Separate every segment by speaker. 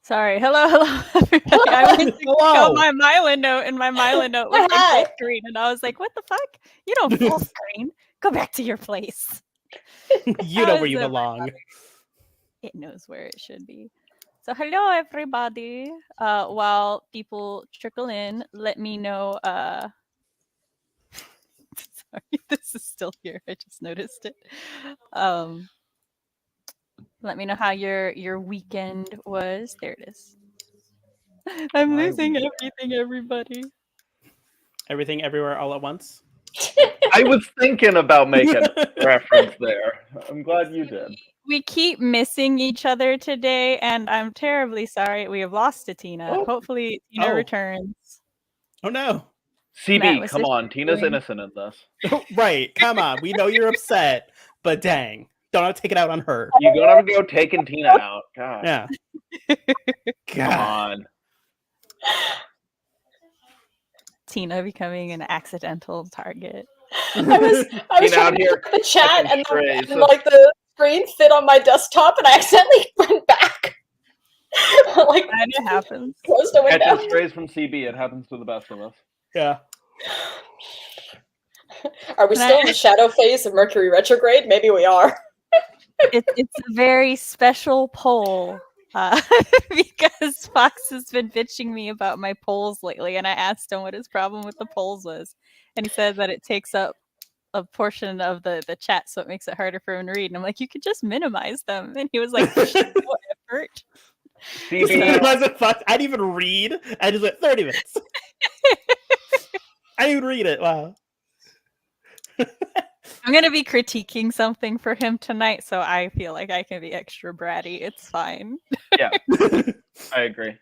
Speaker 1: Sorry. Hello, everybody. I went to pick up my Mylan note, and my Mylan note was like full screen, and I was like, "What the fuck? You don't full screen. Go back to your place."
Speaker 2: You know where you belong.
Speaker 1: It knows where it should be. So hello, everybody. While people trickle in, let me know. Sorry, this is still here. I just noticed it. Let me know how your weekend was. There it is. I'm losing everything, everybody.
Speaker 2: Everything, everywhere, all at once.
Speaker 3: I was thinking about making a reference there. I'm glad you did.
Speaker 1: We keep missing each other today, and I'm terribly sorry. We have lost to Tina.
Speaker 3: Oh.
Speaker 1: Hopefully, Tina returns.
Speaker 2: Oh no.
Speaker 3: CB, come on. Tina's innocent in this.
Speaker 2: Right. Come on. We know you're upset, but dang. Don't take it out on her.
Speaker 3: You gotta go taking Tina out. God.
Speaker 2: Yeah.
Speaker 3: Come on.
Speaker 1: Tina becoming an accidental target.
Speaker 4: I was trying to look at the chat and like the screen fit on my desktop and I accidentally went back.
Speaker 1: Like that happens.
Speaker 4: Closed the window.
Speaker 3: Catching strays from CB. It happens to the best of us.
Speaker 2: Yeah.
Speaker 4: Are we still in the shadow phase of Mercury retrograde? Maybe we are.
Speaker 1: It's a very special poll because Fox has been bitching me about my polls lately, and I asked him what his problem with the polls was, and he said that it takes up a portion of the chat, so it makes it harder for him to read. And I'm like, you could just minimize them, and he was like, no effort.
Speaker 2: I didn't even read. I just went 30 minutes. I didn't even read it. Wow.
Speaker 1: I'm going to be critiquing something for him tonight, so I feel like I can be extra bratty. It's fine.
Speaker 3: Yeah, I agree.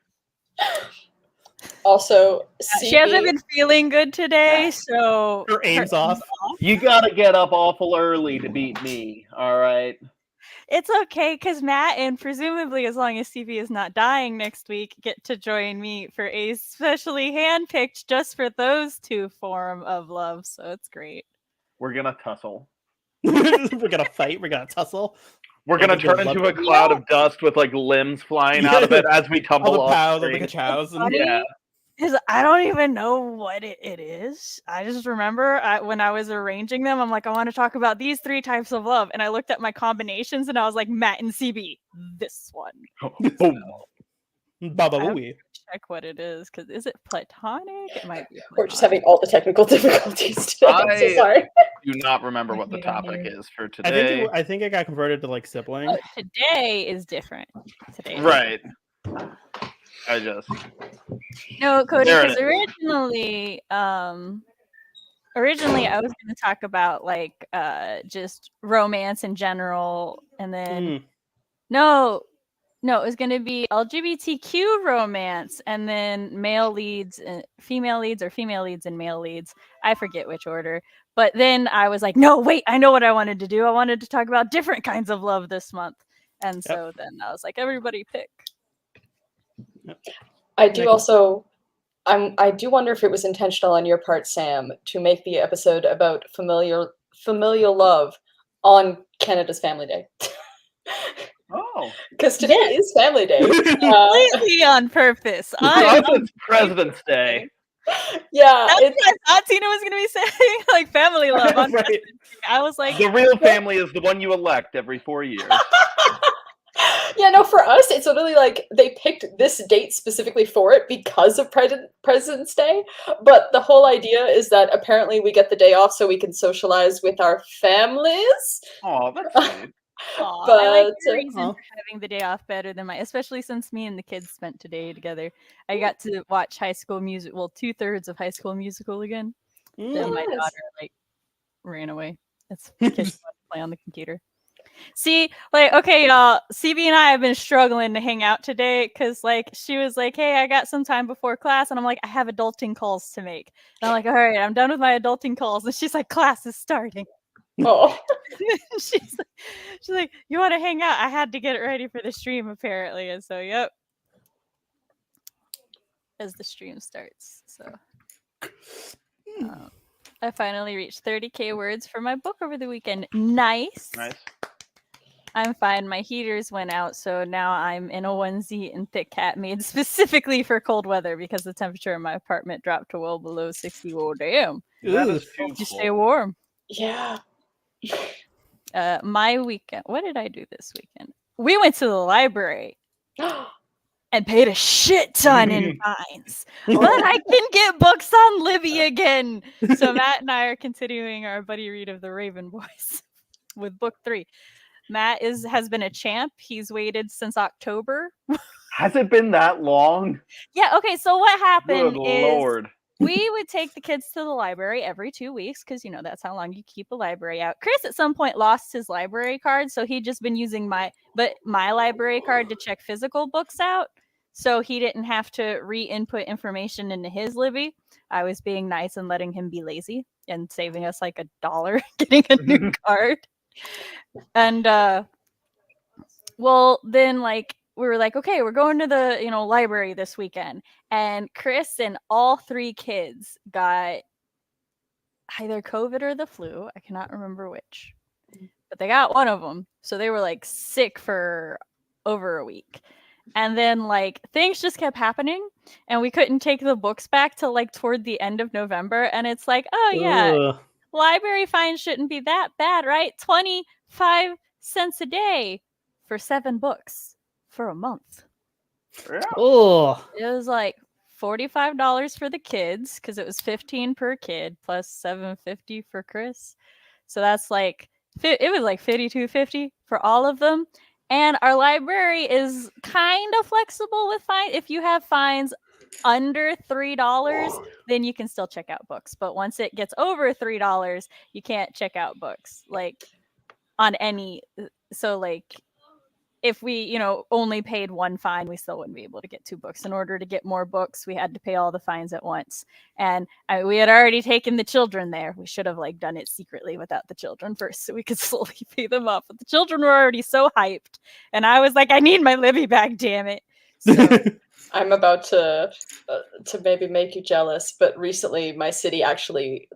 Speaker 4: Also,
Speaker 1: she hasn't been feeling good today, so
Speaker 2: her aim's off.
Speaker 3: You got to get up awful early to beat me, all right?
Speaker 1: It's okay, because Matt, and presumably as long as CV is not dying next week, get to join me for a specially handpicked just for those two form of love, so it's great.
Speaker 3: We're going to tussle.
Speaker 2: We're going to fight. We're going to tussle.
Speaker 3: We're going to turn into a cloud of dust with like limbs flying out of it as we tumble off.
Speaker 2: All the chows.
Speaker 1: Yeah. Because I don't even know what it is. I just remember when I was arranging them, I'm like, I want to talk about these 3 types of love. And I looked at my combinations and I was like, Matt and CB, this one. Check what it is, because is it platonic? It might be platonic.
Speaker 4: We're just having all the technical difficulties today. I'm so sorry.
Speaker 3: Do not remember what the topic is for today.
Speaker 2: I think it got converted to like sibling.
Speaker 1: Today is different.
Speaker 3: Right.
Speaker 1: No, Cody, because originally I was going to talk about like just romance in general, and then no, it was going to be LGBTQ romance, and then male leads, female leads, or female leads and male leads. I forget which order. But then I was like, no, wait, I know what I wanted to do. I wanted to talk about different kinds of love this month. And so then I was like, everybody pick.
Speaker 4: I do also, I do wonder if it was intentional on your part, Sam, to make the episode about familial love on Canada's Family Day.
Speaker 3: Oh,
Speaker 4: because today is Family Day.
Speaker 1: Completely on purpose.
Speaker 3: It's President's Day.
Speaker 4: Yeah,
Speaker 1: that's what I thought Tina was going to be saying, like family love. On right. I was like,
Speaker 3: the real family is the one you elect every 4 years.
Speaker 4: Yeah, no, for us, it's literally like they picked this date specifically for it because of President's Day. But the whole idea is that apparently we get the day off so we can socialize with our families.
Speaker 3: Oh, that's sweet.
Speaker 1: But I like the reason for having the day off better than especially since me and the kids spent today together. I got to watch High School Musical, well, 2/3 of High School Musical again. Then my daughter ran away. It's kids want to play on the computer. See, okay, y'all, CB and I have been struggling to hang out today because, she was like, hey, I got some time before class. And I'm like, I have adulting calls to make. And I'm like, all right, I'm done with my adulting calls. And she's like, class is starting.
Speaker 4: Oh.
Speaker 1: she's like, you want to hang out? I had to get it ready for the stream, apparently. And so, yep. As the stream starts. So, I finally reached 30K words for my book over the weekend. Nice. I'm fine. My heaters went out, so now I'm in a onesie and thick hat made specifically for cold weather because the temperature in my apartment dropped to well below 60. Oh, damn.
Speaker 3: That is too
Speaker 1: cold. You stay warm.
Speaker 4: Yeah.
Speaker 1: My weekend. What did I do this weekend? We went to the library and paid a shit ton in fines. But I can get books on Libby again. So Matt and I are continuing our buddy read of the Raven Boys with book 3. Matt has been a champ. He's waited since October.
Speaker 3: Has it been that long?
Speaker 1: Yeah, okay, so what happened is
Speaker 3: Lord.
Speaker 1: we would take the kids to the library every 2 weeks because, that's how long you keep a library out. Chris at some point lost his library card, so he'd just been using my library card to check physical books out, so he didn't have to re-input information into his Libby. I was being nice and letting him be lazy and saving us like $1 getting a new card. And well, then we were like, okay, we're going to the library this weekend, and Chris and all 3 kids got either COVID or the flu. I cannot remember which, but they got one of them, so they were like sick for over a week. And then things just kept happening, and we couldn't take the books back till toward the end of November. And it's like, oh yeah, library fines shouldn't be that bad, right? 25 cents a day for 7 books for a month.
Speaker 3: Yeah.
Speaker 2: Oh,
Speaker 1: it was like $45 for the kids because it was $15 per kid plus $7.50 for Chris. So that's it was like $52.50 for all of them. And our library is kind of flexible with fines. If you have fines under $3, then you can still check out books. But once it gets over $3, you can't check out books on any. So if we, only paid 1 fine, we still wouldn't be able to get 2 books. In order to get more books, we had to pay all the fines at once. And we had already taken the children there. We should have done it secretly without the children first so we could slowly pay them off. But the children were already so hyped. And I was like, I need my Libby back, damn it. So
Speaker 4: I'm about to maybe make you jealous, but recently my city actually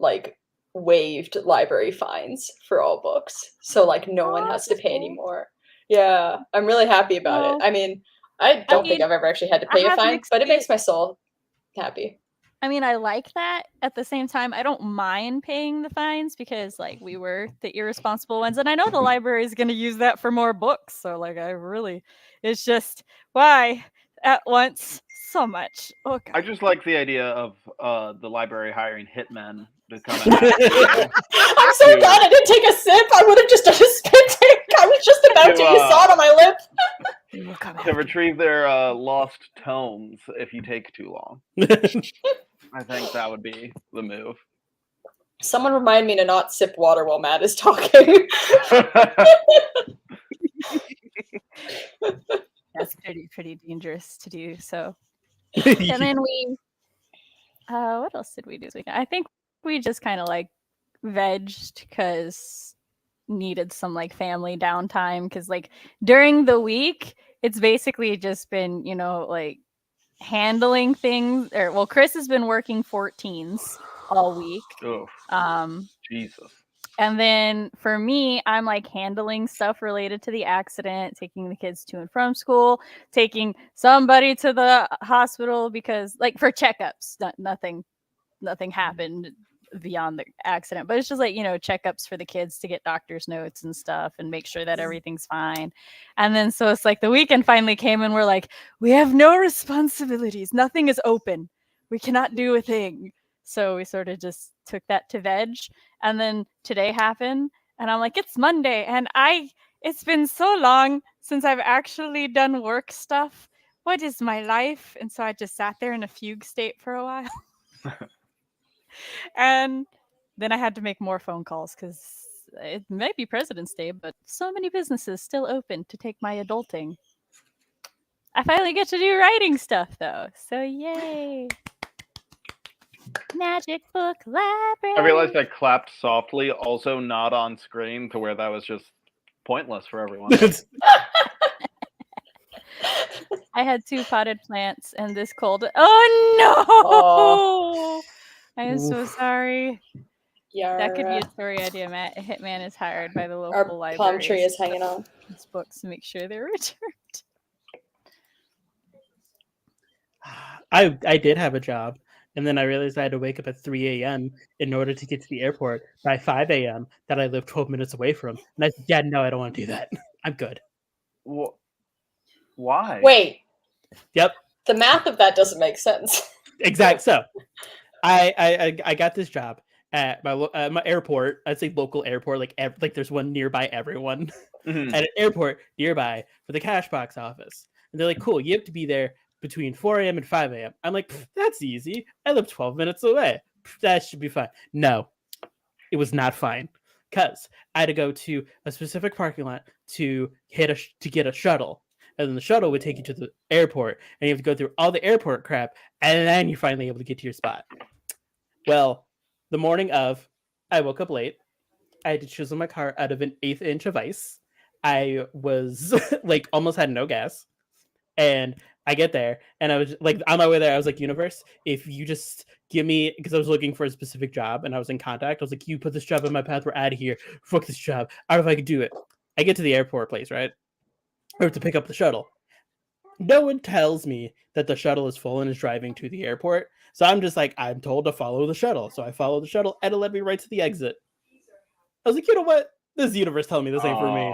Speaker 4: waived library fines for all books. So no one has to pay anymore. Yeah, I'm really happy about it. I mean, I don't think I've ever actually had to pay a fine, but it makes my soul happy.
Speaker 1: I mean, I like that. At the same time, I don't mind paying the fines because we were the irresponsible ones. And I know the library is going to use that for more books. So it's just, why at once so much? Oh, God.
Speaker 3: I just like the idea of the library hiring hitmen to come in.
Speaker 4: I'm so glad I didn't take a sip. I would have just done a spit take. I was just about to. You saw it on my lip.
Speaker 3: To retrieve their lost tomes if you take too long. I think that would be the move.
Speaker 4: Someone remind me to not sip water while Matt is talking.
Speaker 1: That's pretty dangerous to do. So, and then we, what else did we do this weekend? I think we just kind of vegged because needed some family downtime because during the week it's basically just been handling things. Chris has been working 14s all week.
Speaker 3: Oh, Jesus.
Speaker 1: And then for me, I'm handling stuff related to the accident, taking the kids to and from school, taking somebody to the hospital because for checkups. Nothing happened beyond the accident, but it's just checkups for the kids to get doctor's notes and stuff and make sure that everything's fine. And then so it's the weekend finally came and we're we have no responsibilities, nothing is open, we cannot do a thing. So we sort of just took that to veg. And then today happened and I'm it's Monday and it's been so long since I've actually done work stuff. What is my life? And so I just sat there in a fugue state for a while. And then I had to make more phone calls because it might be President's Day, but so many businesses still open to take my adulting. I finally get to do writing stuff, though. So yay. Magic Book Library.
Speaker 3: I realized I clapped softly, also not on screen, to where that was just pointless for everyone.
Speaker 1: I had 2 potted plants and this cold. Oh, no! Oh. I am so sorry.
Speaker 4: Yeah,
Speaker 1: that could be a story idea, Matt. A hitman is hired by the local library.
Speaker 4: Palm tree is hanging on.
Speaker 1: children's books to make sure they're returned.
Speaker 2: I did have a job, and then I realized I had to wake up at 3 a.m. in order to get to the airport by 5 a.m. that I live 12 minutes away from. And I said, yeah, no, I don't want to do that. I'm good.
Speaker 3: Why?
Speaker 4: Wait.
Speaker 2: Yep.
Speaker 4: The math of that doesn't make sense.
Speaker 2: Exactly. So I got this job at my airport. I'd say local airport, like there's one nearby everyone
Speaker 3: Mhm.
Speaker 2: at an airport nearby for the cash box office. And they're like, cool, you have to be there between 4 a.m. and 5 a.m. I'm like, that's easy. I live 12 minutes away. That should be fine. No, it was not fine. Because I had to go to a specific parking lot to get a shuttle. And then the shuttle would take you to the airport. And you have to go through all the airport crap. And then you're finally able to get to your spot. Well, the morning of, I woke up late. I had to chisel my car out of an 1/8 inch of ice. I was like almost had no gas. And I get there, and I was like, on my way there, I was like, universe, if you just give me, because I was looking for a specific job, and I was in contact, I was like, you put this job in my path, we're out of here, fuck this job, I don't know if I could do it. I get to the airport place, right? I have to pick up the shuttle. No one tells me that the shuttle is full and is driving to the airport, so I'm just like, I'm told to follow the shuttle, so I follow the shuttle, and it led me right to the exit. I was like, you know what? This is the universe telling me this ain't for me.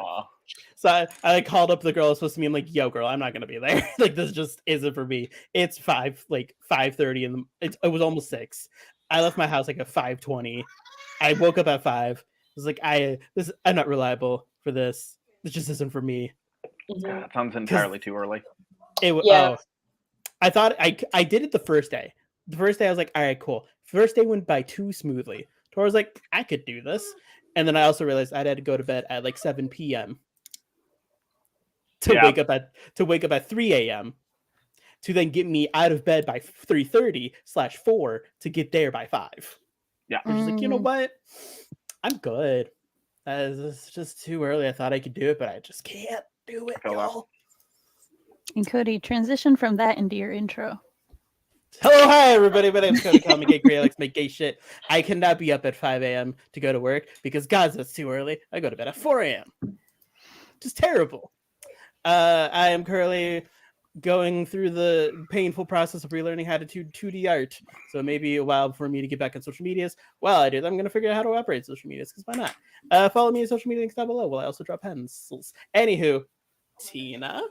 Speaker 2: So I called up the girl I was supposed to be. I'm like, yo, girl, I'm not gonna be there. Like, this just isn't for me. It's 5:30 in the. It was almost 6. I left my house like at 5:20. I woke up at 5. I was like, I'm not reliable for this. This just isn't for me.
Speaker 3: That sounds entirely too early.
Speaker 2: I thought I did it the first day. The first day I was like, all right, cool. First day went by too smoothly. So I was like, I could do this. And then I also realized I had to go to bed at like 7 p.m. to wake up at 3 a.m. to then get me out of bed by 3:30/4 to get there by 5.
Speaker 3: Yeah.
Speaker 2: I'm just like, you know what? I'm good. It's just too early. I thought I could do it, but I just can't do it, y'all.
Speaker 1: And Cody, transition from that into your intro.
Speaker 2: Hello, hi, everybody. My name's Cody Keller. I'm a gay creator. I like to make gay shit. I cannot be up at 5 a.m. to go to work because, God, that's too early. I go to bed at 4 a.m. Just terrible. I am currently going through the painful process of relearning how to do 2D art. So it may be a while for me to get back on social medias. While I do that, I'm going to figure out how to operate social medias, because why not? Follow me on social media links down below. While I also drop pencils. Anywho, Tina.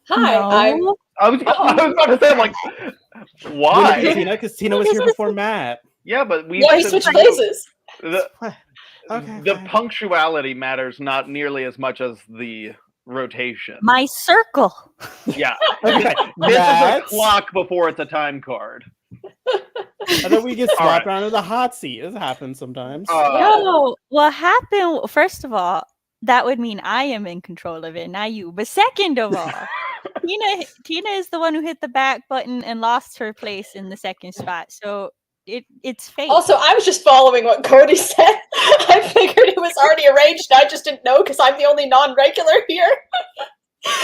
Speaker 4: Hi,
Speaker 1: No.
Speaker 3: I was about to say, I'm like, why?
Speaker 2: Because Tina was here before Matt.
Speaker 3: Yeah, but we
Speaker 4: switched places.
Speaker 3: The punctuality matters not nearly as much as the rotation.
Speaker 1: My circle.
Speaker 3: Yeah.
Speaker 2: Okay,
Speaker 3: This is a clock before it's a time card.
Speaker 2: And then we get swapped around to the hot seat. This happens sometimes.
Speaker 1: No, what happened? First of all, that would mean I am in control of it, not you. But second of all, Tina is the one who hit the back button and lost her place in the second spot. So it's fate.
Speaker 4: Also, I was just following what Cody said. I figured it was already arranged. I just didn't know because I'm the only non-regular here.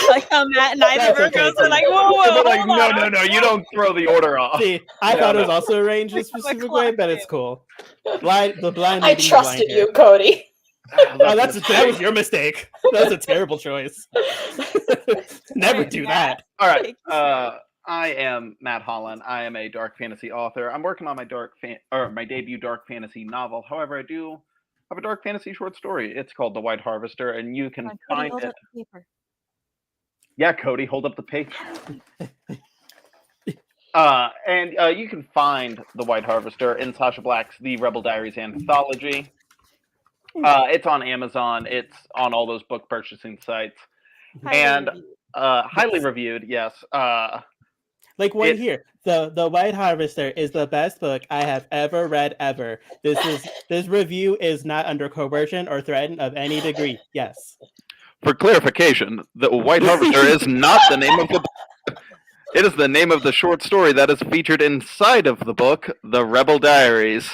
Speaker 1: Like how Matt and I were like, whoa,
Speaker 3: like, no, you don't throw the order off.
Speaker 2: See, I thought it was also arranged a specific way, but it's cool. The blind.
Speaker 4: I trusted you, Cody.
Speaker 2: That was your mistake. That's a terrible choice. Never do that.
Speaker 3: All right. I am Matt Hollon. I am a dark fantasy author. I'm working on my debut dark fantasy novel. However, I do have a dark fantasy short story. It's called The White Harvester, and you can find it. Yeah, Cody, hold up the paper. And you can find The White Harvester in Sasha Black's The Rebel Diaries anthology. It's on Amazon. It's on all those book purchasing sites. Highly reviewed, yes.
Speaker 2: Like one here. The White Harvester is the best book I have ever read ever. This review is not under coercion or threat of any degree. Yes.
Speaker 3: For clarification, The White Harvester is not the name of the book. It is the name of the short story that is featured inside of the book, The Rebel Diaries.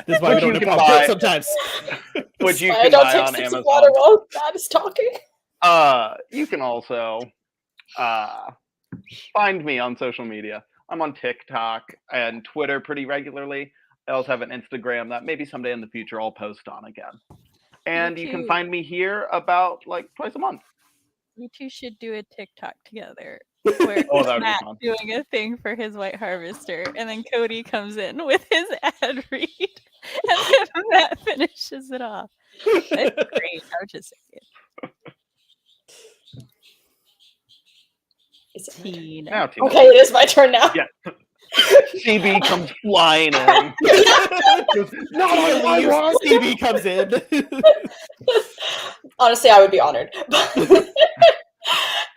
Speaker 2: This is why we don't buy sometimes.
Speaker 3: Which you can buy on Amazon.
Speaker 4: Water while Matt is talking.
Speaker 3: You can also find me on social media. I'm on TikTok and Twitter pretty regularly. I also have an Instagram that maybe someday in the future I'll post on again. And you can find me here about like twice a month.
Speaker 1: You two should do a TikTok together where
Speaker 3: that'd
Speaker 1: Matt
Speaker 3: be fun.
Speaker 1: doing a thing for his White Harvester, and then Cody comes in with his ad read, and then Matt finishes it off. That's great. I was just saying. Tina.
Speaker 3: Now, Tina.
Speaker 4: Okay, it is my turn now.
Speaker 3: Yeah. CB comes flying in.
Speaker 2: CB comes in.
Speaker 4: Honestly, I would be honored.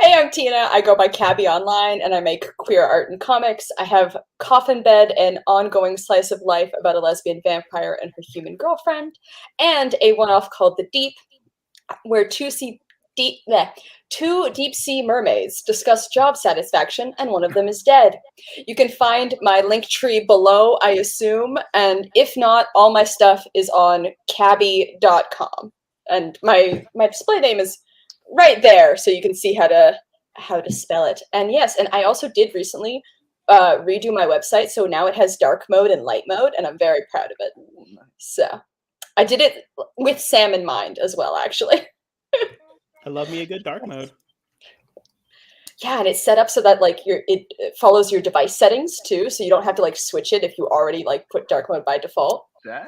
Speaker 4: Hey, I'm Tina. I go by Cabby online, and I make queer art and comics. I have Coffin Bed, an ongoing slice of life about a lesbian vampire and her human girlfriend, and a one-off called The Deep, where two deep-sea mermaids discuss job satisfaction, and one of them is dead. You can find my link tree below, I assume, and if not, all my stuff is on cabby.com. And my display name is right there, so you can see how to spell it. And yes, and I also did recently redo my website, so now it has dark mode and light mode, and I'm very proud of it. So I did it with Sam in mind as well, actually.
Speaker 2: I love me a good dark mode.
Speaker 4: Yeah, and it's set up so that like it follows your device settings too, so you don't have to like switch it if you already like put dark mode by default.
Speaker 3: Dang.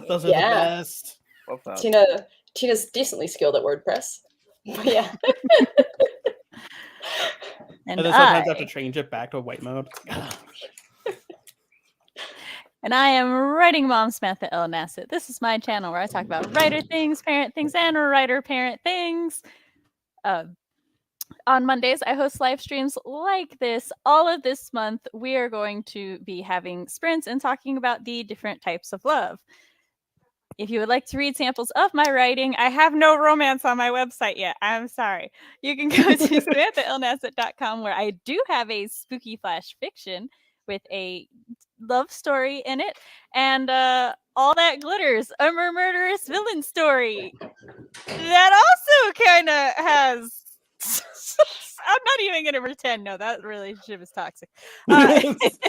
Speaker 2: Those are the best.
Speaker 3: Love that.
Speaker 4: Tina's decently skilled at WordPress. But yeah.
Speaker 2: And then sometimes I have to change it back to white mode.
Speaker 1: And I am Writing Mom Samantha L. Nassett. This is my channel where I talk about writer things, parent things, and writer-parent things. On Mondays, I host live streams like this. All of this month, we are going to be having sprints and talking about the different types of love. If you would like to read samples of my writing, I have no romance on my website yet. I'm sorry. You can go to SamanthaLnassett.com, where I do have a spooky flash fiction with a love story in it, and All That Glitters, a murderous villain story that also kind of has... I'm not even going to pretend. No, that relationship is toxic.
Speaker 2: It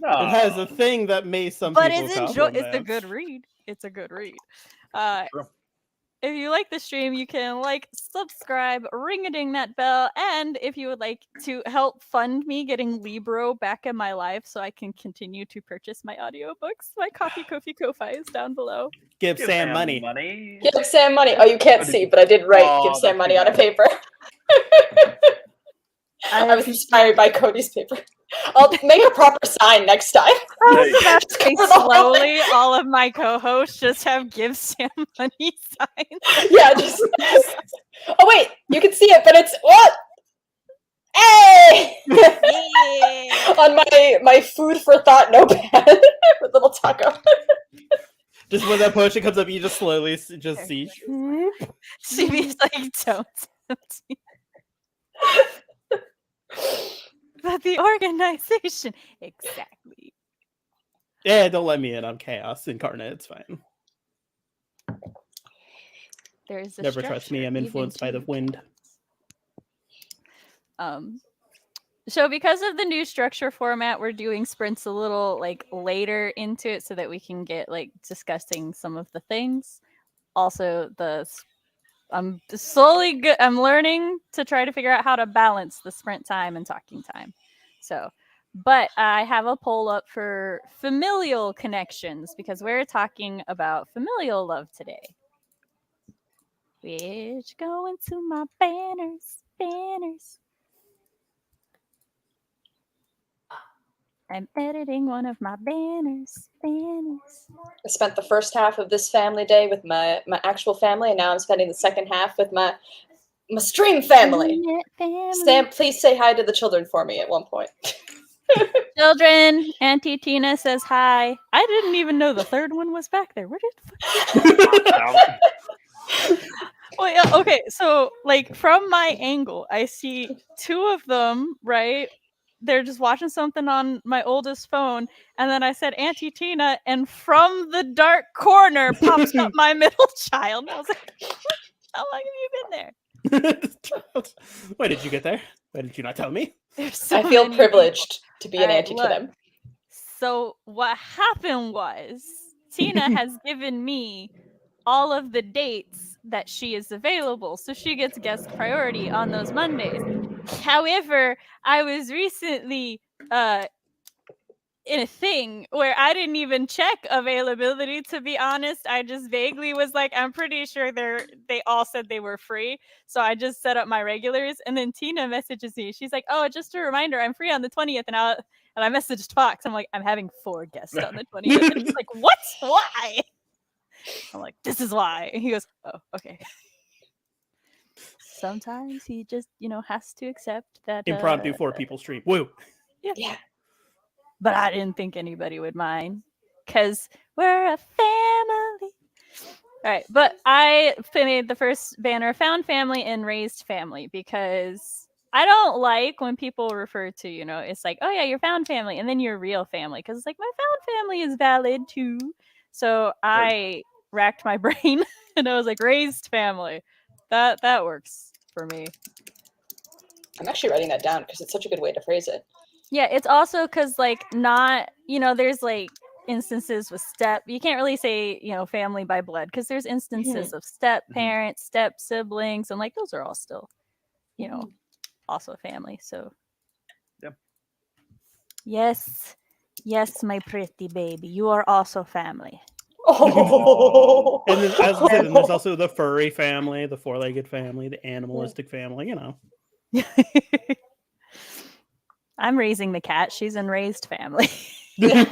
Speaker 2: has a thing that may some
Speaker 1: but
Speaker 2: people
Speaker 1: it's a good read. It's a good read. If you like the stream, you can like, subscribe, ring-a-ding that bell, and if you would like to help fund me getting Libro back in my life so I can continue to purchase my audiobooks, my Ko-fi is down below.
Speaker 2: Give Sam money.
Speaker 4: Give Sam money. Oh, you can't see, but I did write give Sam money on a paper. I was inspired by Cody's paper. I'll make a proper sign next time.
Speaker 1: Slowly, all of my co-hosts just have give Sam money signs.
Speaker 4: Yeah, just... Oh wait, you can see it, but it's what? Hey!
Speaker 1: Yeah.
Speaker 4: On my food for thought notepad with little taco.
Speaker 2: Just when that potion comes up, you just slowly just see.
Speaker 1: She's like, don't. But the organization, exactly.
Speaker 2: Yeah, don't let me in. I'm chaos incarnate. It's fine.
Speaker 1: There's a
Speaker 2: never trust me. I'm influenced by the wind.
Speaker 1: So because of the new structure format, we're doing sprints a little like later into it so that we can get like discussing some of the things. Also, I'm learning to try to figure out how to balance the sprint time and talking time. So, but I have a poll up for familial connections because we're talking about familial love today. Which going to my banners. I'm editing one of my banners.
Speaker 4: I spent the first half of this family day with my actual family, and now I'm spending the second half with my stream family. Sam, please say hi to the children for me at one point.
Speaker 1: Children, Auntie Tina says hi. I didn't even know the third one was back there. Where did Well, yeah, okay, so like from my angle, I see two of them, right? They're just watching something on my oldest phone, and then I said Auntie Tina, and from the dark corner pops up my middle child. And I was like, how long have you been there?
Speaker 2: Why did you get there? Why did you not tell me?
Speaker 4: I feel privileged to be an auntie to them.
Speaker 1: So what happened was Tina has given me all of the dates that she is available, so she gets guest priority on those Mondays. However, I was recently in a thing where I didn't even check availability, to be honest. I just vaguely was like, I'm pretty sure they all said they were free. So I just set up my regulars, and then Tina messages me. She's like, oh, just a reminder, I'm free on the 20th. And I messaged Fox. I'm like, I'm having 4 guests on the 20th. And he's like, what? Why? I'm like, this is why. And he goes, oh, okay. Sometimes he just, has to accept that
Speaker 2: impromptu 4 people stream. Woo.
Speaker 4: Yeah.
Speaker 1: But I didn't think anybody would mind because we're a family. All right. But I made the first banner found family and raised family because I don't like when people refer to, it's like, oh, yeah, you're found family. And then you're real family because it's like my found family is valid, too. So I racked my brain and I was like, raised family. That works for me.
Speaker 4: I'm actually writing that down because it's such a good way to phrase it.
Speaker 1: Yeah, it's also because, not, there's, instances with you can't really say, family by blood, because there's instances of step parents, step siblings, and, those are all still, also family, so.
Speaker 3: Yep.
Speaker 1: Yes, my pretty baby, you are also family.
Speaker 4: Oh.
Speaker 2: And then, as I said, then there's also the furry family, the 4-legged family, the animalistic family,
Speaker 1: I'm raising the cat. She's in raised family.
Speaker 4: Yeah,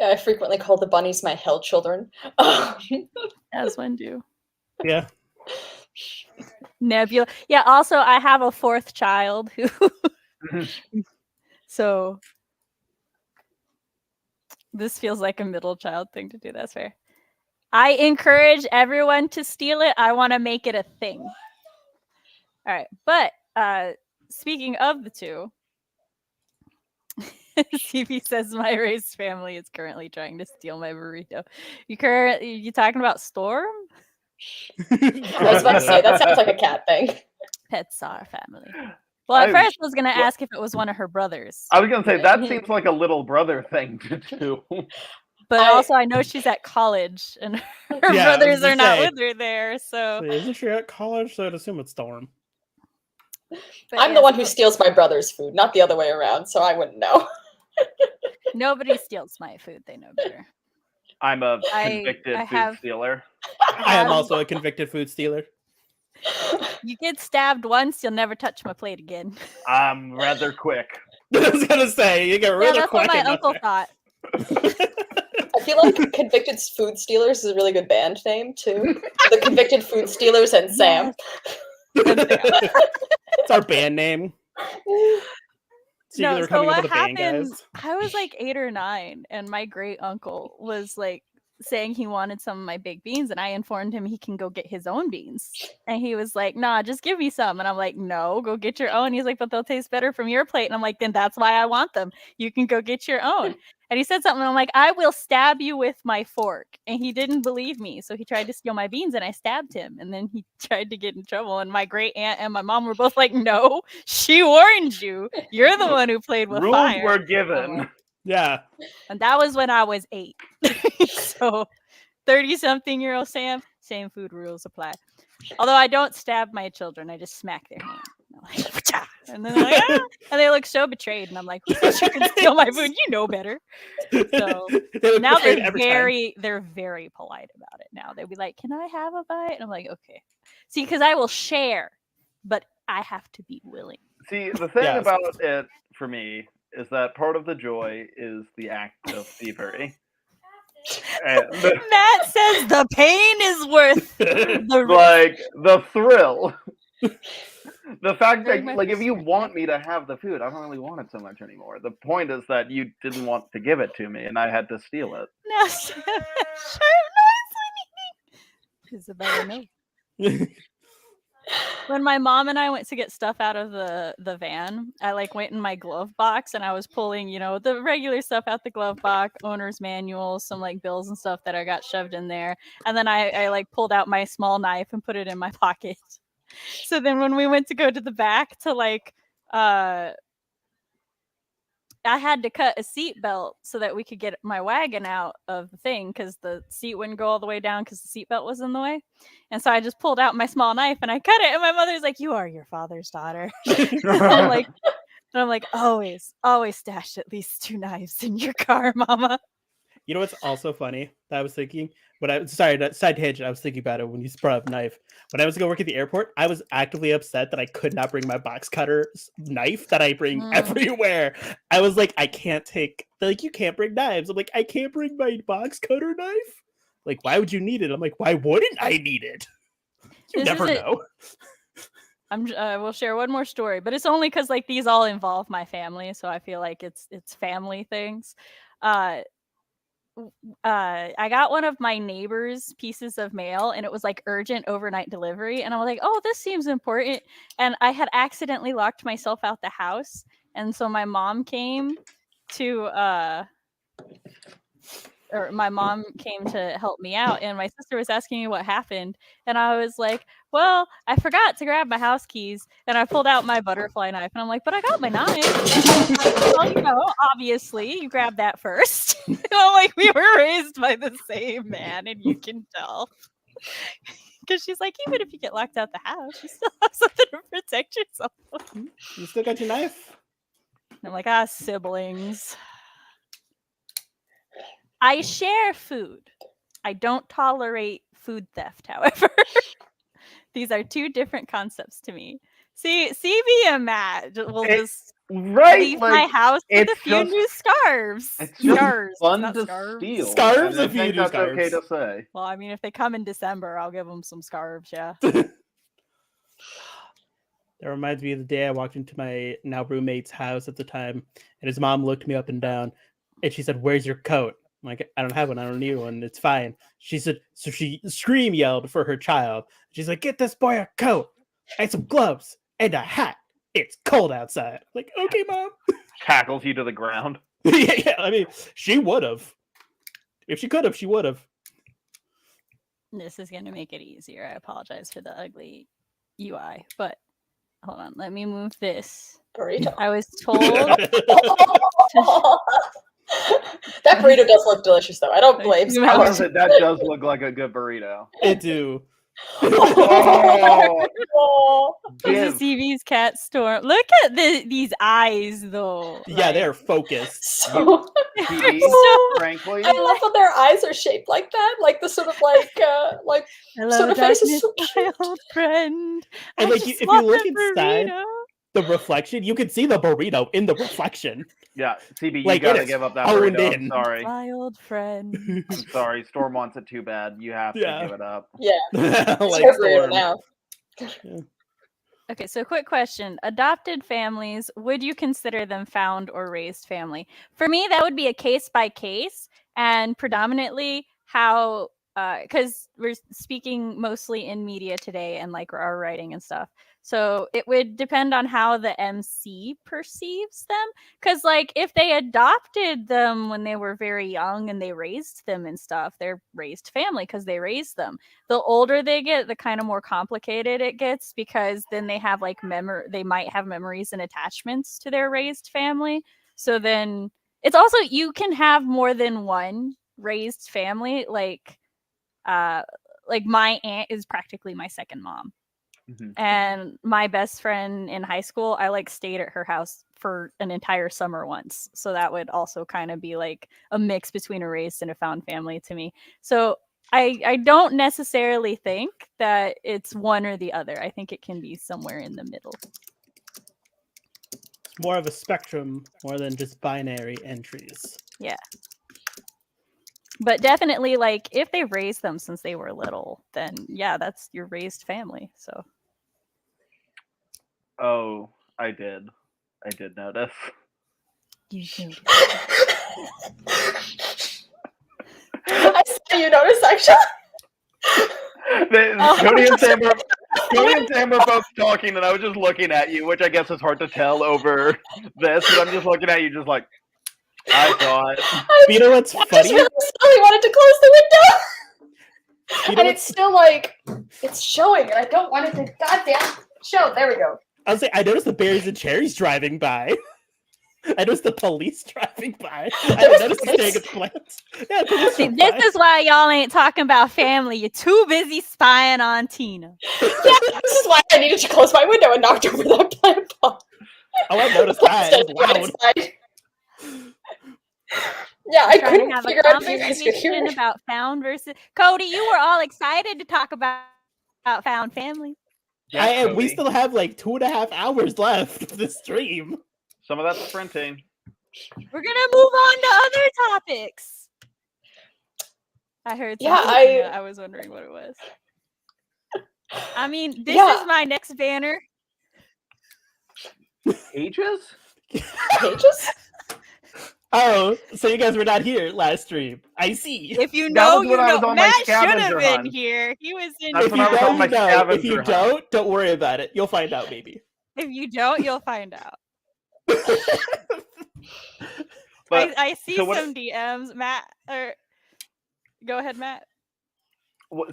Speaker 4: I frequently call the bunnies my hell children.
Speaker 1: As one do.
Speaker 2: Yeah.
Speaker 1: Nebula. Yeah, also, I have a 4th child who... So... This feels like a middle child thing to do. That's fair. I encourage everyone to steal it. I want to make it a thing. All right. But speaking of the 2, CB says my raised family is currently trying to steal my burrito. You talking about Storm?
Speaker 4: I was about to say, that sounds like a cat thing.
Speaker 1: Pets are family. Well, at first I was going to ask if it was one of her brothers.
Speaker 3: I was going to say, that seems like a little brother thing to do.
Speaker 1: But also, I know she's at college, and her brothers are not with her there, so...
Speaker 2: Isn't she at college? So I'd assume it's Storm.
Speaker 1: But
Speaker 4: I'm the one who steals my brother's food, not the other way around, so I wouldn't know.
Speaker 1: Nobody steals my food. They know better.
Speaker 3: I'm a convicted food stealer.
Speaker 2: I am also a convicted food stealer.
Speaker 1: You get stabbed once, you'll never touch my plate again.
Speaker 3: I'm rather quick.
Speaker 2: I was going to say, you get rather quick.
Speaker 1: That's what my uncle thought.
Speaker 4: I feel like Convicted Food Stealers is a really good band name, too. The Convicted Food Stealers and Sam.
Speaker 2: It's our band name.
Speaker 1: No, so what happened, I was like 8 or 9, and my great uncle was like saying he wanted some of my baked beans, and I informed him he can go get his own beans. And he was like, nah, just give me some. And I'm like, no, go get your own. He's like, but they'll taste better from your plate. And I'm like, then that's why I want them. You can go get your own. And he said something, and I'm like, I will stab you with my fork. And he didn't believe me. So he tried to steal my beans, and I stabbed him. And then he tried to get in trouble. And my great aunt and my mom were both like, no, she warned you. You're the one who played with fire.
Speaker 3: Rules were given.
Speaker 2: Yeah.
Speaker 1: And that was when I was 8. So 30-something-year-old Sam, same food rules apply. Although I don't stab my children, I just smack their hand. And then they're like, ah! And they look so betrayed, and I'm like, who said you can steal my food? You know better. So now they're very polite about it now. They'll be like, can I have a bite? And I'm like, okay. See, because I will share, but I have to be willing.
Speaker 3: See, the thing about it for me is that part of the joy is the act of thievery.
Speaker 1: Matt says the pain is worth
Speaker 3: the thrill. The fact that, if you want me to have the food, I don't really want it so much anymore. The point is that you didn't want to give it to me, and I had to steal it.
Speaker 1: Now, sharp noise. Isabella, no. When my mom and I went to get stuff out of the van, I went in my glove box, and I was pulling, the regular stuff out the glove box, owner's manual, some bills and stuff that I got shoved in there. And then I pulled out my small knife and put it in my pocket. So then when we went to go to the back to I I had to cut a seat belt so that we could get my wagon out of the thing because the seat wouldn't go all the way down because the seat belt was in the way. And so I just pulled out my small knife and I cut it. And my mother's like, "You are your father's daughter." I'm like, always stash at least 2 knives in your car, Mama.
Speaker 2: You know what's also funny that I was thinking? Side tangent, I was thinking about it when you brought up knife. When I was going to work at the airport, I was actively upset that I could not bring my box cutter knife that I bring everywhere. I was like, I can't take, like, you can't bring knives. I'm like, I can't bring my box cutter knife? Like, why would you need it? I'm like, why wouldn't I need it? You never know.
Speaker 1: We'll share one more story, but it's only because like these all involve my family, so I feel like it's family things. I got one of my neighbor's pieces of mail and it was like urgent overnight delivery. And I was like, oh, this seems important. And I had accidentally locked myself out the house. And so my mom came to help me out. And my sister was asking me what happened. And I was like, well, I forgot to grab my house keys. And I pulled out my butterfly knife. And I'm like, but I got my knife. Well, obviously, you grabbed that first. And I'm like, we were raised by the same man, and you can tell. Because she's like, even if you get locked out the house, you still have something to protect yourself.
Speaker 2: You still got your knife?
Speaker 1: And I'm like, siblings. I share food. I don't tolerate food theft, however. These are 2 different concepts to me. See, CB and Matt will just leave my house with a few new scarves.
Speaker 3: It's just
Speaker 1: scarves,
Speaker 3: fun
Speaker 1: not
Speaker 3: to
Speaker 1: scarves.
Speaker 3: steal.
Speaker 2: Scarves,
Speaker 3: I think that's okay to say.
Speaker 1: Well, I mean, if they come in December, I'll give them some scarves, yeah.
Speaker 2: That reminds me of the day I walked into my now roommate's house at the time, and his mom looked me up and down, and she said, "Where's your coat?" I'm like, "I don't have one. I don't need one. It's fine." She said, so she yelled for her child. She's like, "Get this boy a coat and some gloves and a hat. It's cold outside." I'm like, "Okay, Mom."
Speaker 3: Tackles you to the ground.
Speaker 2: Yeah, I mean, she would have. If she could have, she would have.
Speaker 1: This is going to make it easier. I apologize for the ugly UI, but hold on. Let me move this.
Speaker 4: Burrito.
Speaker 1: I was told...
Speaker 4: That burrito does look delicious, though. I don't blame you.
Speaker 3: That does look like a good burrito.
Speaker 2: It do.
Speaker 1: This is CV's cat storm. Look at these eyes, though.
Speaker 2: Yeah, they're focused.
Speaker 4: So,
Speaker 3: frankly,
Speaker 4: I love how their eyes are shaped like that, like the sort of
Speaker 1: hello,
Speaker 4: sort of face is so
Speaker 1: my old friend.
Speaker 2: And like, if you look inside the reflection, you can see the burrito in the reflection.
Speaker 3: Yeah, CB,
Speaker 2: like,
Speaker 3: you gotta give up that burrito. I'm sorry.
Speaker 1: My old friend.
Speaker 3: I'm sorry. Storm wants it too bad. You have to give it up.
Speaker 4: Yeah.
Speaker 2: Like
Speaker 4: it's burrito now.
Speaker 2: Yeah.
Speaker 1: Okay, so quick question. Adopted families, would you consider them found or raised family? For me, that would be a case by case, and predominantly how, because we're speaking mostly in media today and like our writing and stuff. So it would depend on how the MC perceives them. Because like if they adopted them when they were very young and they raised them and stuff, they're raised family because they raised them. The older they get, the kind of more complicated it gets, because then they have like they might have memories and attachments to their raised family. So then it's also, you can have more than one raised family. Like my aunt is practically my second mom. Mm-hmm. And my best friend in high school, I like stayed at her house for an entire summer once. So that would also kind of be like a mix between a raised and a found family to me. So I don't necessarily think that it's one or the other. I think it can be somewhere in the middle.
Speaker 2: It's more of a spectrum, more than just binary entries.
Speaker 1: Yeah. But definitely, like, if they raised them since they were little, then yeah, that's your raised family. So.
Speaker 3: Oh, I did notice.
Speaker 1: You noticed.
Speaker 4: I saw you notice, actually.
Speaker 3: Cody and Sam were both talking, and I was just looking at you, which I guess is hard to tell over this, but I'm just looking at you just like, I saw it.
Speaker 2: You know what's funny?
Speaker 4: I just really wanted to close the window. And it's still like, it's showing, and I don't want it to goddamn show. There we go.
Speaker 2: I was saying, I noticed the berries and cherries driving by. And it was the police driving by. I didn't notice the staying at the plant. Yeah, police
Speaker 1: See,
Speaker 2: drove
Speaker 1: this
Speaker 2: by.
Speaker 1: is why y'all ain't talking about family. You're too busy spying on Tina.
Speaker 4: Yeah, this is why I needed to close my window and knocked over that plant pot.
Speaker 2: Oh, I noticed that. It was loud.
Speaker 4: Yeah, I
Speaker 1: Trying to
Speaker 4: couldn't
Speaker 1: have
Speaker 4: figure
Speaker 1: a
Speaker 4: out if you guys could hear
Speaker 1: conversation
Speaker 4: it.
Speaker 1: about found versus Cody. You were all excited to talk about found family.
Speaker 3: Yeah,
Speaker 2: We still have like 2.5 hours left of this stream.
Speaker 3: Some of that's sprinting.
Speaker 1: We're gonna move on to other topics. I heard
Speaker 4: Yeah,
Speaker 1: something. I was wondering what it was. I mean, this is my next banner.
Speaker 3: Pages?
Speaker 4: Pages?
Speaker 2: Oh, so you guys were not here last stream. I see.
Speaker 1: If you know, you know. Matt should have
Speaker 3: scavenger
Speaker 1: been
Speaker 3: hunt.
Speaker 1: here. He was in.
Speaker 3: That's
Speaker 2: If
Speaker 3: when
Speaker 2: you
Speaker 3: I was on
Speaker 2: know,
Speaker 3: my
Speaker 2: you know.
Speaker 3: scavenger
Speaker 2: If you
Speaker 3: hunt.
Speaker 2: don't worry about it. You'll find out, maybe.
Speaker 1: If you don't, you'll find out.
Speaker 3: But,
Speaker 1: I see
Speaker 3: so
Speaker 1: some DMs, Matt. Or go ahead, Matt.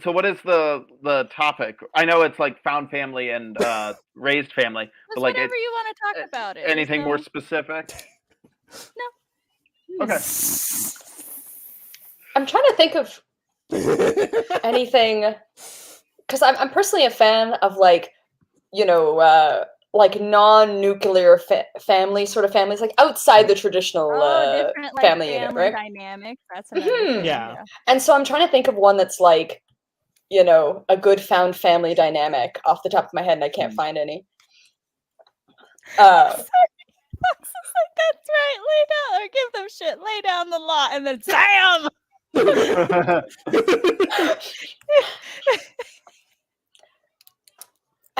Speaker 3: So what is the topic? I know it's like found family and raised family,
Speaker 1: Just
Speaker 3: but like
Speaker 1: whatever you want to talk about it.
Speaker 3: anything more specific?
Speaker 1: No.
Speaker 3: Okay.
Speaker 4: I'm trying to think of anything, because I'm personally a fan of like, like non-nuclear family sort of families, like outside the traditional
Speaker 1: different, like,
Speaker 4: family unit, right?
Speaker 1: Dynamics. That's another thing,
Speaker 2: Yeah.
Speaker 4: And so I'm trying to think of one that's like, a good found family dynamic off the top of my head, and I can't find any.
Speaker 1: Fox is like, that's right, lay down, or give them shit, lay down the law, and then damn.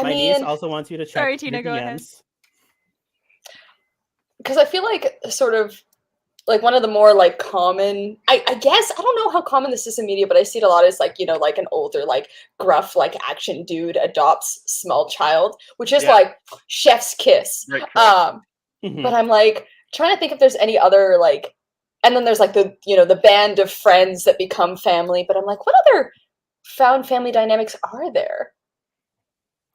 Speaker 2: My niece also wants you to check.
Speaker 1: Sorry, Tina, go ahead.
Speaker 4: Because I feel like sort of like one of the more like common, I guess, I don't know how common this is in media, but I see it a lot as like, like an older, like gruff, like action dude adopts small child, which is like chef's kiss.
Speaker 3: Right,
Speaker 4: but I'm like trying to think if there's any other like, and then there's like the, the band of friends that become family, but I'm like, what other found family dynamics are there?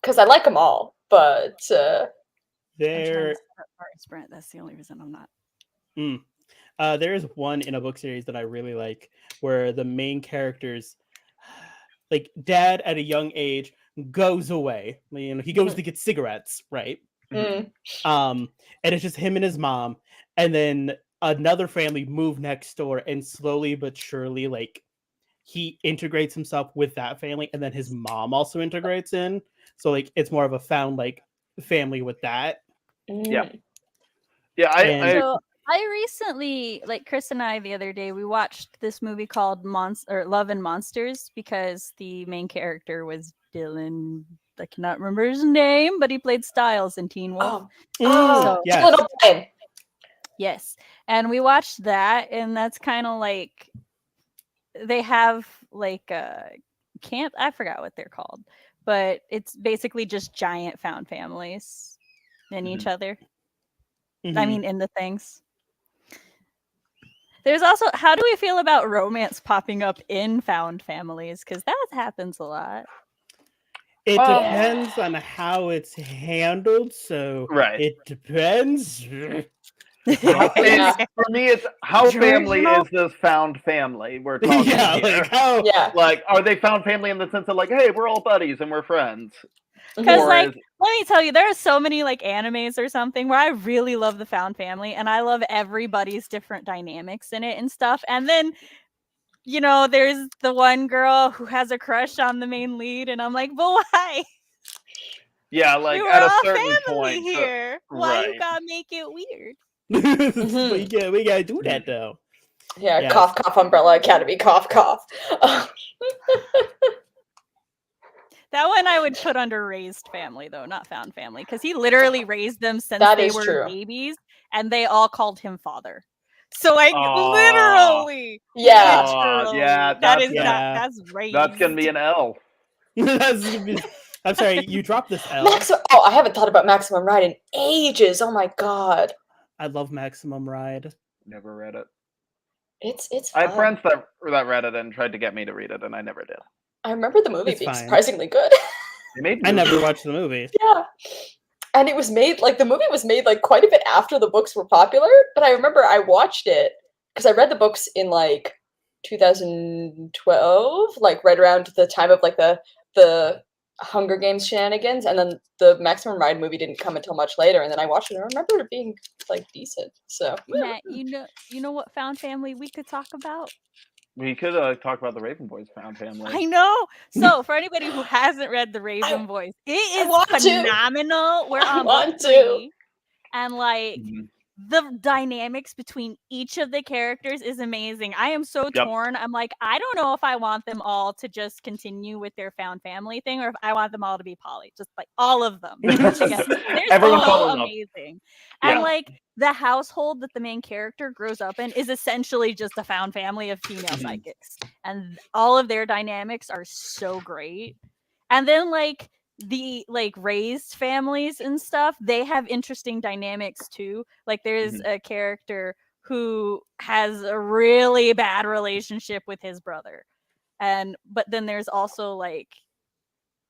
Speaker 4: Because I like them all, but
Speaker 2: there.
Speaker 1: Sprint. That's the only reason I'm not.
Speaker 2: There is one in a book series that I really like, where the main characters, like dad at a young age, goes away. He goes to get cigarettes, right? And it's just him and his mom, and then another family move next door, and slowly but surely, like he integrates himself with that family, and then his mom also integrates in. So like it's more of a found like family with that.
Speaker 3: Yeah.
Speaker 1: I recently, like Chris and I the other day, we watched this movie called Love and Monsters, because the main character was Dylan. I cannot remember his name, but he played Styles in Teen Wolf. Yes. And we watched that, and that's kind of like they have like a camp. I forgot what they're called, but it's basically just giant found families in each other. I mean, in the things. There's also, how do we feel about romance popping up in found families? Because that happens a lot.
Speaker 2: It depends on how it's handled. So it depends.
Speaker 3: For me, it's how family is this found family we're talking here. Like, are they found family in the sense of like, hey, we're all buddies and we're friends?
Speaker 1: Because let me tell you, there are so many like animes or something where I really love the found family, and I love everybody's different dynamics in it and stuff. And then, there's the one girl who has a crush on the main lead, and I'm like, but why?
Speaker 3: Yeah, like
Speaker 1: we
Speaker 3: at
Speaker 1: were
Speaker 3: a
Speaker 1: all
Speaker 3: certain
Speaker 1: family
Speaker 3: point
Speaker 1: here. Why you gotta make it weird?
Speaker 2: We gotta do that though.
Speaker 4: Yeah, cough, cough, Umbrella Academy, cough, cough.
Speaker 1: That one I would put under raised family, though, not found family, because he literally raised them since they were babies, and they all called him father. So, like, literally.
Speaker 3: Yeah,
Speaker 1: that's raised.
Speaker 3: That's gonna be an L.
Speaker 2: I'm sorry, you dropped this L.
Speaker 4: I haven't thought about Maximum Ride in ages. Oh my god.
Speaker 2: I love Maximum Ride.
Speaker 3: Never read it.
Speaker 4: It's
Speaker 3: I had friends that read it and tried to get me to read it, and I never did.
Speaker 4: I remember the movie being surprisingly good.
Speaker 2: I never watched the movie.
Speaker 4: Yeah. And it was made, like, the movie was made, like, quite a bit after the books were popular, but I remember I watched it, because I read the books in, like, 2012, like, right around the time of, like, the Hunger Games shenanigans, and then the Maximum Ride movie didn't come until much later, and then I watched it, and I remember it being, like, decent, so.
Speaker 1: Matt, you know what found family we could talk about?
Speaker 3: We could talk about the Raven Boys found family.
Speaker 1: I know. So for anybody who hasn't read the Raven Boys, it is phenomenal. We're on book 3, and like the dynamics between each of the characters is amazing. I am so torn. I'm like, I don't know if I want them all to just continue with their found family thing, or if I want them all to be poly, just like all of them together. They're so amazing. And like the household that the main character grows up in is essentially just a found family of female psychics, and all of their dynamics are so great. And then like the like raised families and stuff, they have interesting dynamics too. Like there's a character who has a really bad relationship with his brother, but then there's also like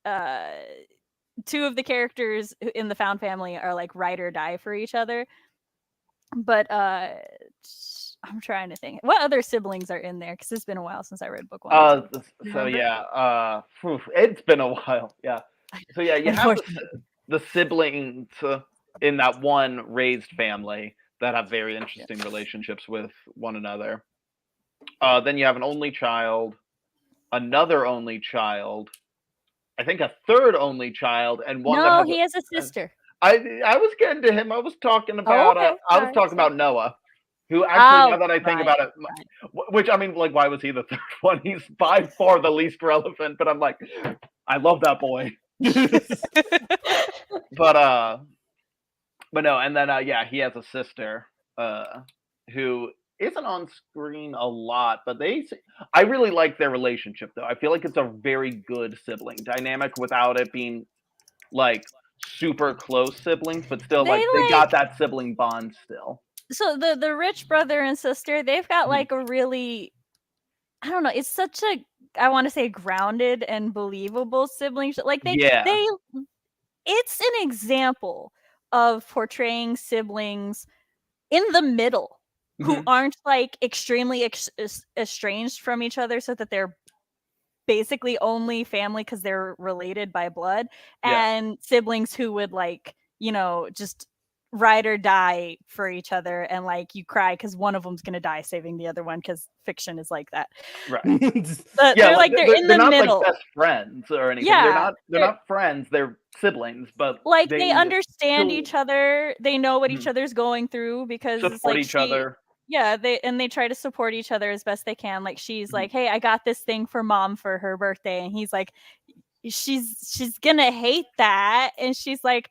Speaker 1: 2 of the characters in the found family are like ride or die for each other. But I'm trying to think what other siblings are in there, because it's been a while since I read book 1.
Speaker 3: So yeah, it's been a while. Yeah. So yeah, you have the siblings in that one raised family that have very interesting relationships with one another. Then you have an only child, another only child, I think a third only child, and one.
Speaker 1: No, he has a sister.
Speaker 3: I was getting to him. I was talking about about Noah, who actually, now that I think about it, which I mean, like, why was he the third one? He's by far the least relevant, but I'm like, I love that boy. but no, and then yeah, he has a sister who isn't on screen a lot, but I really like their relationship though. I feel like it's a very good sibling dynamic without it being like super close siblings, but still they got that sibling bond still.
Speaker 1: So the rich brother and sister, they've got like a really, I don't know, it's such a, I want to say grounded and believable sibling. Like they it's an example of portraying siblings in the middle who aren't like extremely estranged from each other, so that they're basically only family because they're related by blood, and siblings who would like, you know, just ride or die for each other, and like you cry because one of them's gonna die saving the other one, because fiction is like that,
Speaker 3: right?
Speaker 1: But they're in the
Speaker 3: not
Speaker 1: middle,
Speaker 3: like best friends or anything. They're not friends, they're siblings, but
Speaker 1: like they understand each other, they know what each other's going through, because
Speaker 3: support
Speaker 1: it's like
Speaker 3: each other.
Speaker 1: Yeah, they try to support each other as best they can. Like she's like, hey, I got this thing for mom for her birthday, and he's like, she's gonna hate that, and she's like,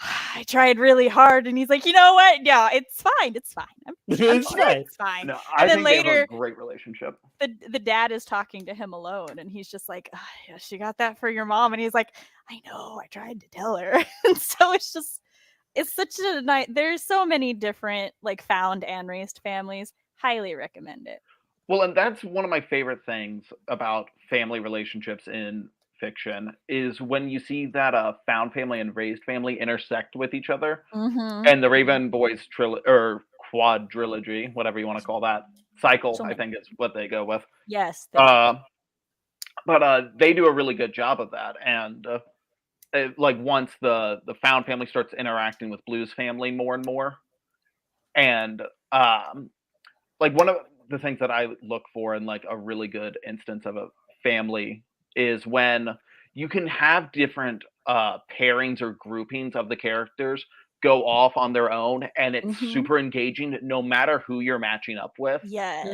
Speaker 1: I tried really hard, and he's like, you know what? Yeah, it's fine. It's fine. It's fine.
Speaker 3: No,
Speaker 1: and then
Speaker 3: think
Speaker 1: later,
Speaker 3: they have a great relationship.
Speaker 1: The dad is talking to him alone, and he's just like, yeah, she got that for your mom, and he's like, I know, I tried to tell her. And so it's such a nice. There's so many different like found and raised families. Highly recommend it.
Speaker 3: Well, and that's one of my favorite things about family relationships in fiction, is when you see that found family and raised family intersect with each other. And the Raven Boys quadrilogy, whatever you want to call that, cycle, I think is what they go with.
Speaker 1: Yes.
Speaker 3: But they do a really good job of that, and like once the found family starts interacting with Blue's family more and more, and like one of the things that I look for in like a really good instance of a family is when you can have different pairings or groupings of the characters go off on their own, and it's super engaging no matter who you're matching up with.
Speaker 1: Yes.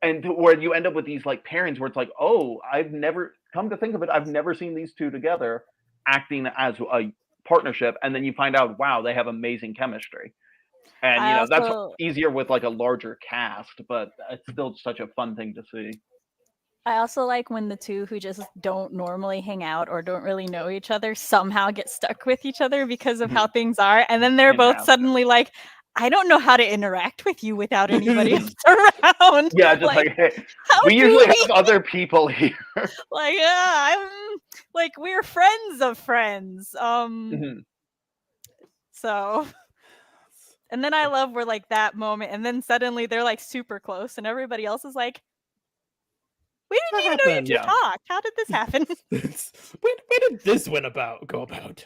Speaker 3: And where you end up with these like pairings where it's like, oh, I've never, come to think of it, I've never seen these two together acting as a partnership, and then you find out, wow, they have amazing chemistry. And that's easier with like a larger cast, but it's still such a fun thing to see.
Speaker 1: I also like when the two who just don't normally hang out or don't really know each other somehow get stuck with each other because of how things are, and then they're both suddenly like, I don't know how to interact with you without anybody else around.
Speaker 3: Yeah, just like, hey,
Speaker 1: how
Speaker 3: we
Speaker 1: do
Speaker 3: usually
Speaker 1: we-
Speaker 3: have other people here.
Speaker 1: like, I'm like, we're friends of friends.
Speaker 3: Mhm.
Speaker 1: So, and then I love where like that moment, and then suddenly they're like super close, and everybody else is like, we didn't even know you two
Speaker 3: Yeah.
Speaker 1: talked. How did this happen?
Speaker 2: Where did this one go about?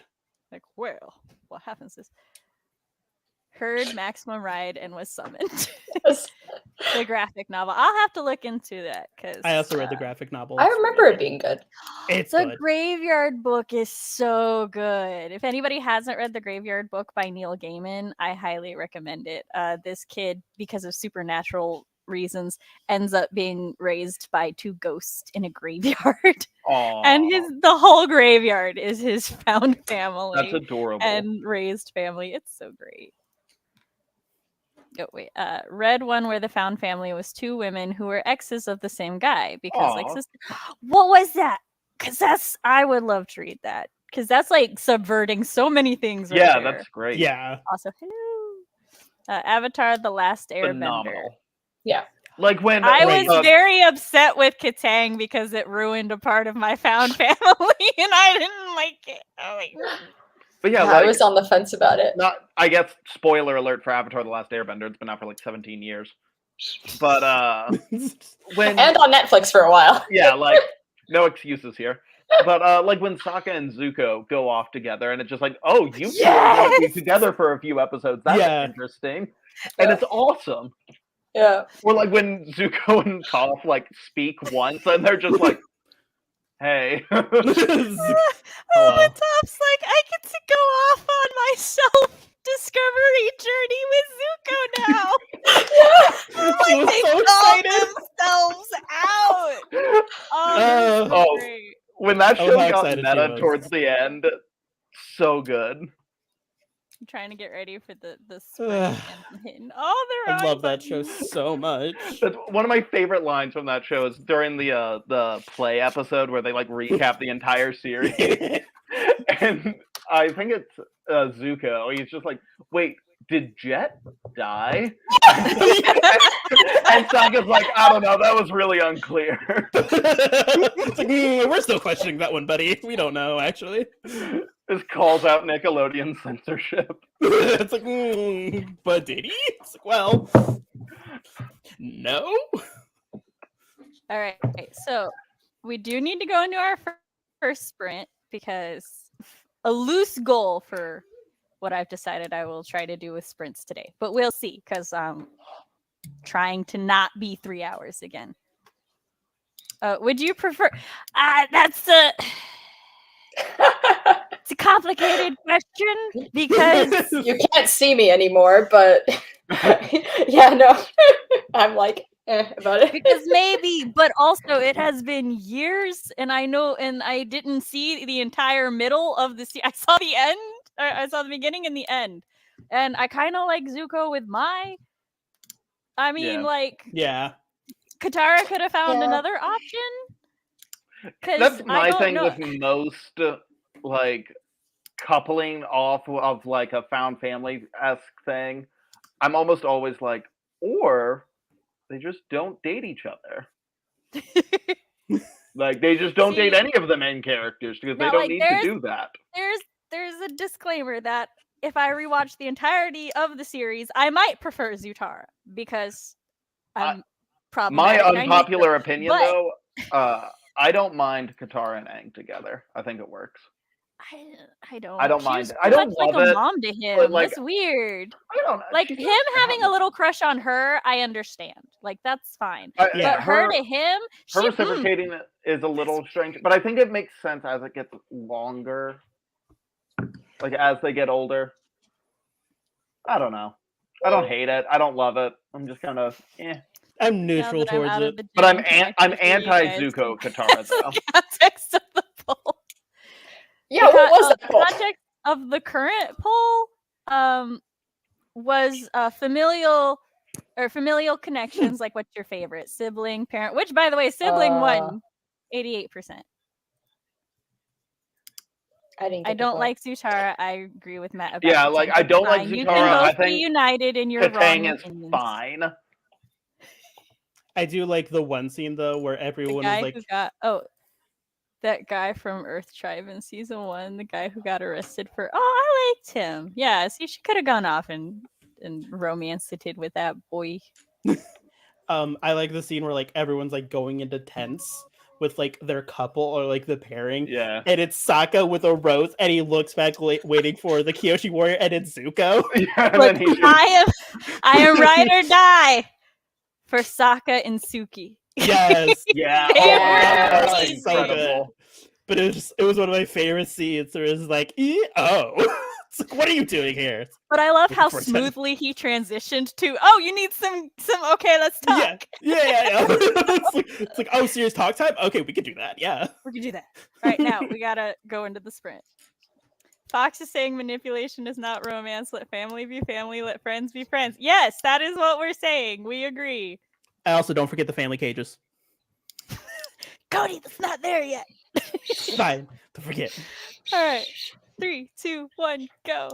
Speaker 1: Like, well, what happens is heard Maximum Ride and was summoned. The graphic novel. I'll have to look into that because
Speaker 2: I also read the graphic novel.
Speaker 4: I
Speaker 2: It's
Speaker 4: remember
Speaker 2: really
Speaker 4: it being good.
Speaker 2: It's
Speaker 1: the
Speaker 2: good.
Speaker 1: Graveyard Book is so good. If anybody hasn't read the Graveyard Book by Neil Gaiman, I highly recommend it. This kid, because of supernatural reasons, ends up being raised by two ghosts in a graveyard. And the whole graveyard is his found family.
Speaker 3: That's adorable.
Speaker 1: And raised family. It's so great. Oh wait, read one where the found family was two women who were exes of the same guy because like sister. What was that? Because I would love to read that because that's like subverting so many things. Right
Speaker 3: Yeah,
Speaker 1: there.
Speaker 3: that's great.
Speaker 2: Yeah.
Speaker 1: Also, hello, Avatar: The Last Airbender.
Speaker 3: Phenomenal.
Speaker 4: Yeah.
Speaker 3: Like when
Speaker 1: I was very upset with Katang because it ruined a part of my found family, and I didn't like it.
Speaker 3: But yeah,
Speaker 4: I was on the fence about it.
Speaker 3: Not, I guess, spoiler alert for Avatar: The Last Airbender. It's been out for like 17 years. But when
Speaker 4: and on Netflix for a while.
Speaker 3: Yeah, like no excuses here. But like when Sokka and Zuko go off together, and it's just like, oh, you two are going to be together for a few episodes. That's interesting, and it's awesome.
Speaker 4: Yeah.
Speaker 3: Or like when Zuko and Toph like speak once, and they're just like, "Hey."
Speaker 1: When Toph's like, I get to go off on my self-discovery journey with Zuko now.
Speaker 2: She was
Speaker 1: they
Speaker 2: so excited.
Speaker 1: themselves out. Oh, this is great.
Speaker 3: When that show got
Speaker 2: excited she
Speaker 3: meta
Speaker 2: was.
Speaker 3: towards the end, so good.
Speaker 1: I'm trying to get ready for the spring and hitting all the
Speaker 2: I love that show so much.
Speaker 3: That's one of my favorite lines from that show is during the play episode where they like recap the entire series. And I think it's Zuko. He's just like, wait, did Jet die? And Sokka's like, I don't know, that was really unclear.
Speaker 2: It's like, we're still questioning that one, buddy. We don't know, actually.
Speaker 3: This calls out Nickelodeon censorship.
Speaker 2: It's like, but did he? It's like, well, no.
Speaker 1: All right, so we do need to go into our first sprint because a loose goal for what I've decided I will try to do with sprints today, but we'll see because I'm trying to not be 3 hours again. Would you prefer? That's it's a complicated question because
Speaker 4: you can't see me anymore, but yeah, no, I'm like about it
Speaker 1: because maybe, but also it has been years, and I know, and I didn't see the entire middle of the I saw the end. I saw the beginning and the end, and I kind of like Zuko with Mai. I mean, Katara could have found another option.
Speaker 3: That's my thing with most like coupling off of like a found family-esque thing. I'm almost always like, or they just don't date each other. Like they just don't date any of the main characters because they don't need to do that.
Speaker 1: There's a disclaimer that if I rewatch the entirety of the series, I might prefer Zutara because I'm
Speaker 3: my unpopular opinion though, I don't mind Katara and Aang together. I think it works.
Speaker 1: I don't.
Speaker 3: I don't mind.
Speaker 1: I
Speaker 3: don't
Speaker 1: love
Speaker 3: like
Speaker 1: a mom to him.
Speaker 3: like,
Speaker 1: that's weird.
Speaker 3: I don't know.
Speaker 1: Like him having a little crush on her, I understand. Like that's fine. But her to him,
Speaker 3: her reciprocating is a little strange. But I think it makes sense as it gets longer. Like as they get older. I don't know. I don't hate it. I don't love it. I'm just kind of
Speaker 2: I'm neutral towards it.
Speaker 3: But I'm anti-Zuko Katara though.
Speaker 1: Context of the poll.
Speaker 4: Yeah, what was that poll?
Speaker 1: Context of the current poll was familial connections. Like, what's your favorite sibling, parent? Which, by the way, sibling won 88%. I don't like Zutara. I agree with Matt about
Speaker 3: Yeah, like I don't like
Speaker 1: fine.
Speaker 3: Zutara.
Speaker 1: You can both
Speaker 3: I think
Speaker 1: be united in your wrong
Speaker 3: Katang is
Speaker 1: opinions.
Speaker 3: fine.
Speaker 2: I do like the one scene though where everyone is like,
Speaker 1: that guy from Earth Tribe in season 1, the guy who got arrested for I liked him. Yeah, see, she could have gone off and romanced it with that boy.
Speaker 2: I like the scene where like everyone's like going into tents with like their couple or like the pairing.
Speaker 3: Yeah.
Speaker 2: And it's Sokka with a rose and he looks back waiting for the Kyoshi warrior and it's Zuko.
Speaker 3: Yeah,
Speaker 1: Look, I am ride or die for Sokka and Suki.
Speaker 2: Yes.
Speaker 3: Yeah.
Speaker 2: Oh,
Speaker 3: That's
Speaker 2: so good. But it was one of my favorite scenes where it's like, it's like, what are you doing here?
Speaker 1: But I love how smoothly he transitioned to, oh, you need some okay, let's talk.
Speaker 2: Yeah. It's like, oh, serious talk time? Okay, we can do that. Yeah.
Speaker 1: We can do that. All right, now we gotta go into the sprint. Fox is saying manipulation is not romance. Let family be family. Let friends be friends. Yes, that is what we're saying. We agree.
Speaker 2: I also don't forget the family cages.
Speaker 1: Cody, that's not there yet.
Speaker 2: Fine. Don't forget.
Speaker 1: All right. 3, 2, 1, go.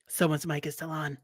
Speaker 2: Someone's mic is still on.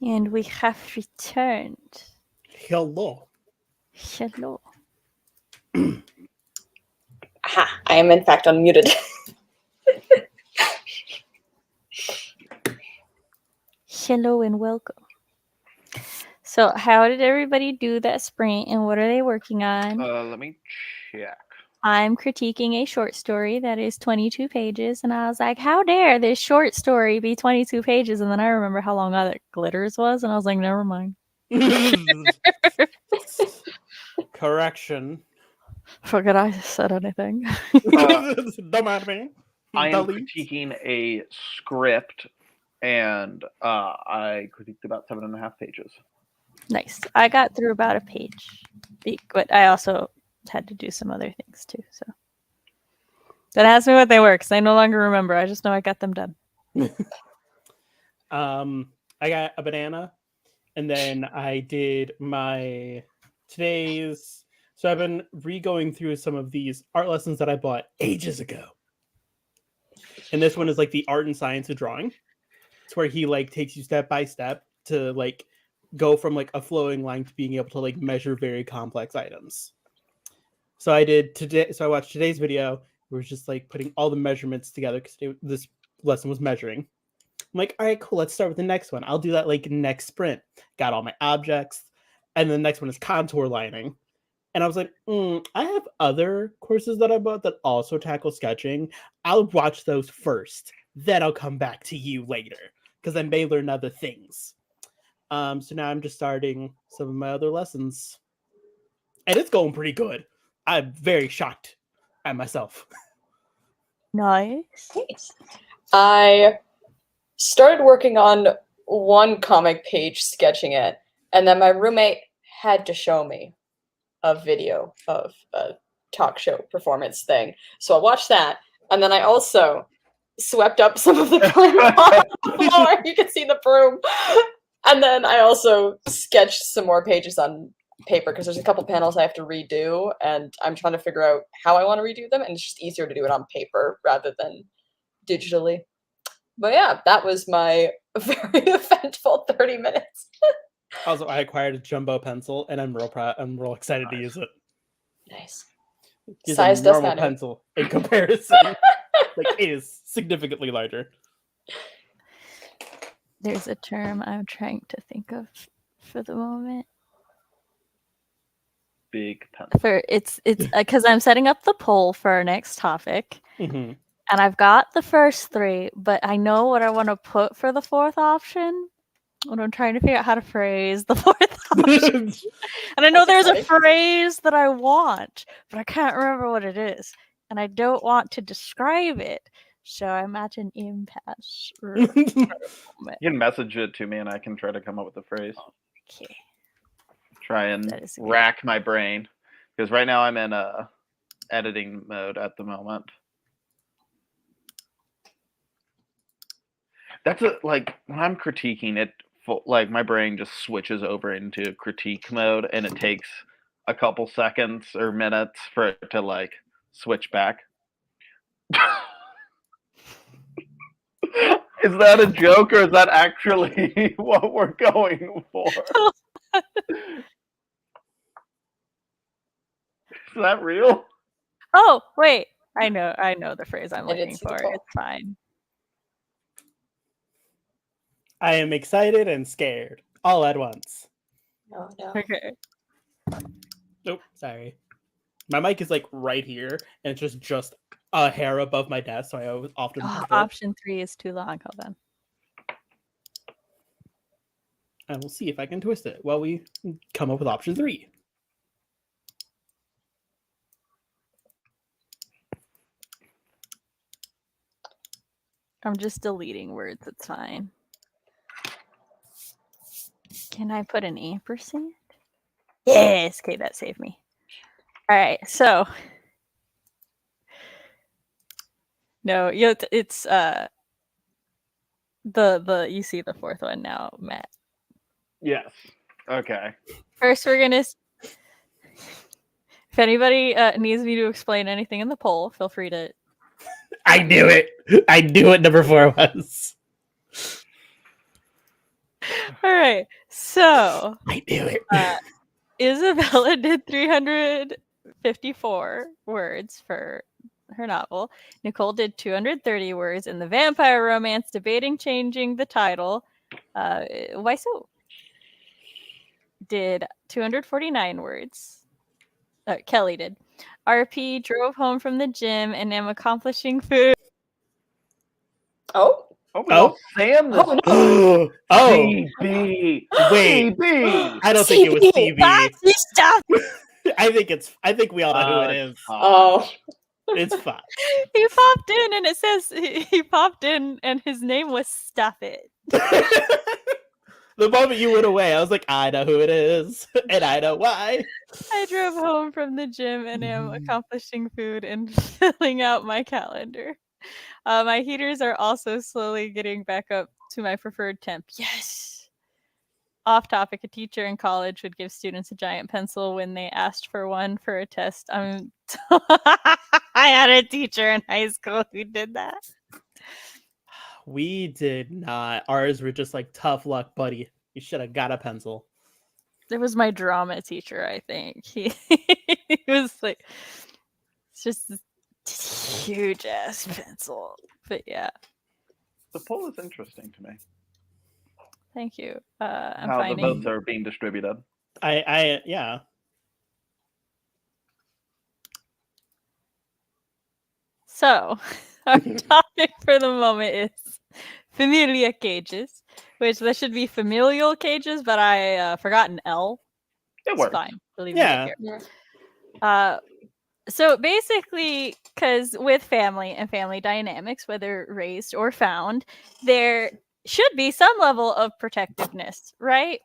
Speaker 1: And we have returned.
Speaker 2: Hello.
Speaker 1: Hello.
Speaker 4: Aha, I am in fact unmuted.
Speaker 1: Hello and welcome. So, how did everybody do that sprint, and what are they working on?
Speaker 3: Let me check.
Speaker 1: I'm critiquing a short story that is 22 pages, and I was like, how dare this short story be 22 pages? And then I remember how long that Glitters was, and I was like, never mind.
Speaker 2: Correction.
Speaker 1: Forget I said anything.
Speaker 2: Don't mind me.
Speaker 3: I am
Speaker 2: Delete.
Speaker 3: critiquing a script, and I critiqued about 7.5 pages.
Speaker 1: Nice. I got through about a page, but I also had to do some other things too. So don't ask me what they were because I no longer remember. I just know I got them done.
Speaker 2: I got a banana, and then I did my today's. So I've been re-going through some of these art lessons that I bought ages ago, and this one is like the art and science of drawing. It's where he like takes you step by step to like go from like a flowing line to being able to like measure very complex items. So I did today. So I watched today's video. It was just like putting all the measurements together because this lesson was measuring. I'm like, all right, cool. Let's start with the next one. I'll do that like next sprint. Got all my objects, and then the next one is contour lining. And I was like, I have other courses that I bought that also tackle sketching. I'll watch those first. Then I'll come back to you later because I may learn other things. So now I'm just starting some of my other lessons. And it's going pretty good. I'm very shocked at myself.
Speaker 1: Nice.
Speaker 4: Thanks. I started working on one comic page, sketching it, and then my roommate had to show me a video of a talk show performance thing. So I watched that, and then I also swept up some of the clay on the floor. You can see the broom. And then I also sketched some more pages on paper because there's a couple panels I have to redo, and I'm trying to figure out how I want to redo them, and it's just easier to do it on paper rather than digitally. But yeah, that was my very eventful 30 minutes.
Speaker 2: Also, I acquired a jumbo pencil, and I'm real proud. I'm real excited to use it.
Speaker 4: Nice.
Speaker 2: It's
Speaker 4: Size
Speaker 2: a
Speaker 4: does
Speaker 2: normal
Speaker 4: matter.
Speaker 2: pencil in comparison. Like it is significantly larger.
Speaker 1: There's a term I'm trying to think of for the moment.
Speaker 3: Big pencil.
Speaker 1: For it's because I'm setting up the poll for our next topic,
Speaker 2: Mm-hmm.
Speaker 1: and I've got the first three, but I know what I want to put for the fourth option. And I'm trying to figure out how to phrase the fourth option. And I know
Speaker 4: That's
Speaker 1: there's a
Speaker 4: exciting.
Speaker 1: phrase that I want, but I can't remember what it is. And I don't want to describe it. So I'm at an impasse.
Speaker 3: You can message it to me and I can try to come up with a phrase.
Speaker 1: Okay.
Speaker 3: Try and
Speaker 1: That is good.
Speaker 3: rack my brain. Because right now I'm in a editing mode at the moment. That's like when I'm critiquing it, like my brain just switches over into critique mode and it takes a couple seconds or minutes for it to like switch back. Is that a joke or is that actually what we're going for? Is that real?
Speaker 1: Oh, wait. I know the phrase I'm
Speaker 4: I didn't
Speaker 1: looking
Speaker 4: see the
Speaker 1: for.
Speaker 4: poll.
Speaker 1: It's fine.
Speaker 2: I am excited and scared all at once.
Speaker 4: No.
Speaker 1: Okay.
Speaker 2: Nope, sorry. My mic is like right here, and it's just a hair above my desk, so I often move it.
Speaker 1: Option 3 is too long. Hold on.
Speaker 2: I will see if I can twist it while we come up with option 3.
Speaker 1: I'm just deleting words. It's fine. Can I put an ampersand? Yes. Okay, that saved me. All right. So, no, it's the you see the fourth one now, Matt.
Speaker 3: Yes. Okay.
Speaker 1: First, we're gonna. If anybody needs me to explain anything in the poll, feel free to.
Speaker 2: I knew it. I knew what number 4 was.
Speaker 1: All right. So
Speaker 2: I knew it.
Speaker 1: Isabella did 354 words for her novel. Nicole did 230 words in the vampire romance, debating changing the title. Why so? Did 249 words. Kelly did. RP drove home from the gym and am accomplishing food.
Speaker 4: Oh.
Speaker 3: Oh, we lost Sam this
Speaker 4: Oh, no.
Speaker 3: CB.
Speaker 2: Wait.
Speaker 3: CB.
Speaker 2: I don't think it was CB.
Speaker 1: Stop!
Speaker 2: I think we all know who it is.
Speaker 4: Oh.
Speaker 2: It's fine.
Speaker 1: He popped in and it says he popped in and his name was Stuff It.
Speaker 2: The moment you went away, I was like, I know who it is, and I know why.
Speaker 1: I drove home from the gym and am accomplishing food and filling out my calendar. My heaters are also slowly getting back up to my preferred temp. Yes! Off topic, a teacher in college would give students a giant pencil when they asked for one for a test. I had a teacher in high school who did that.
Speaker 2: We did not. Ours were just like, tough luck, buddy. You should have got a pencil.
Speaker 1: It was my drama teacher, I think. He was like, it's just this huge ass pencil. But yeah.
Speaker 3: The poll is interesting to me.
Speaker 1: Thank you. I'm
Speaker 3: How
Speaker 1: finding...
Speaker 3: the votes are being distributed.
Speaker 2: Yeah.
Speaker 1: So, our topic for the moment is familia cages, which there should be familial cages, but I forgot an L.
Speaker 3: It
Speaker 1: It's
Speaker 3: works.
Speaker 1: fine. We'll leave
Speaker 2: Yeah.
Speaker 1: it here. So basically, because with family and family dynamics, whether raised or found, there should be some level of protectiveness, right?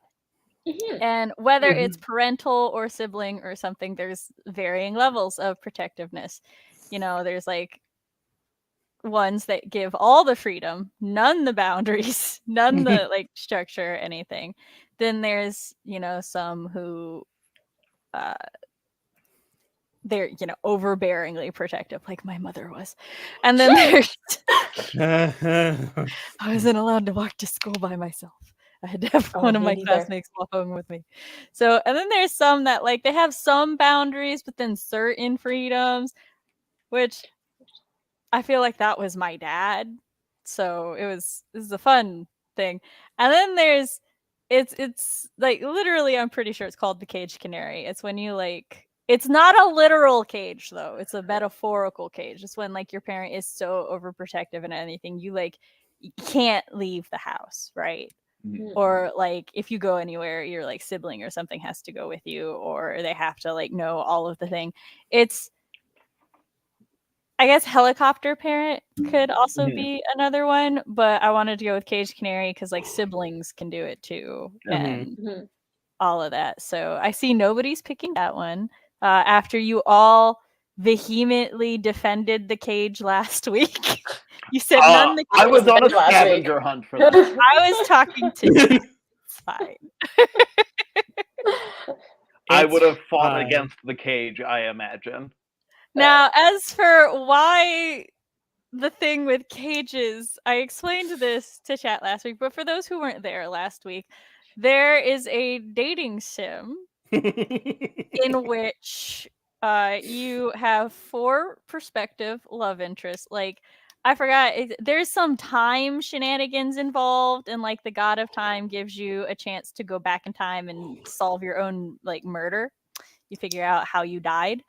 Speaker 4: Mhm.
Speaker 1: And whether it's parental or sibling or something, there's varying levels of protectiveness. You know, there's like ones that give all the freedom, none the boundaries, none the like structure or anything. Then there's, you know, some who they're, you know, overbearingly protective, like my mother was. And then there's I wasn't allowed to walk to school by myself. I had to have one of my classmates walk home with me. So, and then there's some that like they have some boundaries, but then certain freedoms, which I feel like that was my dad. So this is a fun thing. And then there's it's like literally I'm pretty sure it's called the cage canary. It's when you like it's not a literal cage though. It's a metaphorical cage. It's when like your parent is so overprotective and anything you like you can't leave the house, right? Or like if you go anywhere, your like sibling or something has to go with you, or they have to like know all of the thing. It's I guess helicopter parent could also be another one, but I wanted to go with cage canary because like siblings can do it too, and all of that. So I see nobody's picking that one. After you all vehemently defended the cage last week, you said none.
Speaker 3: I was on a scavenger hunt for that.
Speaker 1: I was talking to you. It's fine.
Speaker 3: I would have fought against the cage, I imagine.
Speaker 1: Now, as for why the thing with cages, I explained this to chat last week, but for those who weren't there last week, there is a dating sim in which you have 4 prospective love interests. Like, I forgot, there's some time shenanigans involved, and like the god of time gives you a chance to go back in time and solve your own like murder. You figure out how you died.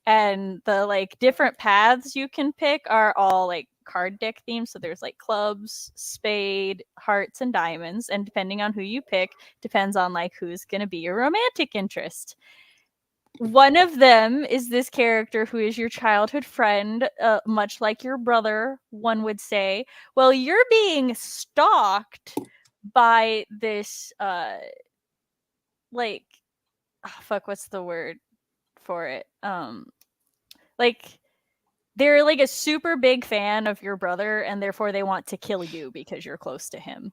Speaker 1: And the like different paths you can pick are all like card deck themed. So there's like clubs, spade, hearts, and diamonds. And depending on who you pick, depends on like who's going to be your romantic interest. One of them is this character who is your childhood friend, much like your brother, one would say. Well, you're being stalked by this, like, what's the word for it? Like they're like a super big fan of your brother, and therefore they want to kill you because you're close to him.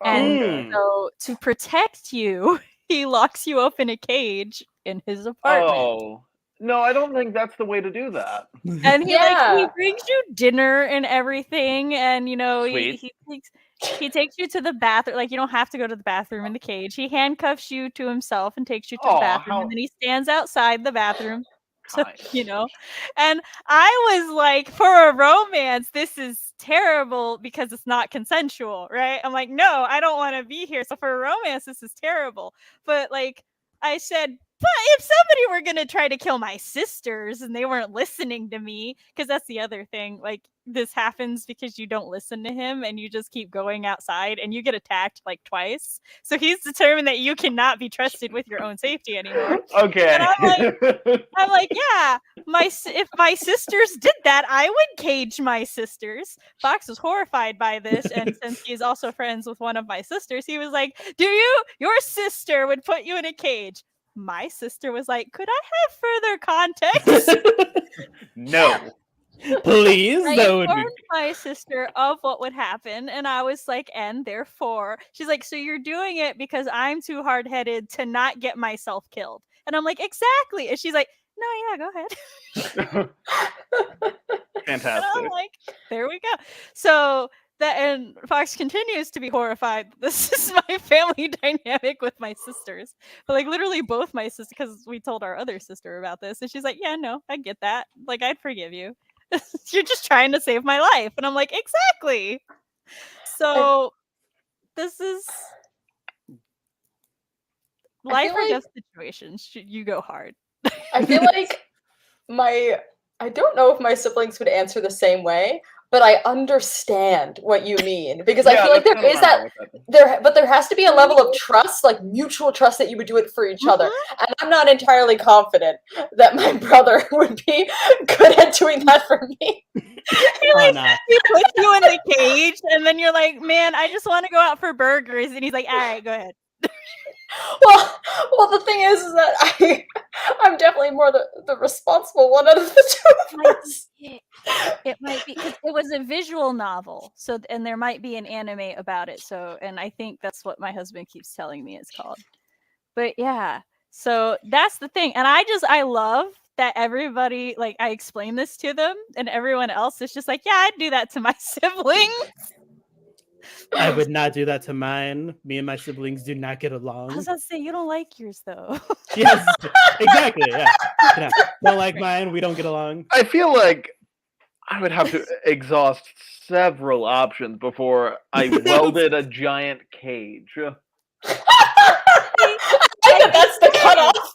Speaker 1: And so to protect you, he locks you up in a cage in his apartment.
Speaker 3: Oh no, I don't think that's the way to do that.
Speaker 1: And he like he brings you dinner and everything, and you know
Speaker 3: Sweet.
Speaker 1: he thinks He takes you to the bathroom. Like, you don't have to go to the bathroom in the cage. He handcuffs you to himself and takes you to the bathroom. And then he stands outside the bathroom. So, and I was like, for a romance, this is terrible because it's not consensual, right? I'm like, no, I don't want to be here. So for a romance, this is terrible. But like I said, but if somebody were going to try to kill my sisters and they weren't listening to me, because that's the other thing, like this happens because you don't listen to him and you just keep going outside and you get attacked like twice. So he's determined that you cannot be trusted with your own safety anymore.
Speaker 3: Okay.
Speaker 1: And I'm like, yeah, if my sisters did that, I would cage my sisters. Fox was horrified by this. And since he's also friends with one of my sisters, he was like, your sister would put you in a cage. My sister was like, could I have further context?
Speaker 3: No.
Speaker 2: Please.
Speaker 1: I informed my sister of what would happen, and I was like, and therefore, she's like, so you're doing it because I'm too hard-headed to not get myself killed. And I'm like, exactly. And she's like, no, yeah, go ahead.
Speaker 3: Fantastic.
Speaker 1: And I'm like, there we go. So and Fox continues to be horrified. This is my family dynamic with my sisters. But like literally both my sisters, because we told our other sister about this, and she's like, yeah, no, I get that. Like, I'd forgive you. You're just trying to save my life. And I'm like, exactly. So this is life or death situations. You go hard.
Speaker 4: I feel like I don't know if my siblings would answer the same way, but I understand what you mean, because I feel like there is but there has to be a level of trust, like mutual trust, that you would do it for each other. And I'm not entirely confident that my brother would be good at doing that for me.
Speaker 1: He puts you in the cage, and then you're like, man, I just want to go out for burgers. And he's like, all right, go ahead.
Speaker 4: Well, the thing is that I'm definitely more the responsible one out of the two of us.
Speaker 1: It might be because it was a visual novel, so and there might be an anime about it. So, and I think that's what my husband keeps telling me it's called. But yeah, so that's the thing, and I love that everybody, like, I explain this to them, and everyone else is just like, yeah, I'd do that to my siblings.
Speaker 2: I would not do that to mine. Me and my siblings do not get along.
Speaker 1: I was about to say, you don't like yours, though.
Speaker 2: Yes, exactly. Yeah. Don't like mine. We don't get along.
Speaker 3: I feel like I would have to exhaust several options before I welded a giant cage.
Speaker 4: I think that's the cutoff.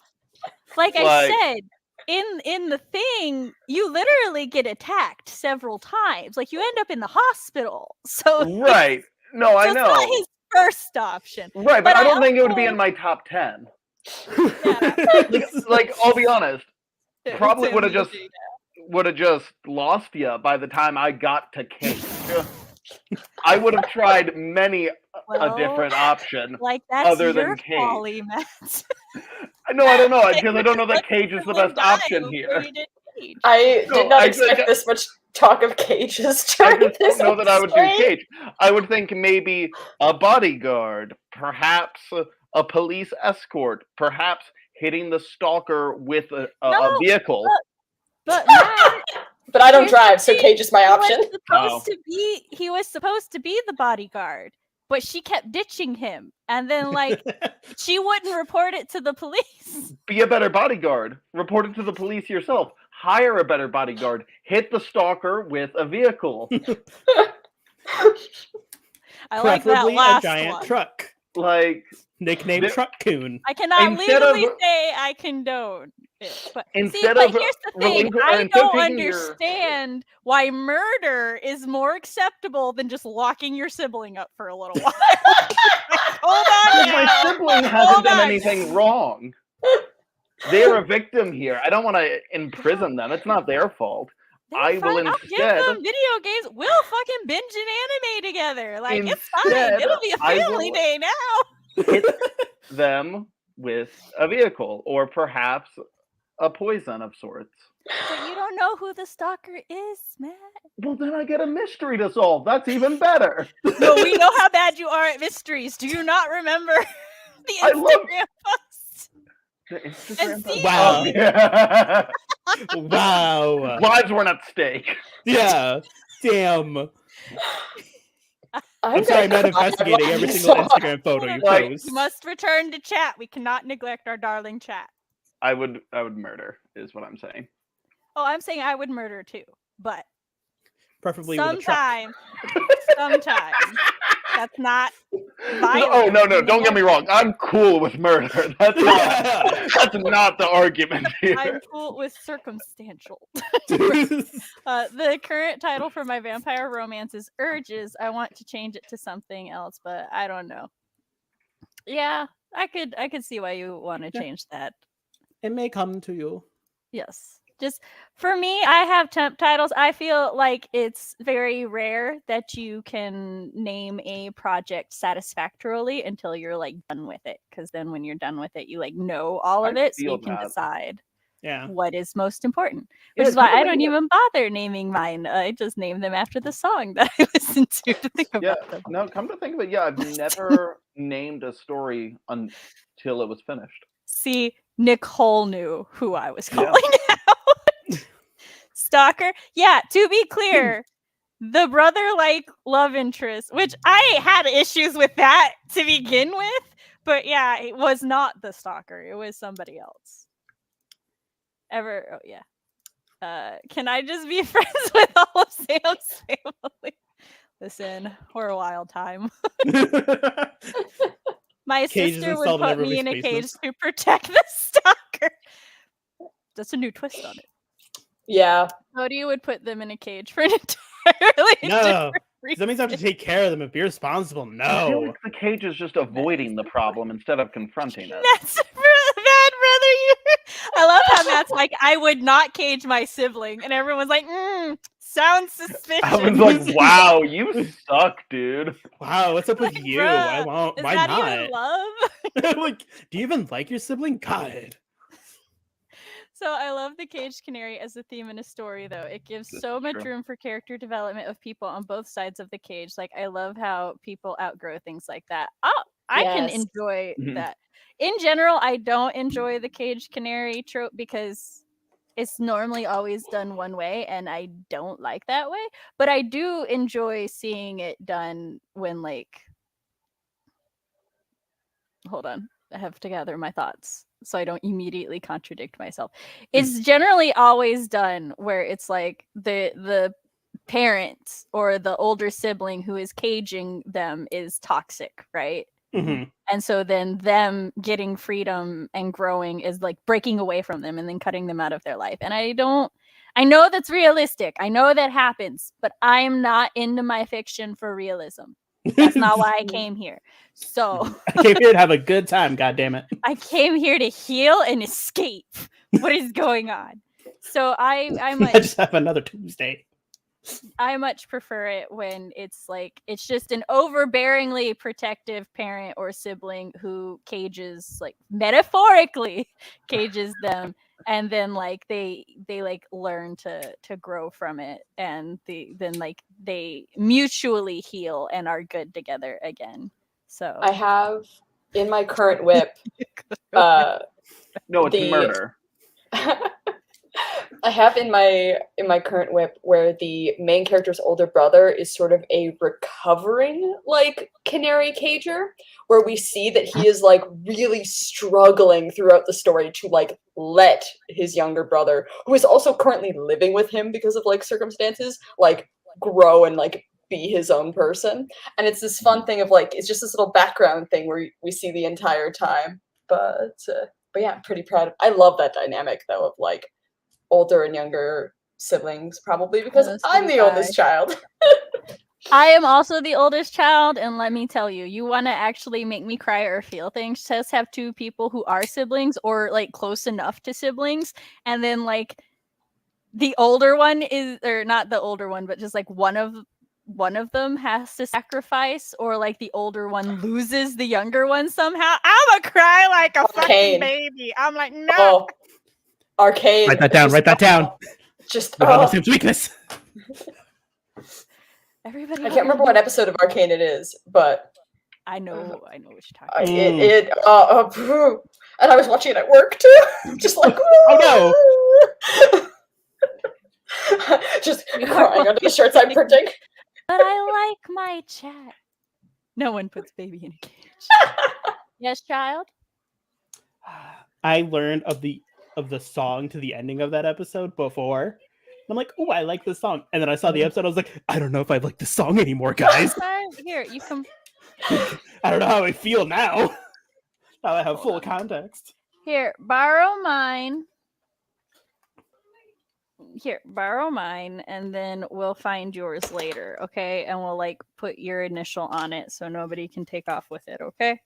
Speaker 1: Like I said, in the thing, you literally get attacked several times. Like, you end up in the hospital. So
Speaker 3: right. No, I know.
Speaker 1: It's not his first option.
Speaker 3: Right, but I don't think it would be in my top 10.
Speaker 1: Yeah.
Speaker 3: like, I'll be honest. Probably would have just lost you by the time I got to cage. I would have tried many a different option,
Speaker 1: like that's
Speaker 3: other than cage.
Speaker 1: Folly, Matt.
Speaker 3: No, I don't know, because I don't know that cage is the best option here.
Speaker 4: I did not expect this much talk of cages during this. I just don't know that I would do cage. I would think maybe a bodyguard, perhaps a police escort, perhaps hitting the stalker with a vehicle.
Speaker 1: But
Speaker 4: I don't drive, so cage is my option.
Speaker 1: He was supposed to be the bodyguard, but she kept ditching him, and then like she wouldn't report it to the police.
Speaker 3: Be a better bodyguard. Report it to the police yourself. Hire a better bodyguard. Hit the stalker with a vehicle.
Speaker 1: I like that last
Speaker 2: a giant
Speaker 1: one.
Speaker 2: Truck.
Speaker 3: Like
Speaker 2: nickname Truck Coon.
Speaker 1: I cannot legally say I condone it, but here's the thing: I don't understand why murder is more acceptable than just locking your sibling up for a little while. Hold on,
Speaker 3: my sibling hasn't done anything wrong. They're a victim here. I don't want to imprison them. It's not their fault. I will instead.
Speaker 1: I'll give them video games. We'll fucking binge an anime together. Like, it's fine. It'll be a family day now.
Speaker 3: Hit them with a vehicle, or perhaps a poison of sorts.
Speaker 1: But you don't know who the stalker is, Matt.
Speaker 3: Well, then I get a mystery to solve. That's even better.
Speaker 1: No, we know how bad you are at mysteries. Do you not remember the Instagram post?
Speaker 3: The Instagram post?
Speaker 2: Wow.
Speaker 3: Oh, yeah.
Speaker 2: Wow.
Speaker 3: Lives weren't at stake.
Speaker 2: Yeah. Damn. I'm sorry, I'm not investigating every single Instagram photo you post.
Speaker 1: You must return to chat. We cannot neglect our darling chat.
Speaker 3: I would murder, is what I'm saying.
Speaker 1: Oh, I'm saying I would murder too, but
Speaker 2: preferably sometime.
Speaker 1: That's not violent.
Speaker 3: Oh no, don't get me wrong. I'm cool with murder. That's not the argument here.
Speaker 1: I'm cool with circumstantial. The current title for my vampire romance is Urges. I want to change it to something else, but I don't know. Yeah, I could see why you want to change that.
Speaker 2: It may come to you.
Speaker 1: Yes. Just for me, I have temp titles. I feel like it's very rare that you can name a project satisfactorily until you're like done with it. Because then when you're done with it, you like know all of it, so you can decide what is most important. Which is why I don't even bother naming mine. I just name them after the song that I listen to think about them.
Speaker 3: No, come to think of it, I've never named a story until it was finished.
Speaker 1: See, Nicole knew who I was calling out. Stalker. Yeah, to be clear, the brother-like love interest, which I had issues with that to begin with, but yeah, it was not the stalker. It was somebody else. Can I just be friends with all of Sam's family? Listen, we're a wild time. My sister would put me in a cage to protect the stalker. That's a new twist on it.
Speaker 4: Yeah.
Speaker 1: Cody would put them in a cage for an entirely different reason.
Speaker 2: That means I have to take care of them and be responsible. No.
Speaker 3: I feel like the cage is just avoiding the problem instead of confronting it.
Speaker 1: That's bad, brother. I love how Matt's like, I would not cage my sibling. And everyone's like, sounds suspicious.
Speaker 3: I was like, wow, you suck, dude.
Speaker 2: Wow, what's up with you?
Speaker 1: Bruh,
Speaker 2: why
Speaker 1: that
Speaker 2: not?
Speaker 1: Even love?
Speaker 2: Like, do you even like your sibling? God.
Speaker 1: So I love the caged canary as a theme in a story, though. It gives so much room for character development of people on both sides of the cage. Like, I love how people outgrow things like that. Oh, I can enjoy that. In general, I don't enjoy the caged canary trope because it's normally always done one way, and I don't like that way. But I do enjoy seeing it done when, like... Hold on. I have to gather my thoughts so I don't immediately contradict myself. It's generally always done where it's like the parent or the older sibling who is caging them is toxic, right?
Speaker 2: Mm-hmm.
Speaker 1: And so then them getting freedom and growing is like breaking away from them and then cutting them out of their life. And I know that's realistic. I know that happens, but I'm not into my fiction for realism. That's not why I came here. So
Speaker 2: I came here to have a good time, goddammit.
Speaker 1: I came here to heal and escape. What is going on? So I
Speaker 2: just have another Tuesday.
Speaker 1: I much prefer it when it's like it's just an overbearingly protective parent or sibling who cages, like metaphorically cages them, and then like they like learn to grow from it, and then like they mutually heal and are good together again. So
Speaker 4: I have in my current whip
Speaker 3: no, it's murder.
Speaker 4: I have in my current whip where the main character's older brother is sort of a recovering like canary cager, where we see that he is like really struggling throughout the story to like let his younger brother, who is also currently living with him because of like circumstances, like grow and like be his own person. And it's this fun thing of like, it's just this little background thing where we see the entire time. But yeah, I'm pretty proud of, I love that dynamic though of like older and younger siblings, probably because I'm the oldest child.
Speaker 1: I am also the oldest child, and let me tell you, you want to actually make me cry or feel things, just have two people who are siblings or like close enough to siblings, and then like the older one is, or not the older one, but just like one of them has to sacrifice, or like the older one loses the younger one somehow. I'm gonna cry like a fucking baby. I'm like, no.
Speaker 4: Oh. Arcane.
Speaker 2: Write that down.
Speaker 4: Just
Speaker 2: Sam's weakness.
Speaker 1: Everybody.
Speaker 4: I can't remember what episode of Arcane it is, but
Speaker 1: I know what you're talking
Speaker 4: about. And I was watching it at work too. Just like,
Speaker 2: oh
Speaker 4: no. Just crying under the shirts I'm printing.
Speaker 1: But I like my chat. No one puts baby in a cage. Yes, child?
Speaker 2: I learned of the song to the ending of that episode before. And I'm like, oh, I like this song. And then I saw the episode. I was like, I don't know if I like this song anymore, guys.
Speaker 1: Here, you can.
Speaker 2: I don't know how I feel now. Now I have full context.
Speaker 1: Here, borrow mine. Here, borrow mine, and then we'll find yours later, okay? And we'll like put your initial on it so nobody can take off with it, okay?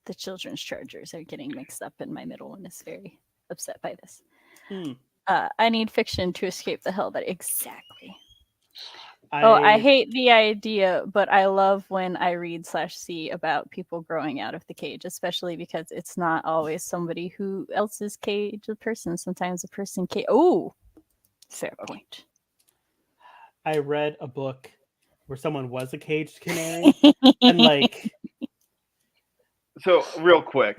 Speaker 1: The children's chargers are getting mixed up, and my middle one is very upset by this. I need fiction to escape the hell that exactly. I hate the idea, but I love when I read/see about people growing out of the cage, especially because it's not always somebody who else's cage, a person. Sometimes a person cage. Oh, fair point.
Speaker 2: I read a book where someone was a caged canary, and like.
Speaker 3: So real quick,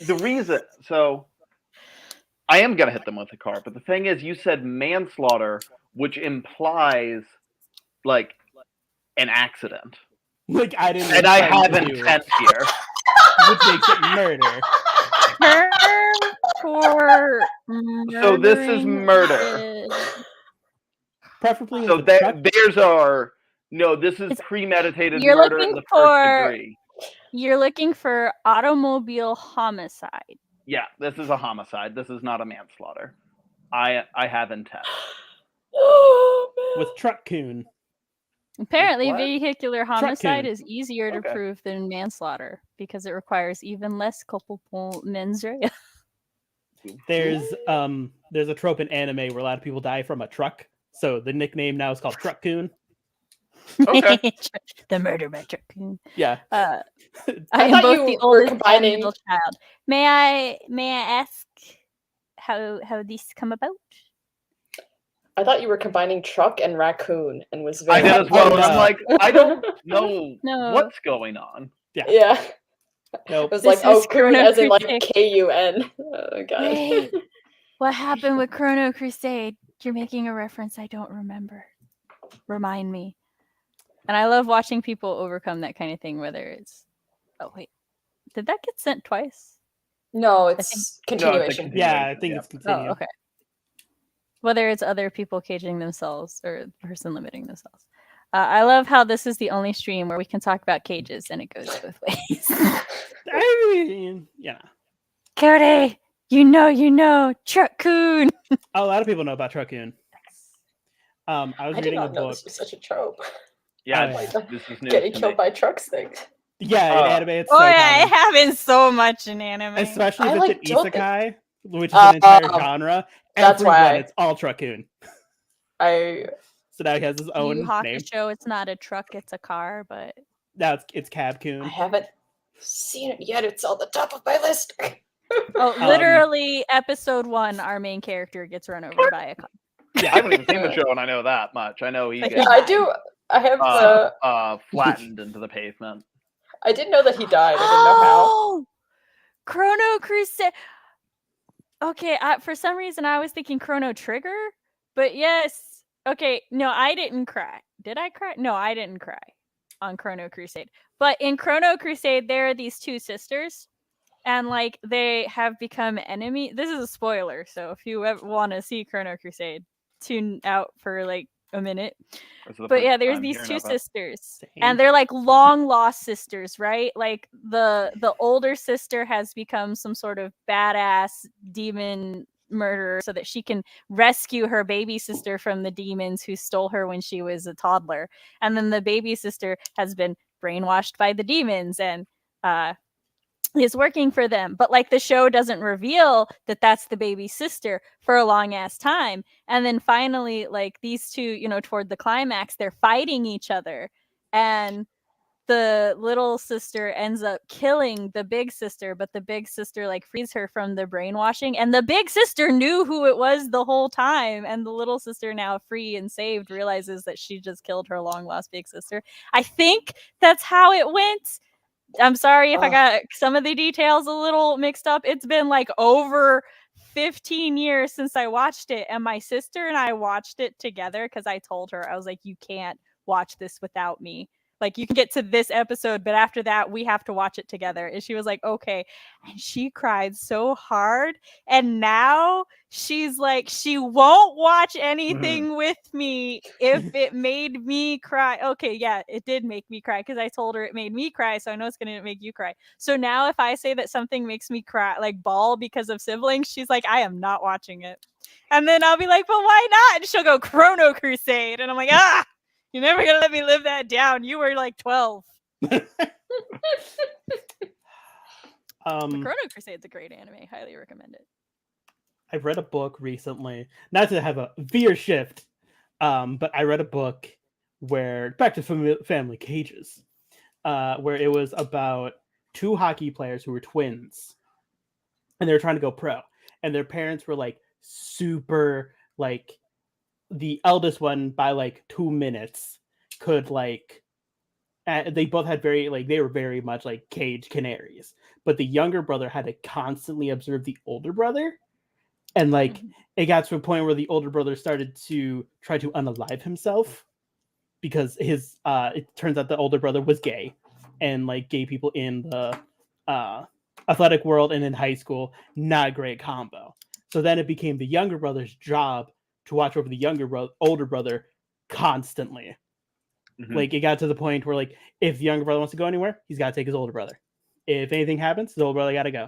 Speaker 3: the reason. So I am gonna hit them with a car, but the thing is, you said manslaughter, which implies like an accident.
Speaker 2: Like I didn't.
Speaker 3: And I have intent here,
Speaker 2: which makes it murder.
Speaker 3: So this is murder.
Speaker 2: Preferably.
Speaker 3: So there's our no. This is premeditated murder in the first degree.
Speaker 1: You're looking for automobile homicide.
Speaker 3: Yeah, this is a homicide. This is not a manslaughter. I have intent.
Speaker 2: With truck coon.
Speaker 1: Apparently, vehicular homicide is easier to prove than manslaughter because it requires even less culpable mens rea.
Speaker 2: There's a trope in anime where a lot of people die from a truck, so the nickname now is called Truck Coon.
Speaker 3: Okay.
Speaker 1: The murder by Truck Coon.
Speaker 2: Yeah.
Speaker 1: I am both the oldest and middle child. May I ask how this come about?
Speaker 4: I thought you were combining truck and raccoon, and was very.
Speaker 3: I did as well. And I'm like, I don't know what's going on.
Speaker 4: Yeah.
Speaker 2: Nope.
Speaker 4: It was like, oh, coon as in like K-U-N. Oh, God.
Speaker 1: Wait, what happened with Chrono Crusade? You're making a reference I don't remember. Remind me. And I love watching people overcome that kind of thing, whether it's... Oh, wait. Did that get sent twice?
Speaker 4: No, it's continuation.
Speaker 2: Yeah, I think it's continuing.
Speaker 1: Oh, okay. Whether it's other people caging themselves or the person limiting themselves. I love how this is the only stream where we can talk about cages and it goes both ways.
Speaker 2: I mean, yeah.
Speaker 1: Cody, you know, Truck Coon.
Speaker 2: A lot of people know about Truck Coon. I was reading a book.
Speaker 4: This was such a trope.
Speaker 3: Yeah,
Speaker 4: this is getting killed by trucks thing.
Speaker 2: Yeah, in anime, it's
Speaker 1: so common. It happens so much in anime.
Speaker 2: Especially if it's an isekai, which is an entire genre.
Speaker 4: That's why
Speaker 2: it's all Truck Coon. So now he has his own name.
Speaker 1: Show it's not a truck, it's a car, but
Speaker 2: now it's Cab Coon.
Speaker 4: I haven't seen it yet. It's on the top of my list.
Speaker 1: Literally, episode 1, our main character gets run over by a car.
Speaker 3: Yeah, I haven't even seen the show, and I know that much. I know he gets.
Speaker 4: Yeah, I do. I have
Speaker 3: flattened into the pavement.
Speaker 4: I didn't know that he died. I didn't know how.
Speaker 1: Chrono Crusade. Okay, for some reason I was thinking Chrono Trigger, but yes. Okay, no, I didn't cry. Did I cry? No, I didn't cry on Chrono Crusade. But in Chrono Crusade, there are these two sisters, and like they have become enemies. This is a spoiler, so if you ever want to see Chrono Crusade, tune out for like a minute. But yeah, there's these two sisters, and they're like long lost sisters, right? Like the older sister has become some sort of badass demon murderer so that she can rescue her baby sister from the demons who stole her when she was a toddler. And then the baby sister has been brainwashed by the demons and is working for them. But like the show doesn't reveal that that's the baby sister for a long ass time. And then finally, like these two, you know, toward the climax, they're fighting each other. And the little sister ends up killing the big sister, but the big sister like frees her from the brainwashing. And the big sister knew who it was the whole time. And the little sister, now free and saved, realizes that she just killed her long lost big sister. I think that's how it went. I'm sorry if I got some of the details a little mixed up. It's been like over 15 years since I watched it, and my sister and I watched it together because I told her, I was like, you can't watch this without me. Like, you can get to this episode, but after that, we have to watch it together. And she was like, okay. And she cried so hard. And now she's like, she won't watch anything with me if it made me cry. Okay, yeah, it did make me cry because I told her it made me cry. So I know it's going to make you cry. So now if I say that something makes me cry, like bawl because of siblings, she's like, I am not watching it. And then I'll be like, but why not? And she'll go Chrono Crusade. And I'm like, you're never going to let me live that down. You were like 12. Chrono Crusade's a great anime. Highly recommend it.
Speaker 2: I read a book recently, not to have a veer shift, but I read a book where, back to Family Cages, where it was about two hockey players who were twins, and they were trying to go pro, and their parents were like super, like, the eldest one by like 2 minutes could like, they both had very, like, they were very much like cage canaries, but the younger brother had to constantly observe the older brother, and like it got to a point where the older brother started to try to unalive himself because his it turns out the older brother was gay, and like gay people in the athletic world and in high school, not a great combo. So then it became the younger brother's job to watch over the older brother constantly. Like, it got to the point where, like, if the younger brother wants to go anywhere, he's got to take his older brother. If anything happens, the older brother got to go.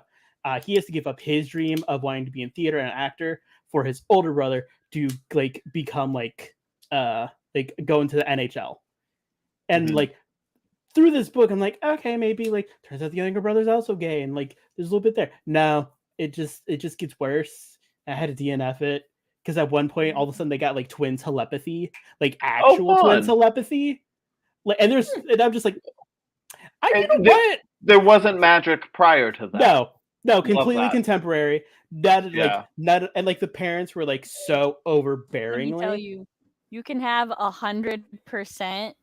Speaker 2: He has to give up his dream of wanting to be in theater and an actor for his older brother to like become like go into the NHL. And like through this book, I'm like, okay, maybe like turns out the younger brother's also gay, and like there's a little bit there. No, it just gets worse. I had to DNF it because at one point, all of a sudden, they got like twin telepathy, like actual twin telepathy. Like, and I'm just like, what?
Speaker 3: There wasn't magic prior to that.
Speaker 2: No, completely contemporary. And like the parents were like so overbearingly.
Speaker 1: Let me tell you, you can have 100%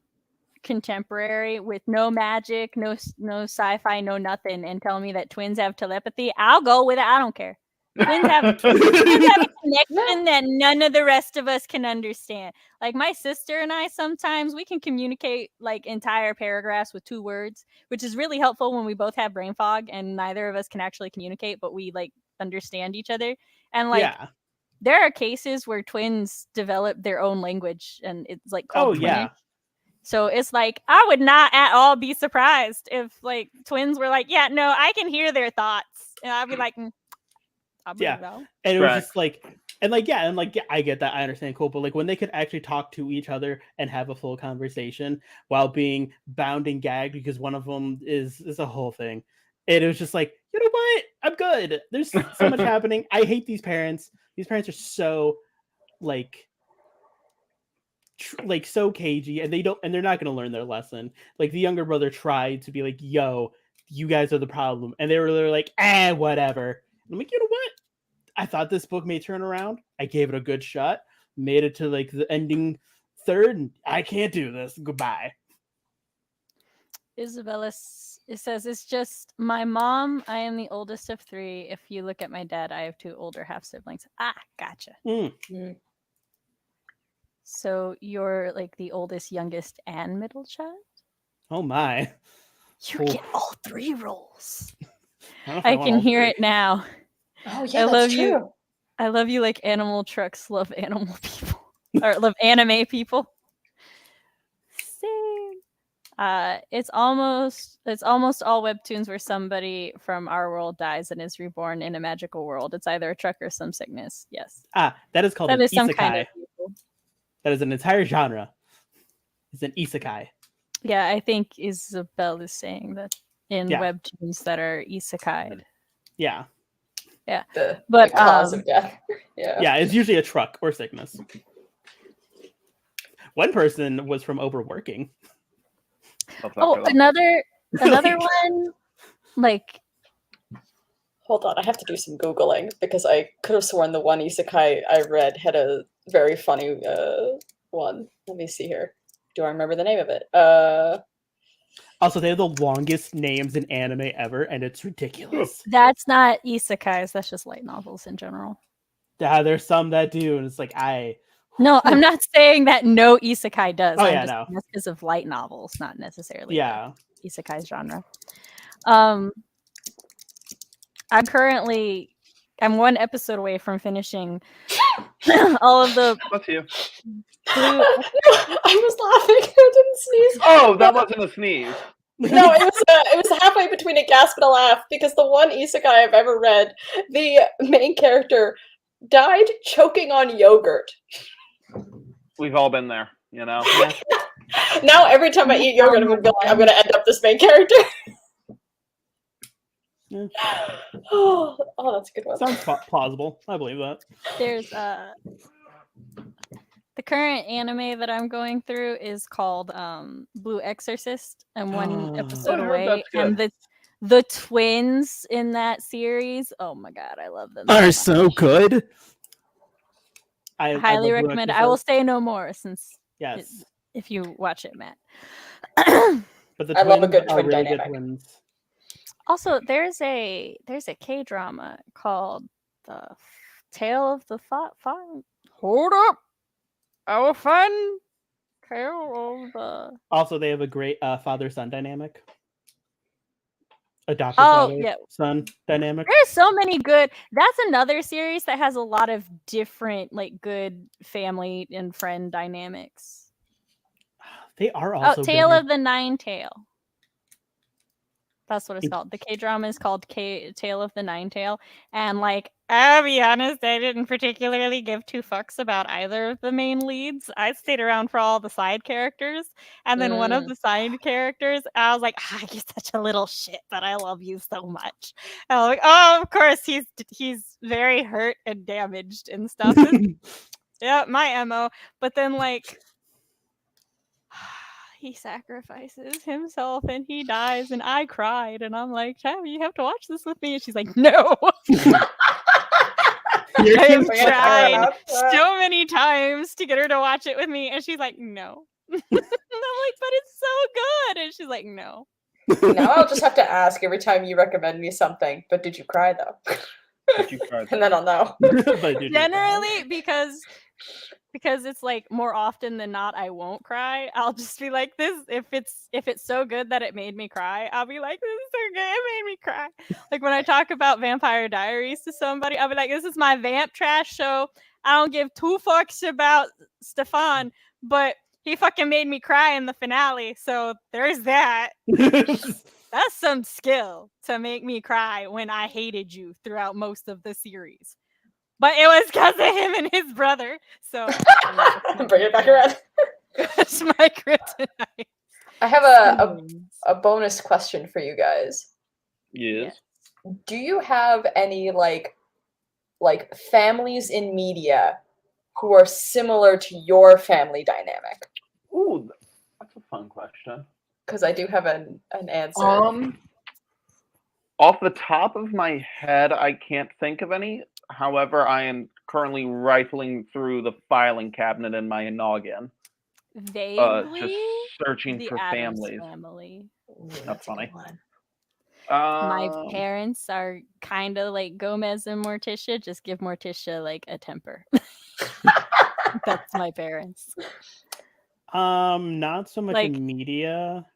Speaker 1: contemporary with no magic, no sci-fi, no nothing, and tell me that twins have telepathy. I'll go with it. I don't care. Twins have a connection that none of the rest of us can understand. Like my sister and I, sometimes we can communicate like entire paragraphs with 2 words, which is really helpful when we both have brain fog and neither of us can actually communicate, but we like understand each other. And like there are cases where twins develop their own language, and it's like called twinning. So it's like, I would not at all be surprised if like twins were like, yeah, no, I can hear their thoughts. And I'd be like, and
Speaker 2: it was just like, and I get that, I understand, cool, but like when they could actually talk to each other and have a full conversation while being bound and gagged because one of them is a whole thing. It was just like, you know what? I'm good. There's so much happening. I hate these parents. These parents are so like so cagey, and they're not going to learn their lesson. Like the younger brother tried to be like, yo, you guys are the problem, and they were like, whatever. I'm like, you know what? I thought this book may turn around. I gave it a good shot. Made it to like the ending third, and I can't do this. Goodbye.
Speaker 1: Isabella, it says, it's just my mom. I am the oldest of 3. If you look at my dad, I have 2 older half siblings. Gotcha. So you're like the oldest, youngest, and middle child? Oh my. You get all 3 roles. I can hear it now.
Speaker 4: Oh yeah, that's true.
Speaker 1: I love you like animal trucks love animal people. Or love anime people. Same. It's almost all webtoons where somebody from our world dies and is reborn in a magical world. It's either a truck or some sickness. Yes.
Speaker 2: That is called an isekai. Some kind of people. That is an entire genre. It's an isekai.
Speaker 1: Yeah, I think Isabel is saying that in webtoons that are isekai'd.
Speaker 2: Yeah.
Speaker 1: Yeah.
Speaker 4: The cause of death.
Speaker 2: Yeah, it's usually a truck or sickness. One person was from overworking.
Speaker 1: Another one, like...
Speaker 4: Hold on, I have to do some Googling, because I could have sworn the one isekai I read had a very funny one. Let me see here. Do I remember the name of it?
Speaker 2: Also, they have the longest names in anime ever, and it's ridiculous.
Speaker 1: That's not isekais. That's just light novels in general.
Speaker 2: Yeah, there's some that do, and it's like
Speaker 1: No, I'm not saying that no isekai does.
Speaker 2: Oh,
Speaker 1: I'm
Speaker 2: yeah,
Speaker 1: just
Speaker 2: no.
Speaker 1: saying that's because of light novels, not necessarily
Speaker 2: Yeah.
Speaker 1: the isekai genre. I'm one episode away from finishing all of the
Speaker 3: What's you?
Speaker 1: blue.
Speaker 4: I was laughing. I didn't sneeze.
Speaker 3: Oh, that wasn't a sneeze.
Speaker 4: No, it was halfway between a gasp and a laugh because the one isekai I've ever read, the main character died choking on yogurt.
Speaker 3: We've all been there, you know.
Speaker 4: Now every time I eat yogurt, I'm gonna be like, I'm gonna end up this main character.
Speaker 2: Yeah.
Speaker 4: Oh, that's a good one.
Speaker 2: Sounds plausible. I believe that.
Speaker 1: There's the current anime that I'm going through is called Blue Exorcist. I'm one episode away, and the twins in that series. Oh my god, I love them.
Speaker 2: Are so good.
Speaker 1: I highly recommend it. I will say no more since
Speaker 2: yes,
Speaker 1: if you watch it, Matt.
Speaker 2: But the
Speaker 4: I love a good
Speaker 2: are
Speaker 4: twin
Speaker 2: really
Speaker 4: dynamic.
Speaker 2: good twins.
Speaker 1: Also, there's a K-drama called The Tale of the Hold up! Our fun tale of the.
Speaker 2: Also, they have a great father-son dynamic. Adopted son dynamic.
Speaker 1: There's so many good. That's another series that has a lot of different, like, good family and friend dynamics.
Speaker 2: They are also
Speaker 1: Tale of the Nine Tail. That's what it's called. The K-drama is called Tale of the Nine Tail. And, like, I'll be honest, I didn't particularly give two fucks about either of the main leads. I stayed around for all the side characters. And then one of the side characters, I was like, you're such a little shit, but I love you so much. And I was like, oh, of course, he's very hurt and damaged and stuff. Yeah, my MO. But then, like, he sacrifices himself and he dies, and I cried, and I'm like, Tabby, you have to watch this with me. And she's like, no. I have tried so many times to get her to watch it with me, and she's like, no. And I'm like, but it's so good. And she's like, no.
Speaker 4: Now I'll just have to ask every time you recommend me something, but did you cry though?
Speaker 3: Did you cry?
Speaker 4: And then I'll know.
Speaker 1: Generally, because it's like more often than not I won't cry. I'll just be like, this if it's so good that it made me cry, I'll be like, this is so good, it made me cry. Like when I talk about Vampire Diaries to somebody, I'll be like, this is my vamp trash show. I don't give two fucks about Stefan, but he fucking made me cry in the finale, so there's that. That's some skill to make me cry when I hated you throughout most of the series. But it was because of him and his brother. So
Speaker 4: bring it back around.
Speaker 1: It's my kryptonite.
Speaker 4: I have a bonus question for you guys.
Speaker 3: Yes.
Speaker 4: Do you have any like families in media who are similar to your family dynamic?
Speaker 3: Ooh, that's a fun question.
Speaker 4: Because I do have an answer.
Speaker 3: Off the top of my head, I can't think of any. However, I am currently rifling through the filing cabinet in my noggin.
Speaker 1: Vaguely?
Speaker 3: Just searching for
Speaker 1: Addams
Speaker 3: families.
Speaker 1: Family.
Speaker 3: That's funny.
Speaker 1: My parents are kind of like Gomez and Morticia. Just give Morticia like a temper. That's my parents.
Speaker 2: Not so much like, in media.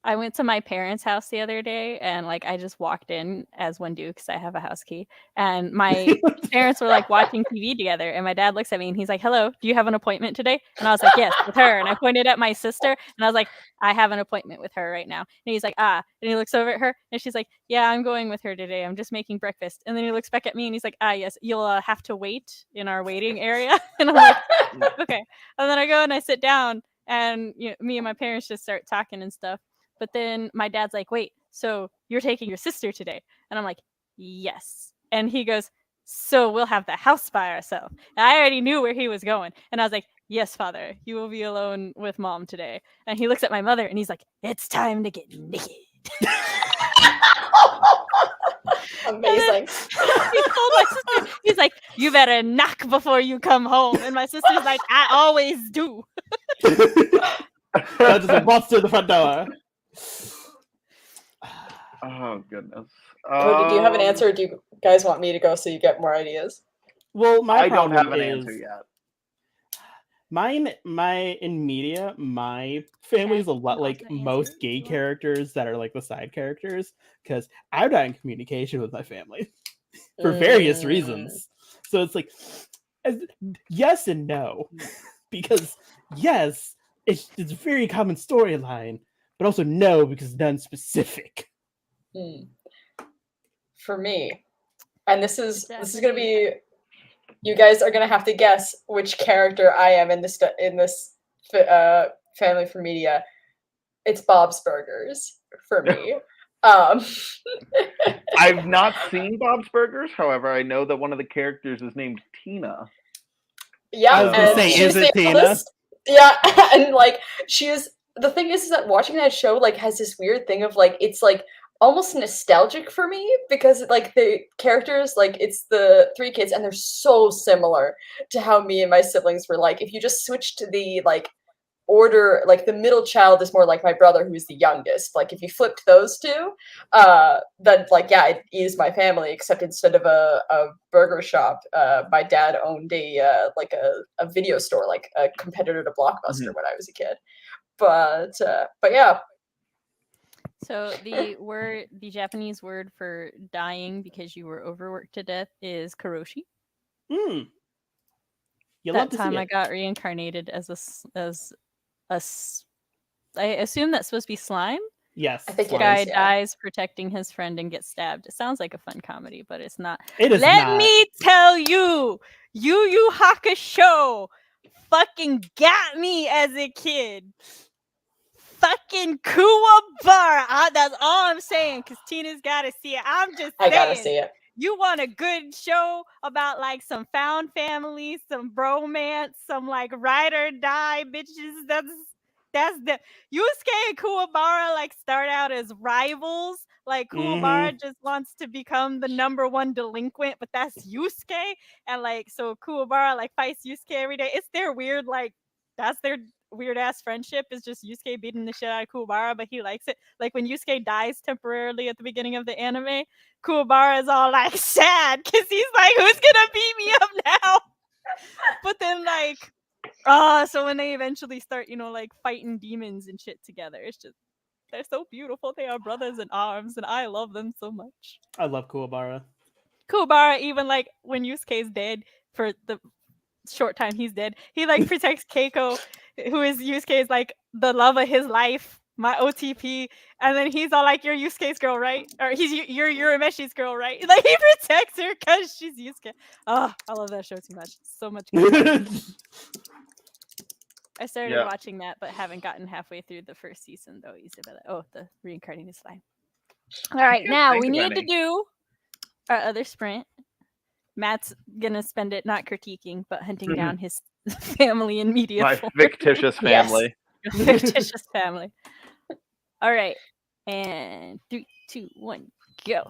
Speaker 1: I went to my parents' house the other day, and like I just walked in as one do because I have a house key. And my parents were like watching TV together, and my dad looks at me and he's like, "Hello, do you have an appointment today?" And I was like, "Yes, with her." And I pointed at my sister, and I was like, "I have an appointment with her right now." And he's like, "Ah," and he looks over at her, and she's like, "Yeah, I'm going with her today. I'm just making breakfast." And then he looks back at me, and he's like, "Ah, yes, you'll have to wait in our waiting area." And I'm like, "Okay." And then I go and I sit down, and me and my parents just start talking and stuff. But then my dad's like, "Wait, so you're taking your sister today?" And I'm like, "Yes." And he goes, "So we'll have the house by ourselves." And I already knew where he was going. And I was like, "Yes, father, you will be alone with mom today." And he looks at my mother and he's like, "It's time to get naked."
Speaker 4: Amazing.
Speaker 1: He told my sister, he's like, "You better knock before you come home." And my sister's like, "I always do."
Speaker 2: Just walks through the front door.
Speaker 3: Oh goodness.
Speaker 4: Cody, do you have an answer, or do you guys want me to go so you get more ideas?
Speaker 2: Well,
Speaker 3: I don't have an answer yet.
Speaker 2: In media, my family is a lot like most gay characters that are like the side characters, because I'm not in communication with my family for various reasons. So it's like yes and no, because yes, it's a very common storyline, but also no, because none specific.
Speaker 4: For me, and this is gonna be, you guys are gonna have to guess which character I am in this family for media. It's Bob's Burgers for me.
Speaker 3: I've not seen Bob's Burgers, however, I know that one of the characters is named Tina.
Speaker 4: Yeah,
Speaker 2: I was gonna say, is it Tina?
Speaker 4: Oldest. Yeah, and like the thing is that watching that show like has this weird thing of like it's like almost nostalgic for me, because like the characters, like it's the three kids and they're so similar to how me and my siblings were. Like if you just switch to the like order, like the middle child is more like my brother who's the youngest. Like if you flipped those two, then like yeah, it is my family, except instead of a burger shop, my dad owned a like a video store, like a competitor to Blockbuster when I was a kid. But yeah.
Speaker 1: So the Japanese word for dying because you were overworked to death is karoshi. That time I got reincarnated as a I assume that's supposed to be slime.
Speaker 2: Yes,
Speaker 4: I think
Speaker 1: the guy dies protecting his friend and gets stabbed. It sounds like a fun comedy, but it's not.
Speaker 2: It is
Speaker 1: Let
Speaker 2: not.
Speaker 1: me tell you, Yu Yu Hakusho fucking got me as a kid. Fucking Kuwabara. That's all I'm saying, because Tina's got to see it. I'm just saying.
Speaker 4: I gotta see it.
Speaker 1: You want a good show about like some found family, some bromance, some like ride or die bitches. That's the Yusuke and Kuwabara like start out as rivals. Like Kuwabara just wants to become the #1 delinquent, but that's Yusuke. And like so Kuwabara like fights Yusuke every day. It's their weird, like that's their weird ass friendship, is just Yusuke beating the shit out of Kuwabara, but he likes it. Like when Yusuke dies temporarily at the beginning of the anime, Kuwabara is all like sad because he's like, who's gonna beat me up now? But then like so when they eventually start, like fighting demons and shit together, it's just, they're so beautiful. They are brothers in arms, and I love them so much.
Speaker 2: I love Kuwabara.
Speaker 1: Kuwabara, even like when Yusuke's dead, for the short time he's dead, he like protects Keiko, who is Yusuke's like the love of his life, my OTP, and then he's all like, you're Yusuke's girl, right? Or you're Urumeshi's girl, right? Like he protects her because she's Yusuke. Oh, I love that show too much. So much good. I started watching that, but haven't gotten halfway through the first season though. Isabella. Oh, the reincarnated slime. All right, now we need to do our other sprint. Matt's gonna spend it not critiquing, but hunting down his family in media.
Speaker 3: My fictitious family.
Speaker 1: Yes. Fictitious family. All right, and 3, 2, 1, go.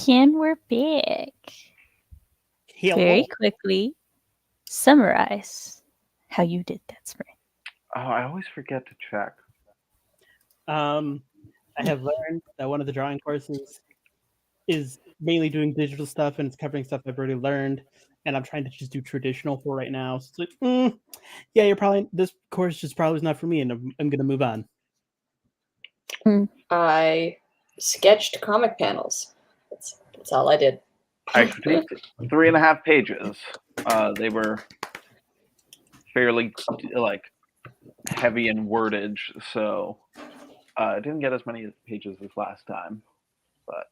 Speaker 1: And we're back.
Speaker 2: Hello.
Speaker 1: Very quickly, summarize how you did that spring.
Speaker 3: Oh, I always forget to check.
Speaker 2: I have learned that one of the drawing courses is mainly doing digital stuff, and it's covering stuff I've already learned. And I'm trying to just do traditional for right now. So it's like, yeah, this course just probably is not for me, and I'm going to move on.
Speaker 4: I sketched comic panels. That's all I did.
Speaker 3: I took 3.5 pages. They were fairly heavy in wordage, so I didn't get as many pages as last time. But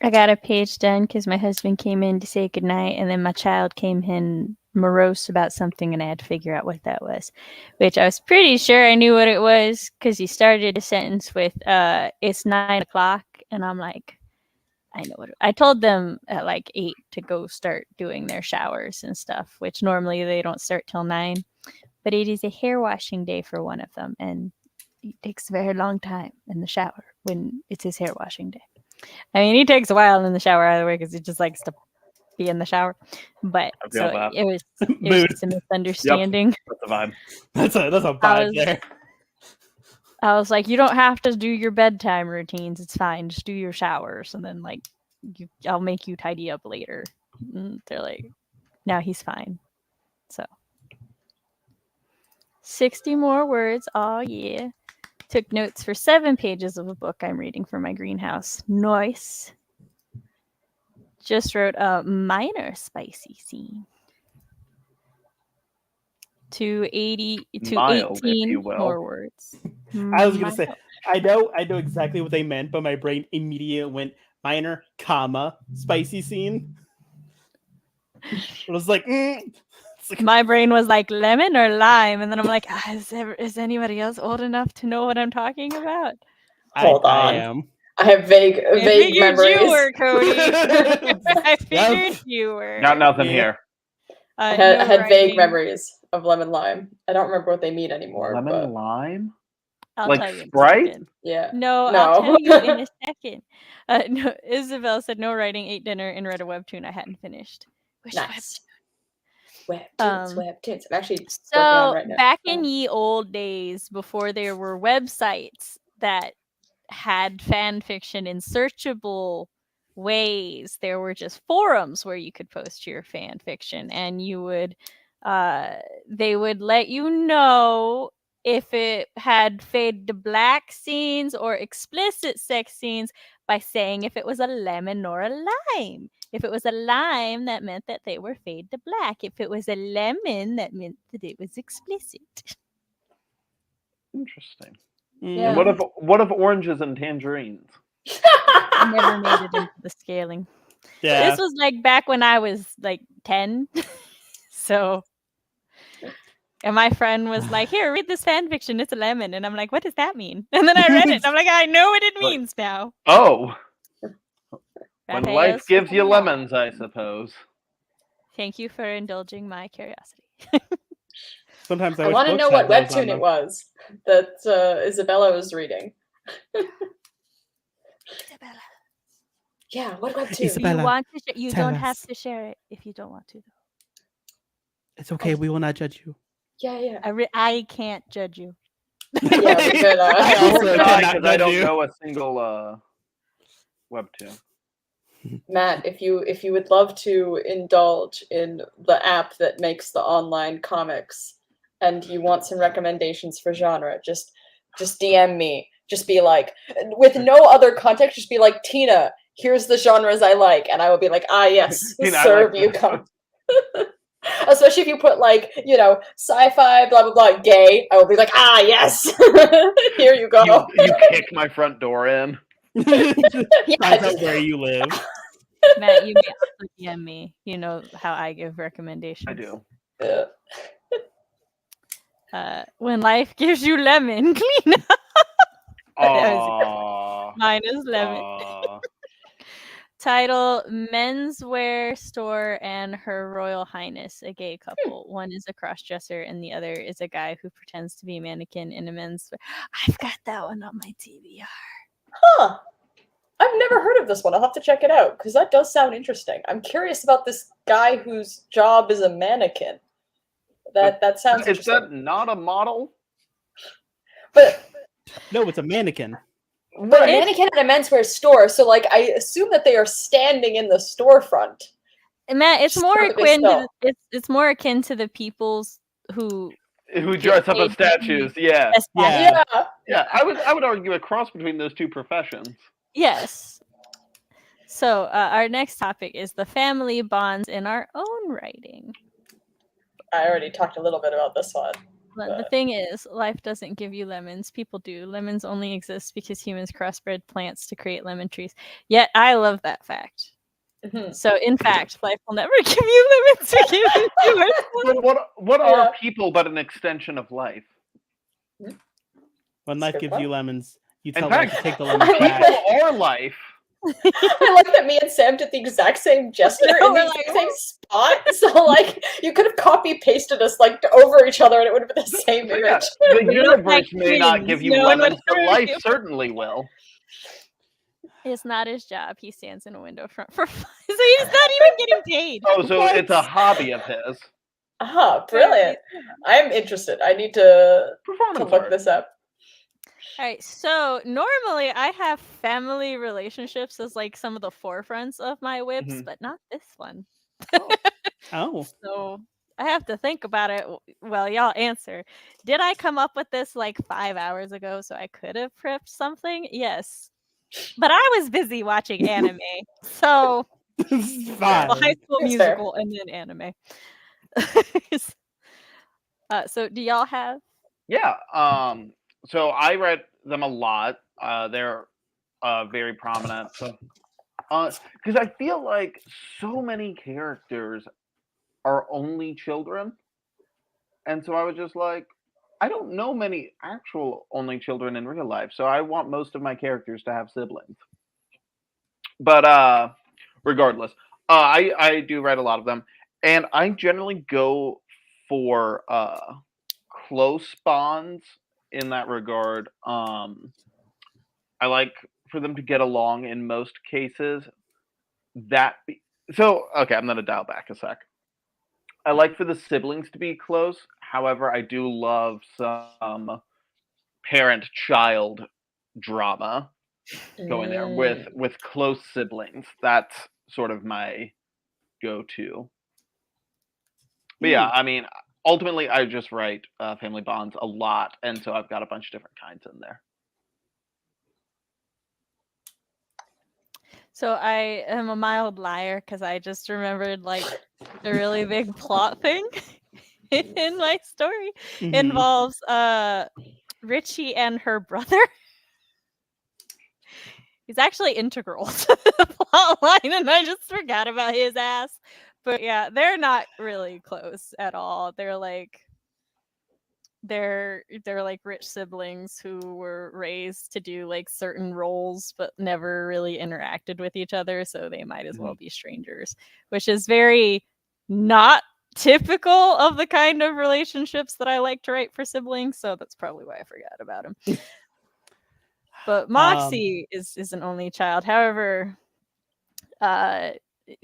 Speaker 1: I got a page done because my husband came in to say goodnight, and then my child came in morose about something, and I had to figure out what that was, which I was pretty sure I knew what it was because he started a sentence with, it's 9:00, and I'm like, I know what I told them at 8 to go start doing their showers and stuff, which normally they don't start till 9, but it is a hair washing day for one of them, and it takes a very long time in the shower when it's his hair washing day. I mean, he takes a while in the shower either way because he just likes to be in the shower. But so it was just a misunderstanding.
Speaker 3: Yep, that's a vibe.
Speaker 2: That's a vibe there.
Speaker 1: I was like, you don't have to do your bedtime routines. It's fine. Just do your showers, and then I'll make you tidy up later. And they're like, now he's fine. So 60 more words. Oh yeah. Took notes for 7 pages of a book I'm reading for my greenhouse. Nice. Just wrote a minor spicy scene. To 18 more words.
Speaker 2: I was gonna say, I know exactly what they meant, but my brain immediately went minor, spicy scene. It was like,
Speaker 1: my brain was like lemon or lime, and then I'm like, is anybody else old enough to know what I'm talking about?
Speaker 4: Hold on.
Speaker 2: I am.
Speaker 4: I have vague memories.
Speaker 1: You were, Cody. I figured you were.
Speaker 3: Got nothing here.
Speaker 4: I had vague memories of lemon lime. I don't remember what they mean anymore.
Speaker 3: Lemon lime?
Speaker 1: I'll
Speaker 3: like
Speaker 1: tell you
Speaker 3: Sprite?
Speaker 4: Yeah.
Speaker 1: No, I'll tell you in a second. No, Isabel said no writing, ate dinner, and read a webtoon I hadn't finished.
Speaker 4: Nice. Webtoons. I'm actually working
Speaker 1: so
Speaker 4: on right now.
Speaker 1: Back in ye old days, before there were websites that had fan fiction in searchable ways, there were just forums where you could post your fan fiction, and you would they would let you know if it had fade to black scenes or explicit sex scenes by saying if it was a lemon or a lime. If it was a lime, that meant that they were fade to black. If it was a lemon, that meant that it was explicit.
Speaker 3: Interesting.
Speaker 4: Yeah.
Speaker 3: And what of oranges and tangerines?
Speaker 1: I never made it into the scaling.
Speaker 2: Yeah.
Speaker 1: This was back when I was 10. So, and my friend was like, "Here, read this fan fiction. It's a lemon." And I'm like, "What does that mean?" And then I read it. And I'm like, "I know what it means now."
Speaker 3: Oh. When life gives you lemons, I suppose.
Speaker 1: Thank you for indulging my curiosity.
Speaker 2: Sometimes
Speaker 4: I want to know what webtoon it was that Isabella was reading.
Speaker 1: Isabella.
Speaker 4: Yeah, what webtoon?
Speaker 2: Isabella,
Speaker 1: you want to you don't have to share it if you don't want to.
Speaker 2: It's okay. We will not judge you.
Speaker 4: Yeah.
Speaker 1: I can't judge you.
Speaker 4: Yeah, we could.
Speaker 3: I don't know a single webtoon.
Speaker 4: Matt, if you would love to indulge in the app that makes the online comics, and you want some recommendations for genre, just DM me. Just be like, with no other context, just be like, Tina, here's the genres I like, and I will be like, yes,
Speaker 3: Tina,
Speaker 4: serve you come. Especially if you put sci-fi, blah blah blah, gay, I will be like, yes, here you go.
Speaker 3: You kick my front door in.
Speaker 2: Find out where you live.
Speaker 1: Matt, you may also DM me. You know how I give recommendations.
Speaker 3: I do.
Speaker 1: When life gives you lemon, clean
Speaker 3: up.
Speaker 1: Mine is lemon. Title: Menswear Store and Her Royal Highness, a gay couple. One is a crossdresser and the other is a guy who pretends to be a mannequin in a menswear. I've got that one on my TBR.
Speaker 4: Huh. I've never heard of this one. I'll have to check it out because that does sound interesting. I'm curious about this guy whose job is a mannequin. That sounds interesting.
Speaker 3: Is that not a model?
Speaker 4: But
Speaker 2: no, it's a mannequin.
Speaker 4: But a mannequin at a menswear store, so like I assume that they are standing in the storefront.
Speaker 1: Matt, it's more akin to it's more akin to the peoples who
Speaker 3: dress up as statues. Yeah. I would argue a cross between those two professions.
Speaker 1: Yes. So our next topic is the family bonds in our own writing.
Speaker 4: I already talked a little bit about this one.
Speaker 1: But the thing is, life doesn't give you lemons. People do. Lemons only exist because humans crossbred plants to create lemon trees. Yet I love that fact. Mm-hmm. So, in fact, life will never give you lemons to give you.
Speaker 3: But what are people but an extension of life?
Speaker 2: When life gives you lemons, you tell them to take the lemons back.
Speaker 3: People are life.
Speaker 4: I like that me and Sam did the exact same gesture in the same spot. So, like, you could have copy-pasted us, like, over each other and it would have been the same image.
Speaker 3: The universe may not give you lemons, but life certainly will.
Speaker 1: It's not his job. He stands in a window front for fun. So he's not even getting paid.
Speaker 3: Oh, so it's a hobby of his.
Speaker 4: Brilliant. I'm interested. I need to look this up.
Speaker 1: All right, so normally I have family relationships as like some of the forefronts of my whips, but not this one.
Speaker 2: Oh.
Speaker 1: So I have to think about it. Well, y'all answer. Did I come up with this like 5 hours ago so I could have prepped something? Yes. But I was busy watching anime. So High School Musical and then anime. So do y'all have?
Speaker 3: Yeah. So I read them a lot. They're very prominent. So, because I feel like so many characters are only children, and so I was just like, I don't know many actual only children in real life, so I want most of my characters to have siblings. But regardless, I do read a lot of them, and I generally go for close bonds. In that regard, I like for them to get along in most cases. Okay, I'm gonna dial back a sec. I like for the siblings to be close. However, I do love some parent-child drama going there with close siblings. That's sort of my go-to. But yeah, I mean, ultimately, I just write family bonds a lot, and so I've got a bunch of different kinds in there.
Speaker 1: So I am a mild liar because I just remembered like a really big plot thing in my story involves Richie and her brother. He's actually integral to the plot line, and I just forgot about his ass. But yeah, they're not really close at all. They're like rich siblings who were raised to do like certain roles but never really interacted with each other, so they might as well be strangers, which is very not typical of the kind of relationships that I like to write for siblings, so that's probably why I forgot about him. But Moxie is an only child. However,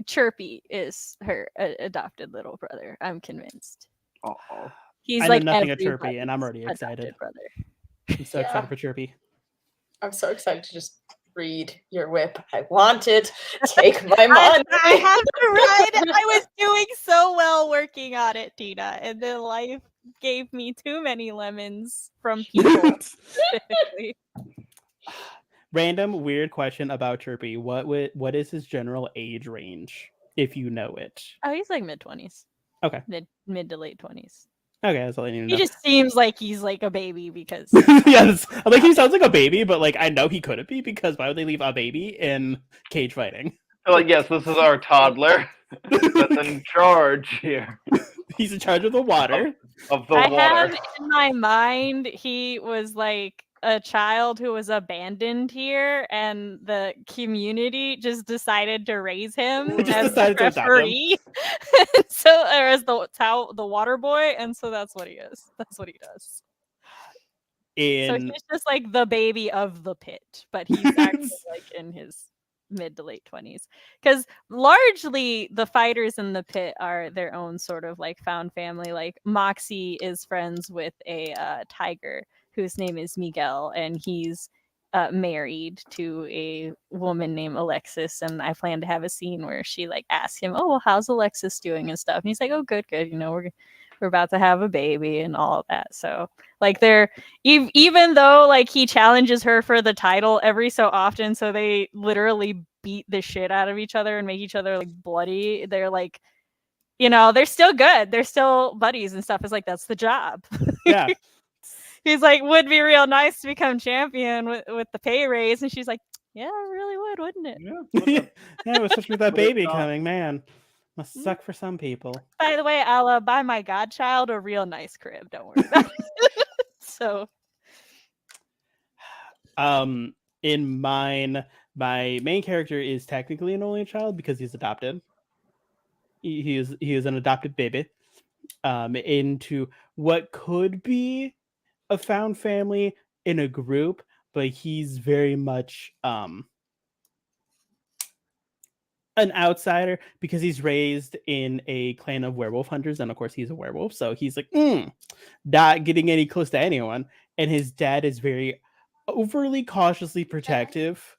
Speaker 1: Chirpy is her adopted little brother. I'm convinced. He's
Speaker 2: I know nothing of Chirpy, and I'm already excited.
Speaker 1: Brother.
Speaker 2: I'm so excited for Chirpy.
Speaker 4: I'm so excited to just read your whip. I want it. Take my money.
Speaker 1: I have to write. I was doing so well working on it, Tina, and then life gave me too many lemons from people specifically.
Speaker 2: Random weird question about Chirpy. What is his general age range, if you know it?
Speaker 1: Oh, he's like mid-20s.
Speaker 2: Okay.
Speaker 1: Mid to late 20s.
Speaker 2: Okay, that's all I need to know.
Speaker 1: He just seems like he's like a baby because
Speaker 2: yes, like he sounds like a baby, but like I know he couldn't be because why would they leave a baby in cage fighting?
Speaker 3: Like, yes, this is our toddler that's in charge here.
Speaker 2: He's in charge of the water.
Speaker 3: Of the water. I
Speaker 1: have in my mind he was like a child who was abandoned here, and the community just decided to raise him as the referee, or as the water boy, and so that's what he is. That's what he does. So he's just like the baby of the pit, but he's actually like in his mid to late 20s. Because largely the fighters in the pit are their own sort of like found family. Like Moxie is friends with a tiger whose name is Miguel, and he's married to a woman named Alexis. And I plan to have a scene where she like asks him, "Oh, well, how's Alexis doing?" and stuff. And he's like, "Oh, good. You know, we're about to have a baby and all of that." So like they're even though like he challenges her for the title every so often, so they literally beat the shit out of each other and make each other like bloody. They're like, you know, they're still good. They're still buddies and stuff. It's like, that's the job.
Speaker 2: Yeah.
Speaker 1: He's like, would be real nice to become champion with the pay raise. And she's like, yeah, it really would, wouldn't it?
Speaker 2: Yeah, especially with that baby coming, man. Must suck for some people.
Speaker 1: By the way, I'll buy my godchild a real nice crib. Don't worry about it. So,
Speaker 2: in mine, my main character is technically an only child because he's adopted. He is an adopted baby. Into what could be a found family in a group, but he's very much an outsider because he's raised in a clan of werewolf hunters, and of course he's a werewolf, so he's like not getting any close to anyone. And his dad is very overly cautiously protective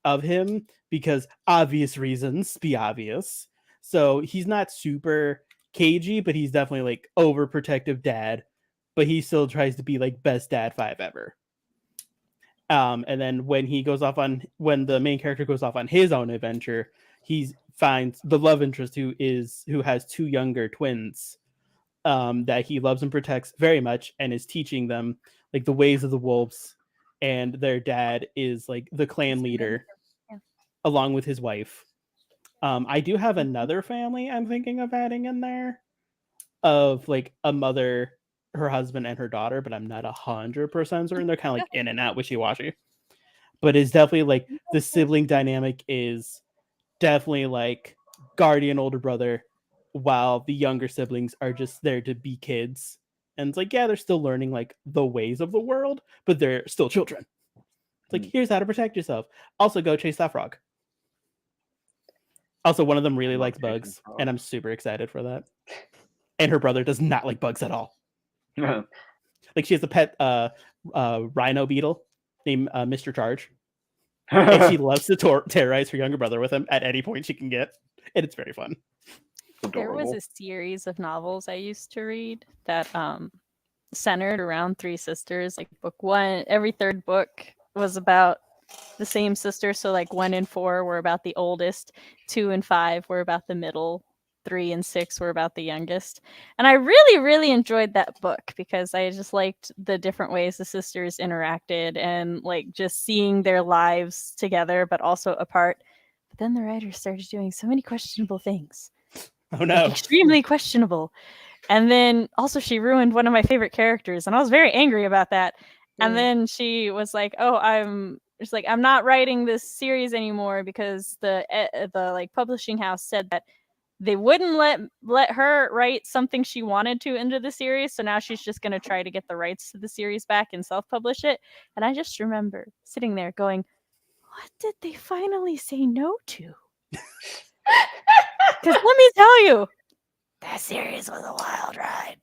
Speaker 2: of him because obvious reasons be obvious. So he's not super cagey, but he's definitely like overprotective dad, but he still tries to be like best dad 5 ever. And then when the main character goes off on his own adventure, he finds the love interest who has 2 younger twins that he loves and protects very much, and is teaching them like the ways of the wolves. And their dad is like the clan leader, along with his wife. I do have another family I'm thinking of adding in there, of like a mother, her husband, and her daughter, but I'm not 100% certain. They're kind of like in and out, wishy-washy. But it's definitely like the sibling dynamic is definitely like guardian older brother, while the younger siblings are just there to be kids. And it's like, yeah, they're still learning like the ways of the world, but they're still children. It's like, here's how to protect yourself. Also, go chase that frog. Also, one of them really likes bugs, and I'm super excited for that. And her brother does not like bugs at all. Like, she has a pet rhino beetle named Mr. Charge. And she loves to terrorize her younger brother with him at any point she can get. And it's very fun.
Speaker 1: There was a series of novels I used to read that centered around 3 sisters. Like book 1, every 3rd book was about the same sister. So like 1 and 4 were about the oldest, 2 and 5 were about the middle, 3 and 6 were about the youngest. And I really, really enjoyed that book because I just liked the different ways the sisters interacted and like just seeing their lives together, but also apart. But then the writers started doing so many questionable things.
Speaker 2: Oh no.
Speaker 1: Like, extremely questionable. And then also she ruined one of my favorite characters, and I was very angry about that. And then she was like, "Oh, I'm not writing this series anymore because the like publishing house said that they wouldn't let her write something she wanted to into the series. So now she's just going to try to get the rights to the series back and self-publish it." And I just remember sitting there going, what did they finally say no to? Because let me tell you, that series was a wild ride.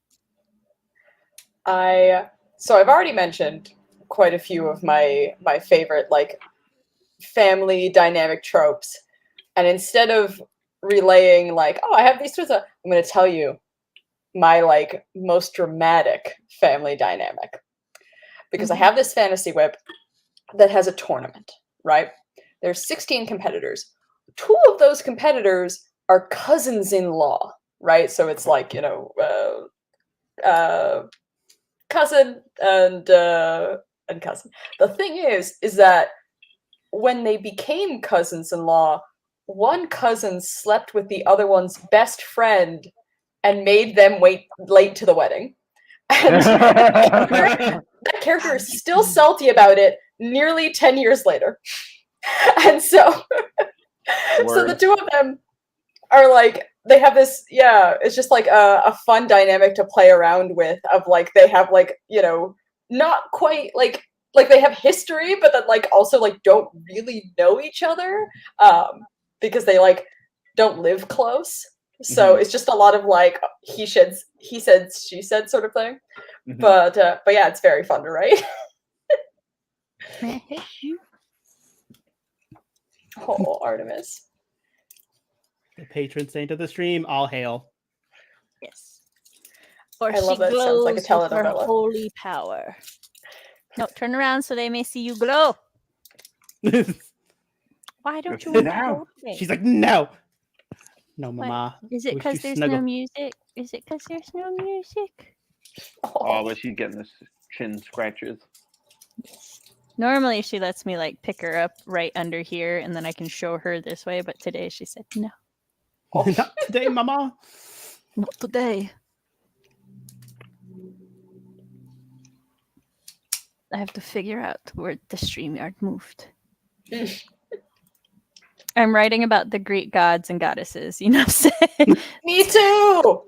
Speaker 4: So I've already mentioned quite a few of my favorite like family dynamic tropes, and instead of relaying like, oh, I have these twins, I'm going to tell you my like most dramatic family dynamic, because I have this fantasy whip that has a tournament, right? There's 16 competitors. 2 of those competitors are cousins-in-law, right? So it's like, you know, cousin and cousin. The thing is that when they became cousins-in-law, one cousin slept with the other one's best friend and made them wait late to the wedding. And that character is still salty about it nearly 10 years later. And so the 2 of them are like, they have this, it's just like a fun dynamic to play around with, of like, they have like, you know, not quite like they have history, but then like also like don't really know each other because they like don't live close. So it's just a lot of like he said, she said sort of thing. But yeah, it's very fun to write. Oh, Artemis.
Speaker 2: The patron saint of the stream, all hail.
Speaker 1: Yes. Or
Speaker 4: I love that. It sounds like a telenovela.
Speaker 1: Holy power. No, turn around so they may see you glow. Why don't you
Speaker 3: now?
Speaker 2: She's like, no. No, Mama.
Speaker 1: Is it because there's no music? Is it because there's no music?
Speaker 3: Oh, but she's getting the chin scratches.
Speaker 1: Normally she lets me like pick her up right under here and then I can show her this way, but today she said no.
Speaker 2: Not today, Mama.
Speaker 1: Not today. I have to figure out where the StreamYard moved. I'm writing about the Greek gods and goddesses, you know what I'm saying?
Speaker 4: Me too!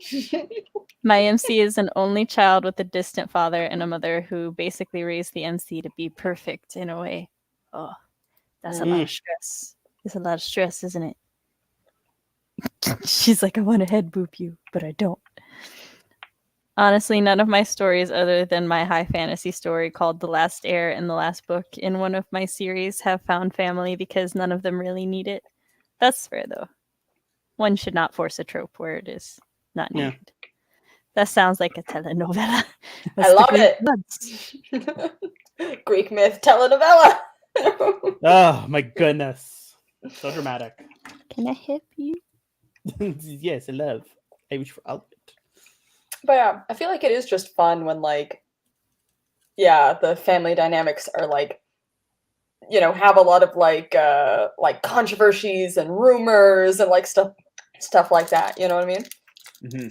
Speaker 1: My MC is an only child with a distant father and a mother who basically raised the MC to be perfect in a way. Oh, that's a lot of stress. It's a lot of stress, isn't it? She's like, I want to head boop you, but I don't. Honestly, none of my stories other than my high fantasy story called The Last Heir and the last book in one of my series have found family because none of them really need it. That's fair, though. One should not force a trope where it is not needed. Yeah. That sounds like a telenovela.
Speaker 4: I love it. Greek myth telenovela.
Speaker 2: Oh, my goodness. So dramatic.
Speaker 1: Can I help you?
Speaker 2: Yes, I love. I wish for all of it.
Speaker 4: But yeah, I feel like it is just fun when like, yeah, the family dynamics are like, you know, have a lot of like controversies and rumors and like stuff like that. You know what I mean?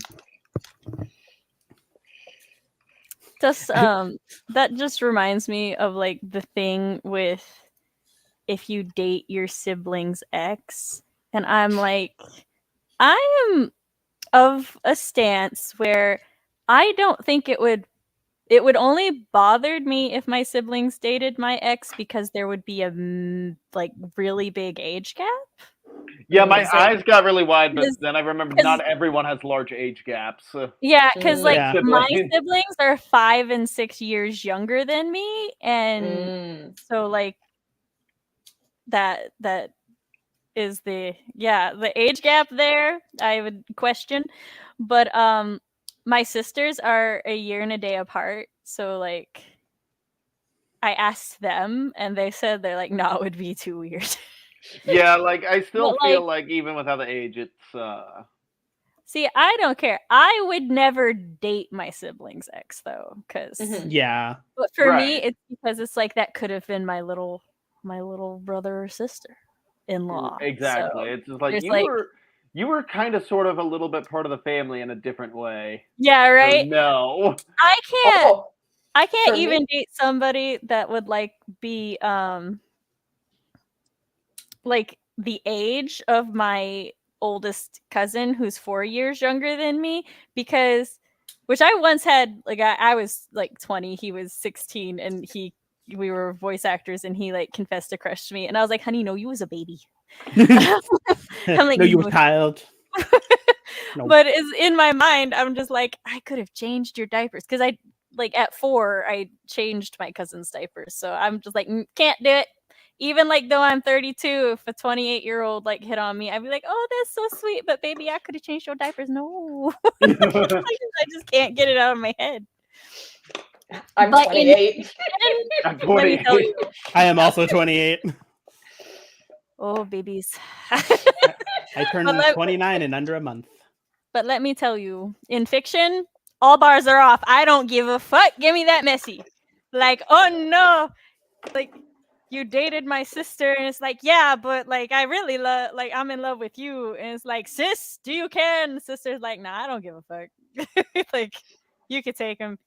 Speaker 1: Just that just reminds me of like the thing with if you date your sibling's ex, and I'm like, I am of a stance where I don't think it would only bothered me if my siblings dated my ex because there would be a like really big age gap.
Speaker 3: Yeah, my eyes got really wide, but then I remembered not everyone has large age gaps.
Speaker 1: Yeah, because like my siblings are 5 and 6 years younger than me, and so like that is the age gap there I would question. But my sisters are a year and a day apart, so like I asked them and they said they're like, no, it would be too weird.
Speaker 3: Yeah, like I still feel like even without the age, it's
Speaker 1: See, I don't care. I would never date my sibling's ex though, because
Speaker 2: yeah.
Speaker 1: But for me, it's because it's like that could have been my little brother or sister in law.
Speaker 3: Exactly.
Speaker 1: So
Speaker 3: it's just like you were kind of sort of a little bit part of the family in a different way.
Speaker 1: Yeah, right.
Speaker 3: So no,
Speaker 1: I can't even date somebody that would like be like the age of my oldest cousin who's 4 years younger than me, because which I once had, like I was like 20, he was 16, and we were voice actors, and he like confessed a crush to me, and I was like, honey, no, you was a baby. I'm like,
Speaker 2: no, you were a child.
Speaker 1: No. But in my mind, I'm just like, I could have changed your diapers, because I like at 4 I changed my cousin's diapers, so I'm just like, can't do it. Even like though I'm 32, if a 28-year-old like hit on me, I'd be like, oh, that's so sweet, but baby, I could have changed your diapers. No. I just can't get it out of my head.
Speaker 4: I'm 28.
Speaker 3: I'm 28.
Speaker 2: I am also 28.
Speaker 1: Oh, babies.
Speaker 2: I turned 29 in under a month.
Speaker 1: But let me tell you, in fiction, all bars are off. I don't give a fuck. Give me that messy. Like, oh no. Like, you dated my sister, and it's like, yeah, but like I really love, like I'm in love with you, and it's like, sis, do you care? And the sister's like, nah, I don't give a fuck. Like, you could take him.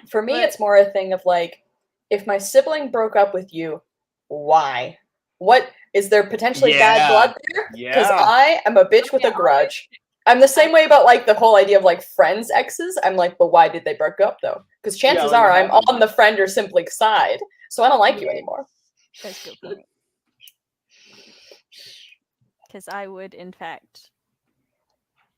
Speaker 4: For me, it's more a thing of like, if my sibling broke up with you, why? What is there potentially bad blood there? Because I am a bitch with a grudge. I'm the same way about like the whole idea of like friends' exes. I'm like, but why did they break up though? Because chances are I'm on the friend or simply side, so I don't like you anymore.
Speaker 1: That's a good point. Because I would, in fact,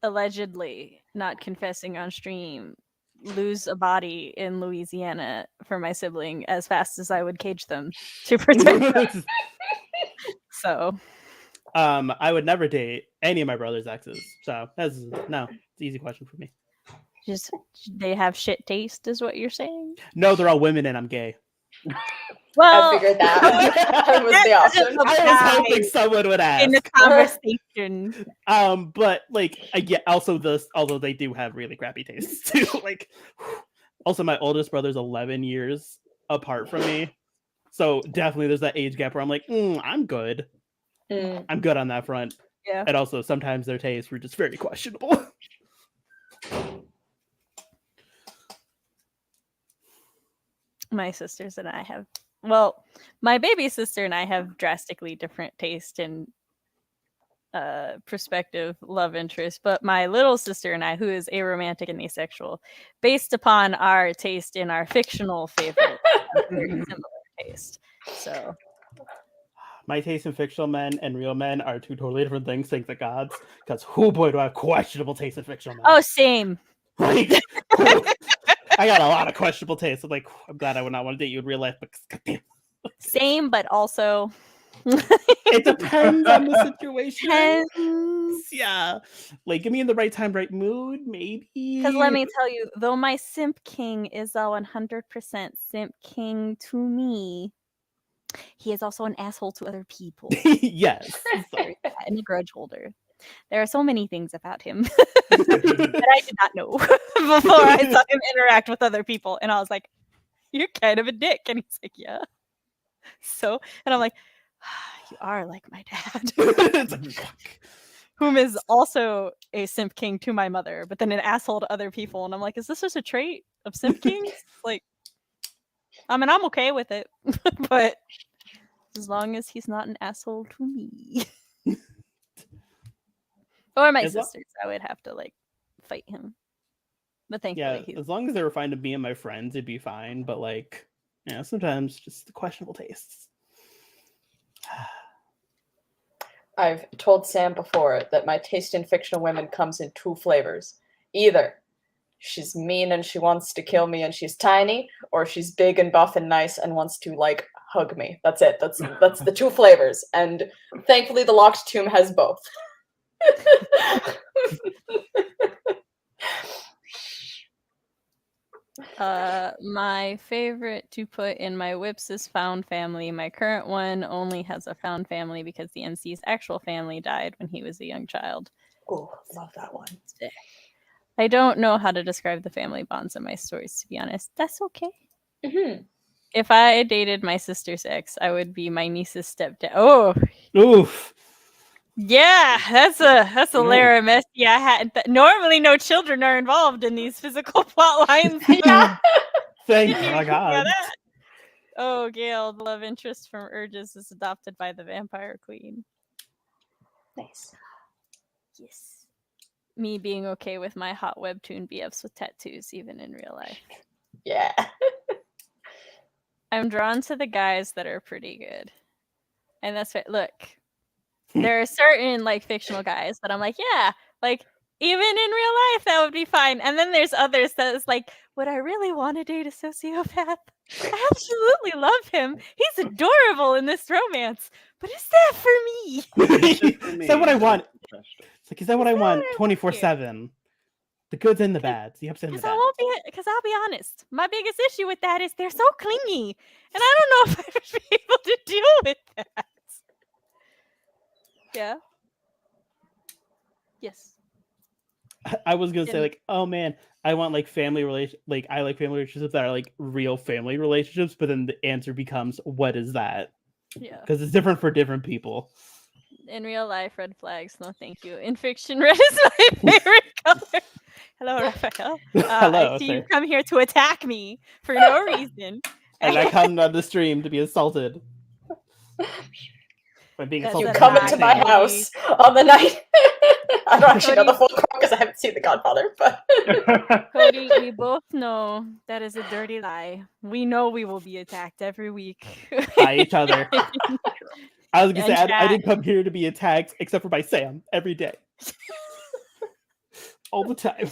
Speaker 1: allegedly, not confessing on stream, lose a body in Louisiana for my sibling as fast as I would cage them to protect them. So,
Speaker 2: I would never date any of my brother's exes. So it's an easy question for me.
Speaker 1: Just they have shit taste, is what you're saying?
Speaker 2: No, they're all women, and I'm gay.
Speaker 4: Well, I figured that was the option.
Speaker 2: I was hoping someone would ask
Speaker 1: in the conversation.
Speaker 2: But like, also although they do have really crappy tastes too. Like, also my oldest brother's 11 years apart from me, so definitely there's that age gap where I'm like, I'm good. I'm good on that front.
Speaker 1: Yeah.
Speaker 2: And also sometimes their tastes were just very questionable.
Speaker 1: My sisters and I have, my baby sister and I have drastically different taste and prospective love interest, but my little sister and I, who is aromantic and asexual, based upon our taste in our fictional favorite, very similar taste. So
Speaker 2: my taste in fictional men and real men are two totally different things, thank the gods. Because oh boy, do I have questionable taste in fictional men.
Speaker 1: Oh, same.
Speaker 2: Like, I got a lot of questionable taste. I'm like, I'm glad I would not want to date you in real life, but goddamn.
Speaker 1: Same, but also
Speaker 2: it depends on the situation.
Speaker 1: Depends.
Speaker 2: Yeah, like give me in the right time, right mood, maybe.
Speaker 1: Because let me tell you, though my simp king is a 100% simp king to me, he is also an asshole to other people.
Speaker 2: Yes,
Speaker 1: and a grudge holder. There are so many things about him that I did not know before I saw him interact with other people, and I was like, "You're kind of a dick," and he's like, "Yeah." So, and I'm like, "You are like my dad." Whom is also a simp king to my mother, but then an asshole to other people. And I'm like, is this just a trait of simp kings? Like, I mean, I'm okay with it, but as long as he's not an asshole to me. Or my sisters, I would have to, like, fight him. But thankfully,
Speaker 2: as long as they were fine to me and my friends, it'd be fine. But, like, sometimes just the questionable tastes.
Speaker 4: I've told Sam before that my taste in fictional women comes in two flavors. Either she's mean and she wants to kill me and she's tiny, or she's big and buff and nice and wants to, like, hug me. That's it. That's the two flavors. And thankfully the locked tomb has both.
Speaker 1: My favorite to put in my whips is found family. My current one only has a found family because the MC's actual family died when he was a young child.
Speaker 4: Oh, love that one.
Speaker 1: I don't know how to describe the family bonds in my stories, to be honest. That's okay.
Speaker 4: Mm-hmm.
Speaker 1: If I dated my sister's ex, I would be my niece's stepdad. Oh,
Speaker 2: oof.
Speaker 1: Yeah, that's a layer of messy. I had normally no children are involved in these physical plot lines.
Speaker 2: Thank God.
Speaker 1: Oh, Gale, the love interest from Urges, is adopted by the vampire queen.
Speaker 4: Nice.
Speaker 1: Yes. Me being okay with my hot webtoon BFs with tattoos, even in real life.
Speaker 4: Yeah.
Speaker 1: I'm drawn to the guys that are pretty good. And that's right. Look. There are certain, like, fictional guys that I'm like, yeah, like, even in real life, that would be fine. And then there's others that is like, would I really want to date a sociopath? I absolutely love him. He's adorable in this romance. But is that for me?
Speaker 2: Is that what I want? It's like, is that what I want 24/7? The goods and the bads, the ups and the downs.
Speaker 1: Because I'll be honest, my biggest issue with that is they're so clingy. And I don't know if I would be able to deal with that. Yeah. Yes.
Speaker 2: I was gonna say, like, oh man, I want like family I like family relationships that are like real family relationships, but then the answer becomes, what is that?
Speaker 1: Yeah.
Speaker 2: Because it's different for different people.
Speaker 1: In real life, red flags, no thank you. In fiction, red is my favorite color. Hello, Raphael.
Speaker 2: Hello,
Speaker 1: I see you come here to attack me for no reason.
Speaker 2: And I come on the stream to be assaulted. being
Speaker 1: That's
Speaker 2: assaulted.
Speaker 4: You
Speaker 1: a
Speaker 4: come
Speaker 2: by
Speaker 4: into
Speaker 2: Sam.
Speaker 4: my house on the night. I don't actually know
Speaker 1: Cody-
Speaker 4: the full quote because I haven't seen The Godfather, but
Speaker 1: Cody, we both know that is a dirty lie. We know we will be attacked every week.
Speaker 2: By each other. I was gonna say
Speaker 1: And
Speaker 2: I didn't
Speaker 1: chat.
Speaker 2: come here to be attacked except for by Sam every day, all the time.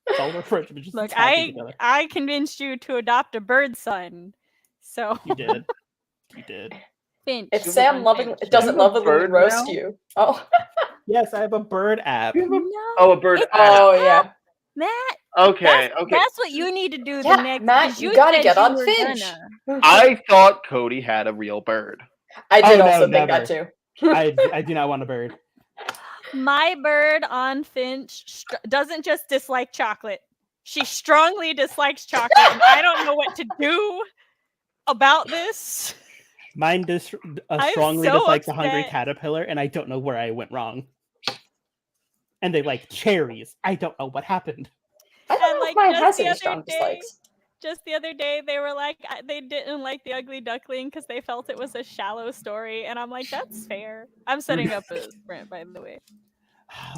Speaker 2: It's all our friendship. Just
Speaker 1: Look,
Speaker 2: attacking together.
Speaker 1: I convinced you to adopt a bird son. So
Speaker 2: You did. You did.
Speaker 1: Finch.
Speaker 4: if
Speaker 3: You
Speaker 4: Sam
Speaker 1: on Finch.
Speaker 4: doesn't
Speaker 3: You have a
Speaker 4: lovingly
Speaker 3: bird
Speaker 4: roast
Speaker 3: now?
Speaker 4: you. Oh,
Speaker 2: Yes, I have a bird app.
Speaker 3: You have a-
Speaker 1: No.
Speaker 3: Oh, a bird
Speaker 1: it's
Speaker 3: app.
Speaker 4: oh yeah.
Speaker 1: Matt.
Speaker 3: Okay, okay.
Speaker 1: That's what you need to do the
Speaker 4: Yeah,
Speaker 1: next.
Speaker 4: Matt,
Speaker 1: 'cause
Speaker 4: you gotta
Speaker 1: said
Speaker 4: get
Speaker 1: you
Speaker 4: on
Speaker 1: were
Speaker 4: Finch.
Speaker 1: gonna.
Speaker 3: I thought Cody had a real bird.
Speaker 4: I did
Speaker 2: Oh, no,
Speaker 4: also think
Speaker 2: never.
Speaker 4: that too.
Speaker 2: I do not want a bird.
Speaker 1: My bird on Finch doesn't just dislike chocolate. She strongly dislikes chocolate, and I don't know what to do about this.
Speaker 2: Mine
Speaker 1: I'm
Speaker 2: strongly
Speaker 1: so
Speaker 2: dislikes a hungry
Speaker 1: upset.
Speaker 2: caterpillar, and I don't know where I went wrong. And they like cherries. I don't know what happened.
Speaker 4: I don't
Speaker 1: And,
Speaker 4: know if
Speaker 1: like,
Speaker 4: mine
Speaker 1: just
Speaker 4: has
Speaker 1: the
Speaker 4: any
Speaker 1: other
Speaker 4: strong
Speaker 1: day-
Speaker 4: dislikes.
Speaker 1: Just the other day, they were like, they didn't like the Ugly Duckling because they felt it was a shallow story, and I'm like, that's fair. I'm setting up a sprint, by the way.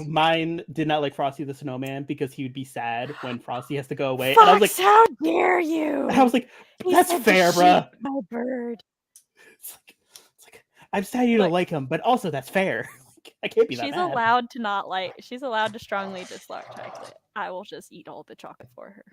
Speaker 2: Mine did not like Frosty the Snowman because he would be sad when Frosty has to go away. And I was
Speaker 1: Fox,
Speaker 2: like,
Speaker 1: how dare you?
Speaker 2: I was like,
Speaker 1: He
Speaker 2: that's
Speaker 1: said to
Speaker 2: fair, bruh.
Speaker 1: shoot my bird.
Speaker 2: It's like I'm sad you don't
Speaker 1: Look.
Speaker 2: like him, but also that's fair. I can't be that
Speaker 1: She's
Speaker 2: mad.
Speaker 1: allowed to not like. She's allowed to strongly dislike chocolate. I will just eat all the chocolate for her.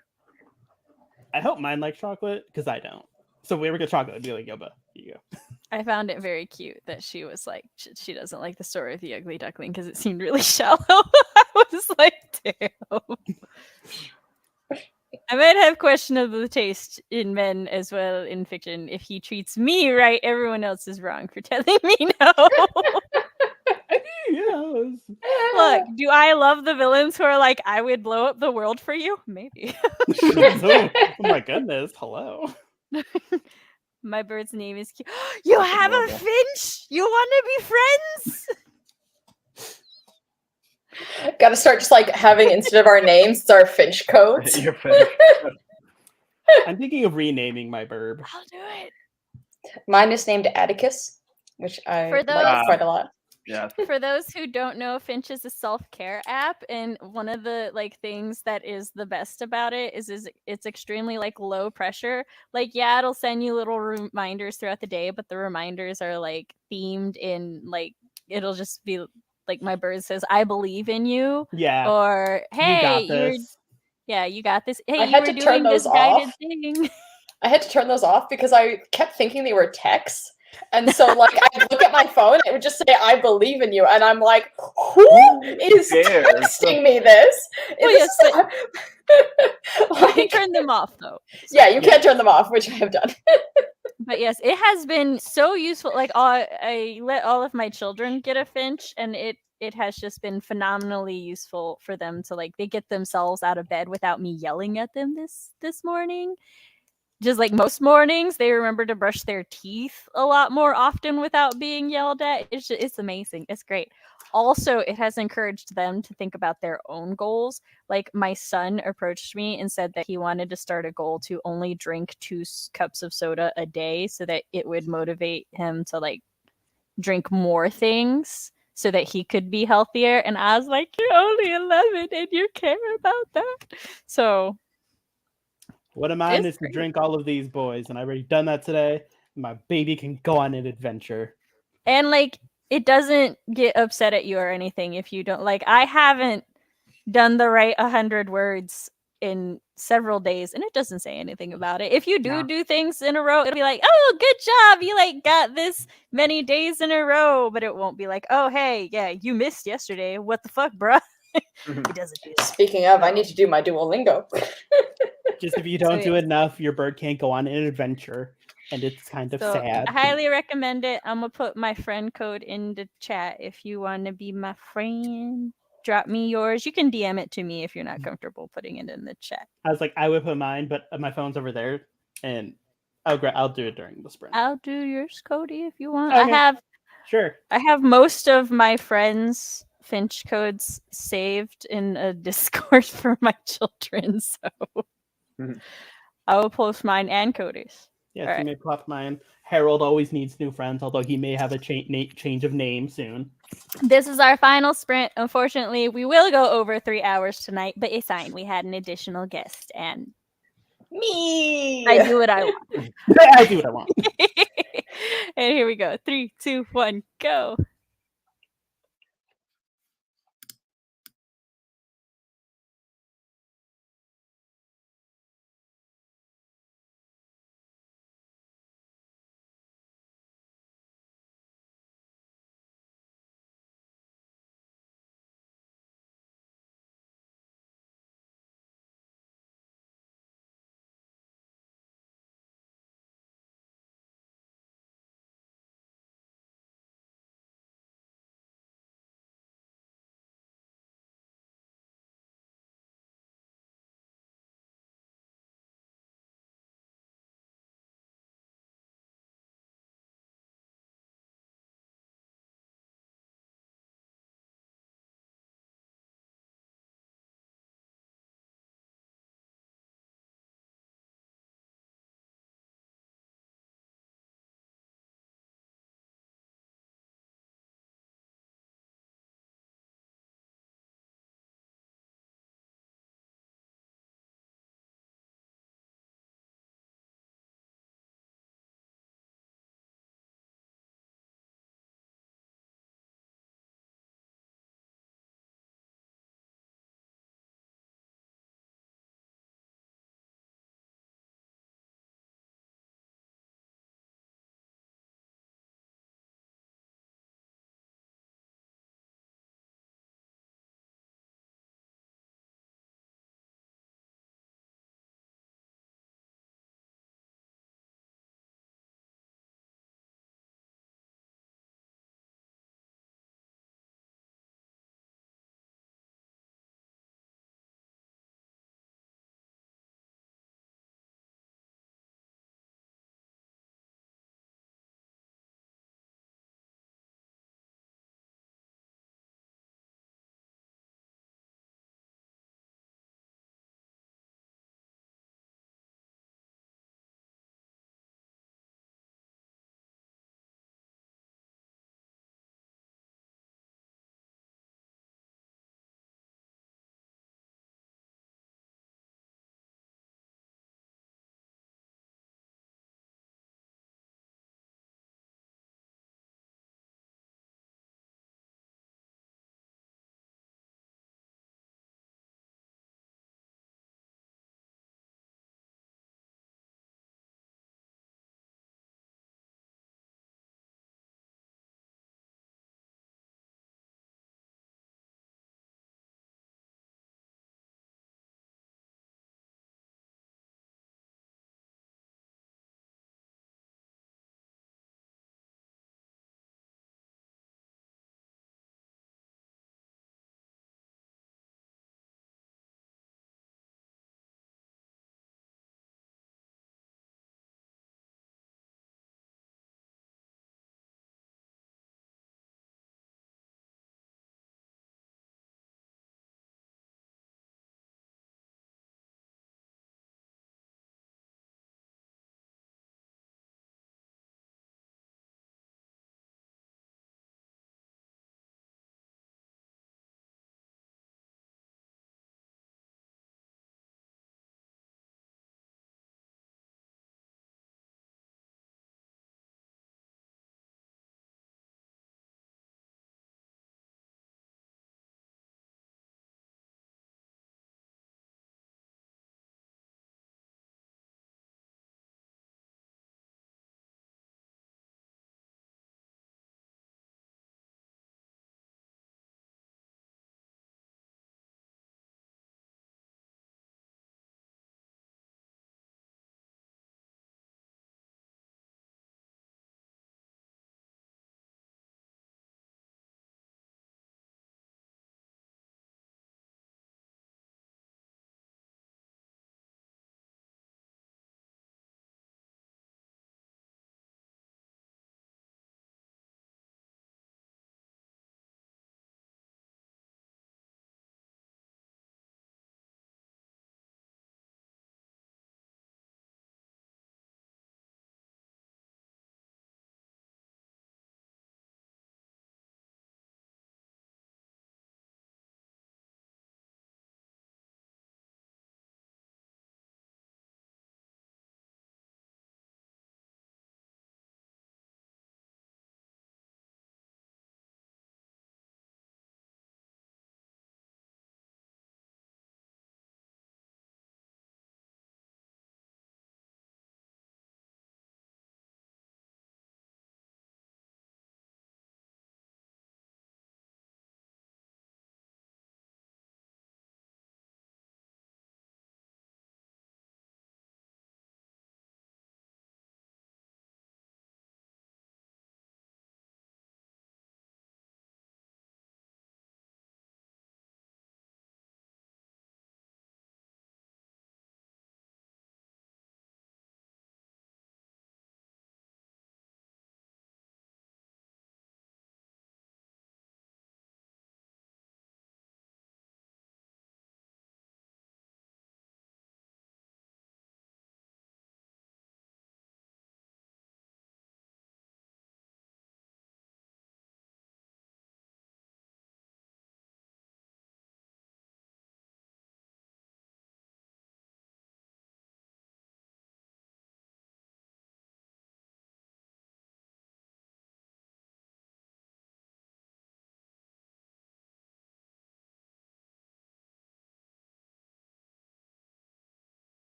Speaker 2: I hope mine likes chocolate because I don't. So if we ever get chocolate, I'd be like, Yoba, here you go.
Speaker 1: I found it very cute that she was like, she doesn't like the story of the Ugly Duckling because it seemed really shallow. I was like, damn. I might have questionable taste in men as well in fiction. If he treats me right, everyone else is wrong for telling me no.
Speaker 2: Yes.
Speaker 1: Look, do I love the villains who are like, I would blow up the world for you? Maybe.
Speaker 2: Oh my goodness. Hello.
Speaker 1: My bird's name is cute. You
Speaker 3: That's
Speaker 1: have
Speaker 3: adorable.
Speaker 1: a finch? You want to be friends?
Speaker 4: Gotta start just like having, instead of our names, it's our Finch codes.
Speaker 3: You're finished.
Speaker 2: I'm thinking of renaming my burb.
Speaker 1: I'll do it.
Speaker 4: Mine is named Atticus, which I
Speaker 1: For
Speaker 4: like
Speaker 1: those-
Speaker 4: quite a lot.
Speaker 3: Yeah.
Speaker 1: For those who don't know, Finch is a self-care app, and one of the like things that is the best about it is it's extremely like low pressure. Like, yeah, it'll send you little reminders throughout the day, but the reminders are like themed in like it'll just be like my bird says, "I believe in you,"
Speaker 2: Yeah.
Speaker 1: or "Hey,
Speaker 2: you got
Speaker 1: you're
Speaker 2: this.
Speaker 1: yeah, you got this. Hey,
Speaker 4: I
Speaker 1: you
Speaker 4: had
Speaker 1: were
Speaker 4: to turn
Speaker 1: doing this
Speaker 4: those
Speaker 1: guided
Speaker 4: off.
Speaker 1: thing."
Speaker 4: I had to turn those off because I kept thinking they were texts. And so, like, I'd look at my phone, it would just say, "I believe in you." And I'm like, who is
Speaker 3: cares?
Speaker 4: texting me this?
Speaker 1: Well,
Speaker 4: This
Speaker 1: yes,
Speaker 4: is-
Speaker 1: You can
Speaker 4: like,
Speaker 1: turn them off though.
Speaker 4: yeah, you can't turn them off, which I have done.
Speaker 1: But yes, it has been so useful. Like I let all of my children get a Finch, and it has just been phenomenally useful for them to like they get themselves out of bed without me yelling at them this morning. Just like most mornings, they remember to brush their teeth a lot more often without being yelled at. It's amazing. It's great. Also, it has encouraged them to think about their own goals. Like my son approached me and said that he wanted to start a goal to only drink 2 cups of soda a day so that it would motivate him to like drink more things so that he could be healthier. And I was like, you're only 11 and you care about that. So
Speaker 2: What of mine
Speaker 1: It's
Speaker 2: is to drink all of these boys, and I've already done that today. My baby can go on an adventure.
Speaker 1: and like it doesn't get upset at you or anything if you don't like I haven't done the right 100 words in several days and it doesn't say anything about it. If you do things in a row, it'll be like, oh, good job, you like got this many days in a row, but it won't be like, oh, hey, yeah, you missed yesterday, what the fuck, bruh. It doesn't do that.
Speaker 4: Speaking of, I need to do my Duolingo.
Speaker 2: Just if you don't do enough, your bird can't go on an adventure, and it's kind of
Speaker 1: So
Speaker 2: sad.
Speaker 1: I highly recommend it. I'm gonna put my friend code in the chat if you want to be my friend. Drop me yours. You can DM it to me if you're not comfortable putting it in the chat.
Speaker 2: I was like, I would put mine, but my phone's over there, and I'll do it during the sprint.
Speaker 1: I'll do yours, Cody, if you want.
Speaker 2: Okay.
Speaker 1: I have most of my friends' Finch codes saved in a Discord for my children, so I will post mine and Cody's.
Speaker 2: Yes,
Speaker 1: All
Speaker 2: you
Speaker 1: right.
Speaker 2: may plot mine. Harold always needs new friends, although he may have a change of name soon.
Speaker 1: This is our final sprint. Unfortunately, we will go over 3 hours tonight, but it's fine. We had an additional guest, and
Speaker 4: Me.
Speaker 1: I do what I want.
Speaker 2: I do what I want.
Speaker 1: And here we go. 3, 2, 1, go.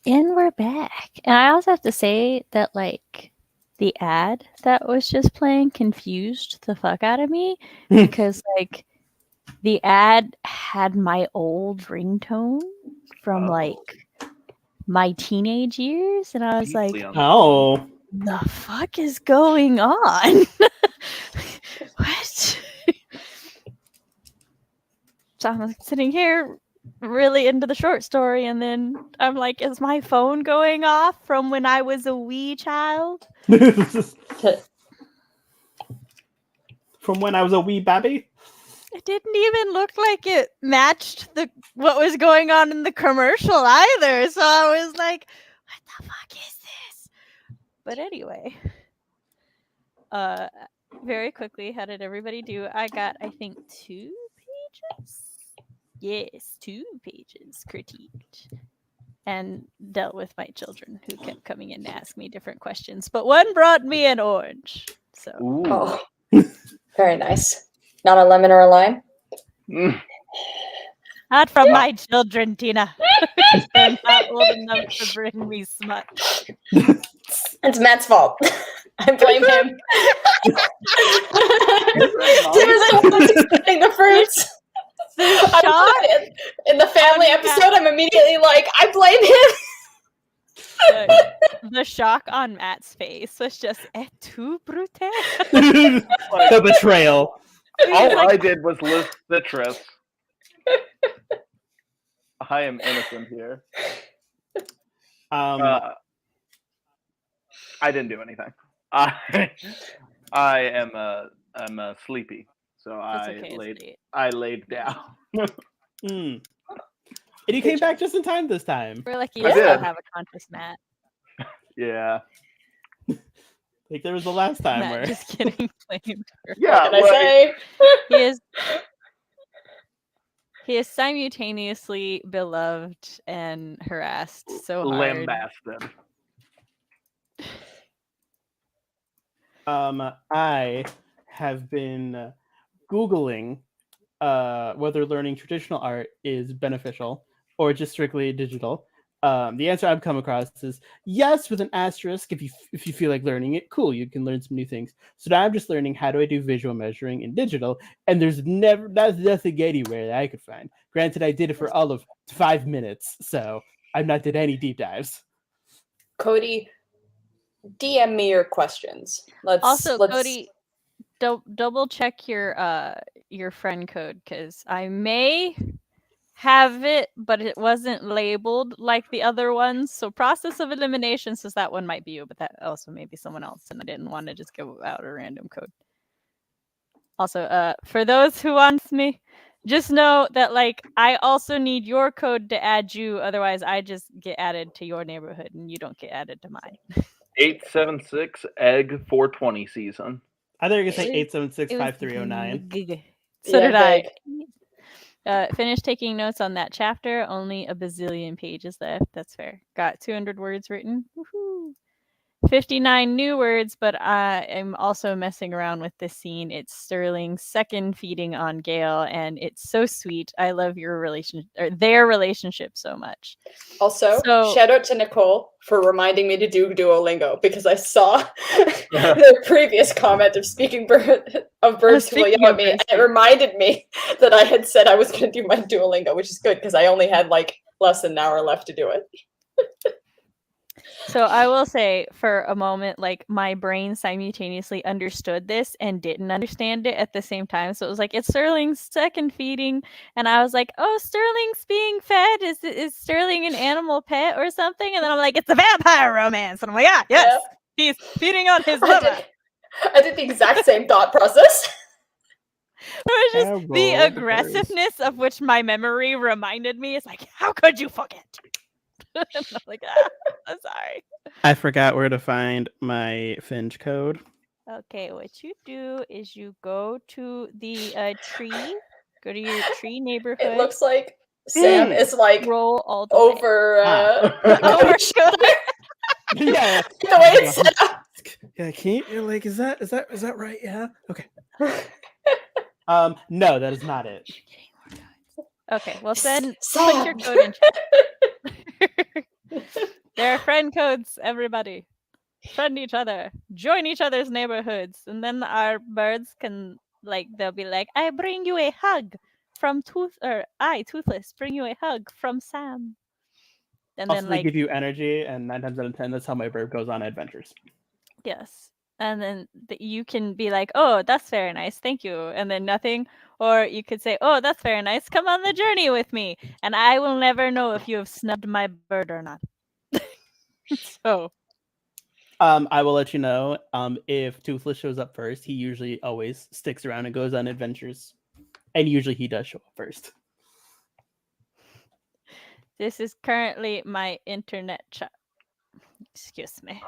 Speaker 1: And we're back. And I also have to say that, like, the ad that was just playing confused the fuck out of me because, like, the ad had my old ringtone from, like, my teenage years. And I was like,
Speaker 2: oh,
Speaker 1: the fuck is going on? What? So I'm sitting here really into the short story, and then I'm like, is my phone going off from when I was a wee child?
Speaker 2: from when I was a wee baby.
Speaker 1: It didn't even look like it matched what was going on in the commercial either. So I was like, what the fuck is this? But anyway, very quickly, how did everybody do? I got, I think, 2 pages. Yes, 2 pages critiqued and dealt with my children who kept coming in to ask me different questions. But one brought me an orange. So
Speaker 4: Oh, very nice. Not a lemon or a lime?
Speaker 1: not from my children, Tina. They're not old enough to bring me smut.
Speaker 4: It's Matt's fault. I blame him. Tim is the one that's expecting the fruits. In the family episode, I'm immediately like, I blame him.
Speaker 1: The shock on Matt's face was just et tu, brute?
Speaker 2: The betrayal.
Speaker 3: All I did was list citrus. I am innocent here. I didn't do anything. I'm sleepy, so I laid down.
Speaker 2: And you came back just in time this time.
Speaker 1: We're lucky you still have a conscious Matt.
Speaker 3: Yeah.
Speaker 2: Like there was the last time
Speaker 1: Matt
Speaker 2: where
Speaker 1: just getting blamed for
Speaker 4: what can I say?
Speaker 1: He is simultaneously beloved and harassed so hard.
Speaker 3: Lambasted.
Speaker 2: I have been Googling whether learning traditional art is beneficial or just strictly digital. The answer I've come across is yes, with an asterisk. If you feel like learning it, cool, you can learn some new things. So now I'm just learning how do I do visual measuring in digital, and there's nothing anywhere that I could find. Granted, I did it for all of 5 minutes, so I've not did any deep dives.
Speaker 4: Cody, DM me your questions. Let's
Speaker 1: Cody, double check your friend code because I may have it, but it wasn't labeled like the other ones. So process of elimination says that one might be you, but that also may be someone else, and I didn't want to just give out a random code. Also, for those who wants me, just know that like I also need your code to add you. Otherwise, I just get added to your neighborhood, and you don't get added to mine.
Speaker 3: 876 egg 420 season.
Speaker 2: I thought you were gonna say 876-5309.
Speaker 1: So did I. Finished taking notes on that chapter. Only a bazillion pages left. That's fair. Got 200 words written. Woohoo! 59 new words, but I am also messing around with this scene. It's Sterling's second feeding on Gale, and it's so sweet. I love their relationship so much.
Speaker 4: Also, shout out to Nicole for reminding me to do Duolingo because I saw the previous comment of birds who will yell at me, and it reminded me that I had said I was going to do my Duolingo, which is good because I only had like less than an hour left to do it.
Speaker 1: So I will say for a moment, like my brain simultaneously understood this and didn't understand it at the same time. So it was like, it's Sterling's second feeding. And I was like, oh, Sterling's being fed. Is Sterling an animal pet or something? And then I'm like, it's a vampire romance. And I'm like, yes, he's feeding on his liver.
Speaker 4: I did the exact same thought process.
Speaker 1: It was just the aggressiveness of which my memory reminded me. It's like, how could you forget? I'm like, I'm sorry.
Speaker 2: I forgot where to find my Finch code.
Speaker 1: Okay, what you do is you go to the tree. Go to your tree neighborhood.
Speaker 4: It looks like Sam is like
Speaker 1: roll all the
Speaker 4: over
Speaker 1: over shoulder.
Speaker 2: Yeah,
Speaker 4: the way it's set up.
Speaker 2: Yeah, can you like is that right? Yeah. Okay. No, that is not it.
Speaker 1: Okay, well then put your code in chat. There are friend codes, everybody. Friend each other. Join each other's neighborhoods. And then our birds can, like, they'll be like, I bring you a hug from Toothless, bring you a hug from Sam. And
Speaker 2: Also,
Speaker 1: then,
Speaker 2: they
Speaker 1: like,
Speaker 2: give you energy, and 9 times out of 10, that's how my bird goes on adventures.
Speaker 1: yes. And then you can be like, oh, that's very nice. Thank you. And then nothing. Or you could say, oh, that's very nice. Come on the journey with me. And I will never know if you have snubbed my bird or not. So.
Speaker 2: I will let you know. If Toothless shows up first, he usually always sticks around and goes on adventures. And usually he does show up first.
Speaker 1: This is currently my internet chat. Excuse me.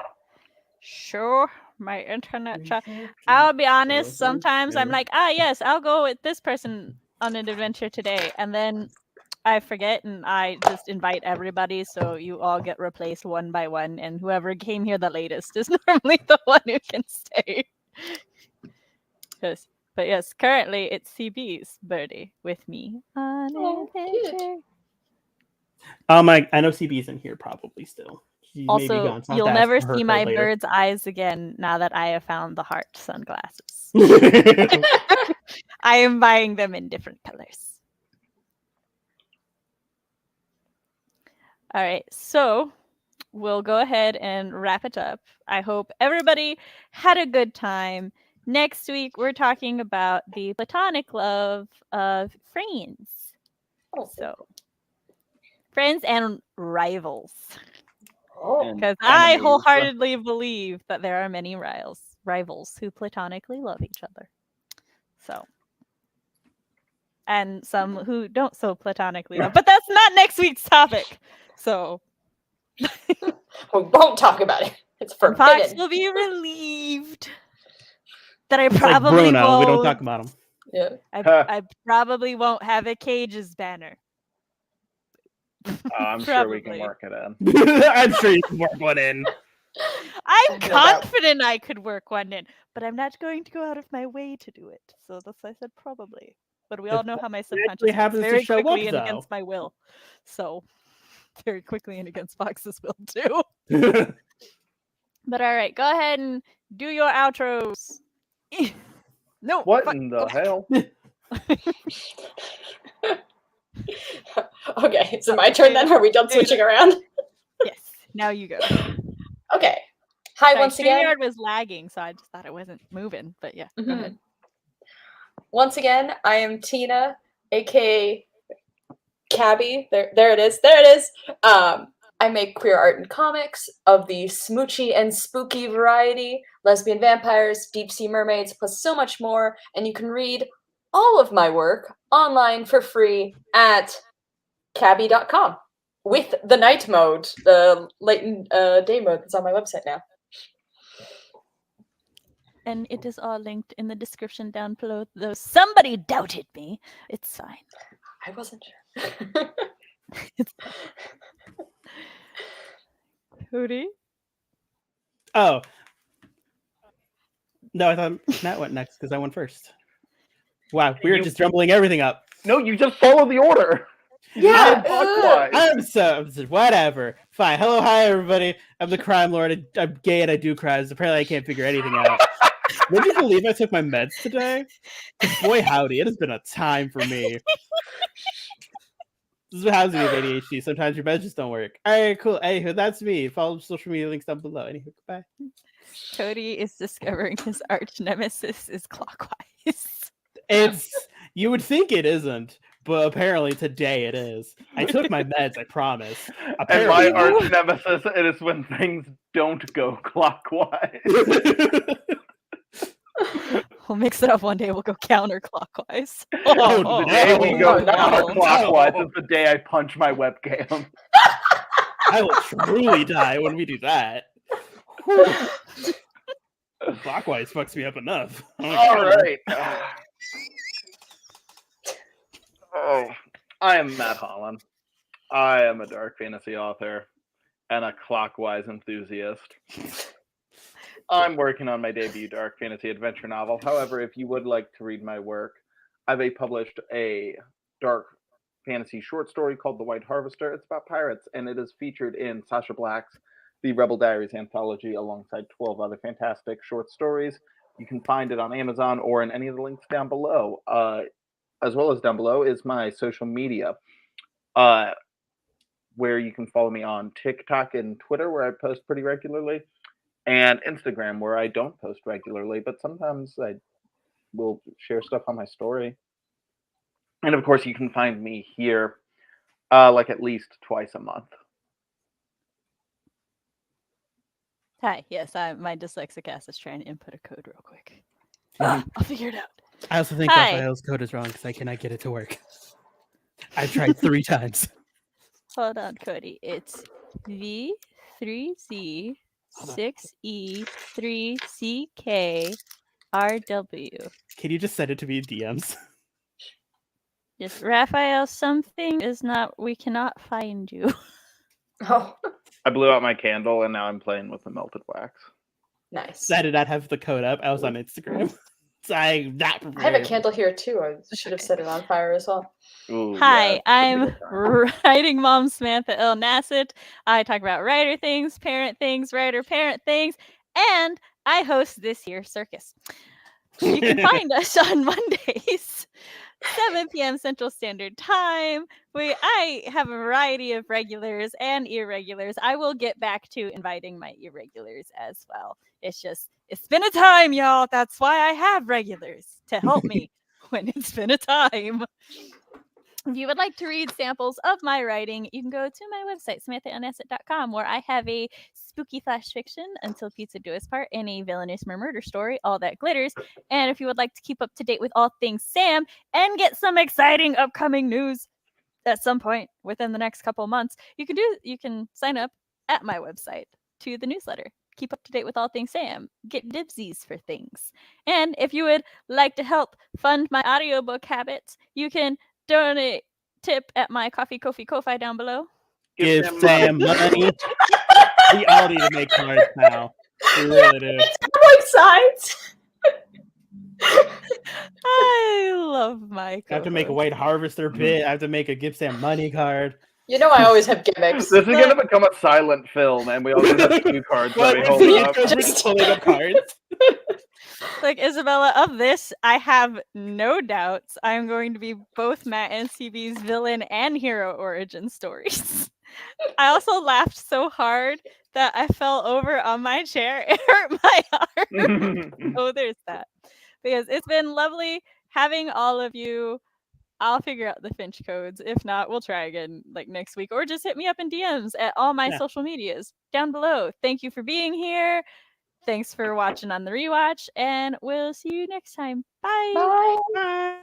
Speaker 1: Sure, my internet chat. I'll be honest, sometimes I'm like, yes, I'll go with this person on an adventure today. And then I forget and I just invite everybody. So you all get replaced one by one. And whoever came here the latest is normally the one who can stay. Yes. But yes, currently it's CB's birdie with me on an adventure.
Speaker 2: I know CB's in here probably still. She may be
Speaker 1: Also,
Speaker 2: gone, so I'll
Speaker 1: you'll
Speaker 2: have to
Speaker 1: never
Speaker 2: ask for her
Speaker 1: see
Speaker 2: code
Speaker 1: my
Speaker 2: later.
Speaker 1: bird's eyes again now that I have found the heart sunglasses. I am buying them in different colors. All right, so we'll go ahead and wrap it up. I hope everybody had a good time. Next week, we're talking about the platonic love of friends. So, friends and rivals. Because I wholeheartedly believe that there are many rivals who platonically love each other. So, and some who don't so platonically love. But that's not next week's topic. So,
Speaker 4: we won't talk about it. It's forbidden.
Speaker 1: Fox will be relieved that I probably
Speaker 2: like Bruno,
Speaker 1: won't.
Speaker 2: we don't talk about him.
Speaker 4: Yeah.
Speaker 1: I probably won't have a Cages banner.
Speaker 3: I'm sure we can work it in.
Speaker 2: I'm sure you can work one in.
Speaker 1: I'm confident I could work one in, but I'm not going to go out of my way to do it. So that's why I said probably. But we all know how my subconscious works very quickly and against my will. So very quickly and against Fox's will too. But all right, go ahead and do your outros. No.
Speaker 3: What in the hell?
Speaker 4: Okay, is it my turn then? Are we done switching around?
Speaker 1: Yes, now you go.
Speaker 4: Okay. Hi, once again.
Speaker 1: StreamYard was lagging, so I just thought it wasn't moving. But yeah, go ahead.
Speaker 4: Once again, I am Tina, aka Cabby. There it is. There it is. I make queer art and comics of the smoochy and spooky variety, lesbian vampires, deep sea mermaids, plus so much more. And you can read all of my work online for free at cabby.com with the night mode, the latent day mode that's on my website now.
Speaker 1: And it is all linked in the description down below, though somebody doubted me. It's fine.
Speaker 4: I wasn't sure.
Speaker 1: Cody?
Speaker 2: Oh. No, I thought Matt went next because I went first. Wow, we were just jumbling everything up.
Speaker 3: No, you just follow the order.
Speaker 4: Yeah.
Speaker 2: I'm so whatever. Fine. Hello, hi everybody. I'm the crime lord. I'm gay and I do crimes. Apparently, I can't figure anything out. Would you believe I took my meds today? Boy, howdy, it has been a time for me. This is what happens with ADHD. Sometimes your meds just don't work. All right, cool. Anywho, that's me. Follow social media links down below. Anywho, goodbye.
Speaker 1: Cody is discovering his arch nemesis is clockwise.
Speaker 2: You would think it isn't, but apparently today it is. I took my meds, I promise. Apparently.
Speaker 3: And my arch nemesis is when things don't go clockwise.
Speaker 1: We'll mix it up one day. We'll go counterclockwise.
Speaker 3: The day we go counterclockwise is the day I punch my webcam.
Speaker 2: I will truly die when we do that. Clockwise fucks me up enough.
Speaker 3: All right. I am Matt Hollon. I am a dark fantasy author and a clockwise enthusiast. I'm working on my debut dark fantasy adventure novel. However, if you would like to read my work, I've published a dark fantasy short story called The White Harvester. It's about pirates, and it is featured in Sasha Black's The Rebel Diaries anthology alongside 12 other fantastic short stories. You can find it on Amazon or in any of the links down below. As well as down below is my social media, where you can follow me on TikTok and Twitter, where I post pretty regularly, and Instagram, where I don't post regularly, but sometimes I will share stuff on my story. And of course, you can find me here like at least twice a month.
Speaker 1: Hi, yes, my dyslexic ass is trying to input a code real quick. I'll figure it out.
Speaker 2: I also think Raphael's code is wrong because I cannot get it to work. I've tried 3 times.
Speaker 1: Hold on, Cody. It's V3C6E3CKRW.
Speaker 2: Can you just send it to me in DMs?
Speaker 1: Yes, Raphael, something is not. We cannot find you.
Speaker 4: Oh,
Speaker 3: I blew out my candle, and now I'm playing with the melted wax.
Speaker 4: nice.
Speaker 2: I did not have the code up. I was on Instagram. So I'm not prepared.
Speaker 4: I have a candle here too. I should have set it on fire as well.
Speaker 3: Ooh,
Speaker 1: Hi,
Speaker 3: yeah,
Speaker 1: I'm writing mom Samantha L. Nassett. I talk about writer things, parent things, writer parent things, and I host this here circus. You can find us on Mondays, 7 p.m. Central Standard Time. I have a variety of regulars and irregulars. I will get back to inviting my irregulars as well. It's been a time, y'all. That's why I have regulars to help me when it's been a time. If you would like to read samples of my writing, you can go to my website, samanthaelnassett.com, where I have a spooky flash fiction, Until Pizza Do Us Part, and a villainous murder story, All That Glitters. And if you would like to keep up to date with all things Sam and get some exciting upcoming news at some point within the next couple months, you can sign up at my website to the newsletter. Keep up to date with all things Sam. Get dibsies for things. And if you would like to help fund my audiobook habits, you can donate tip at my Ko-fi down below.
Speaker 2: Give Sam money. We all need to make cards now. We really do.
Speaker 4: Like sides.
Speaker 1: I love my
Speaker 2: I have to make a White Harvester bit. I have to make a Give Sam money card.
Speaker 4: You know I always have gimmicks.
Speaker 3: This is going to become a silent film, and we all just have 2 cards that we hold up.
Speaker 2: We're just pulling up cards.
Speaker 1: Like Isabella, of this, I have no doubts. I'm going to be both Matt and CB's villain and hero origin stories. I also laughed so hard that I fell over on my chair. It hurt my arm. Oh, there's that. Because it's been lovely having all of you. I'll figure out the Finch codes. If not, we'll try again like next week, or just hit me up in DMs at all my social medias down below. Thank you for being here. Thanks for watching on the rewatch, and we'll see you next time. Bye.
Speaker 4: Bye.
Speaker 2: Bye.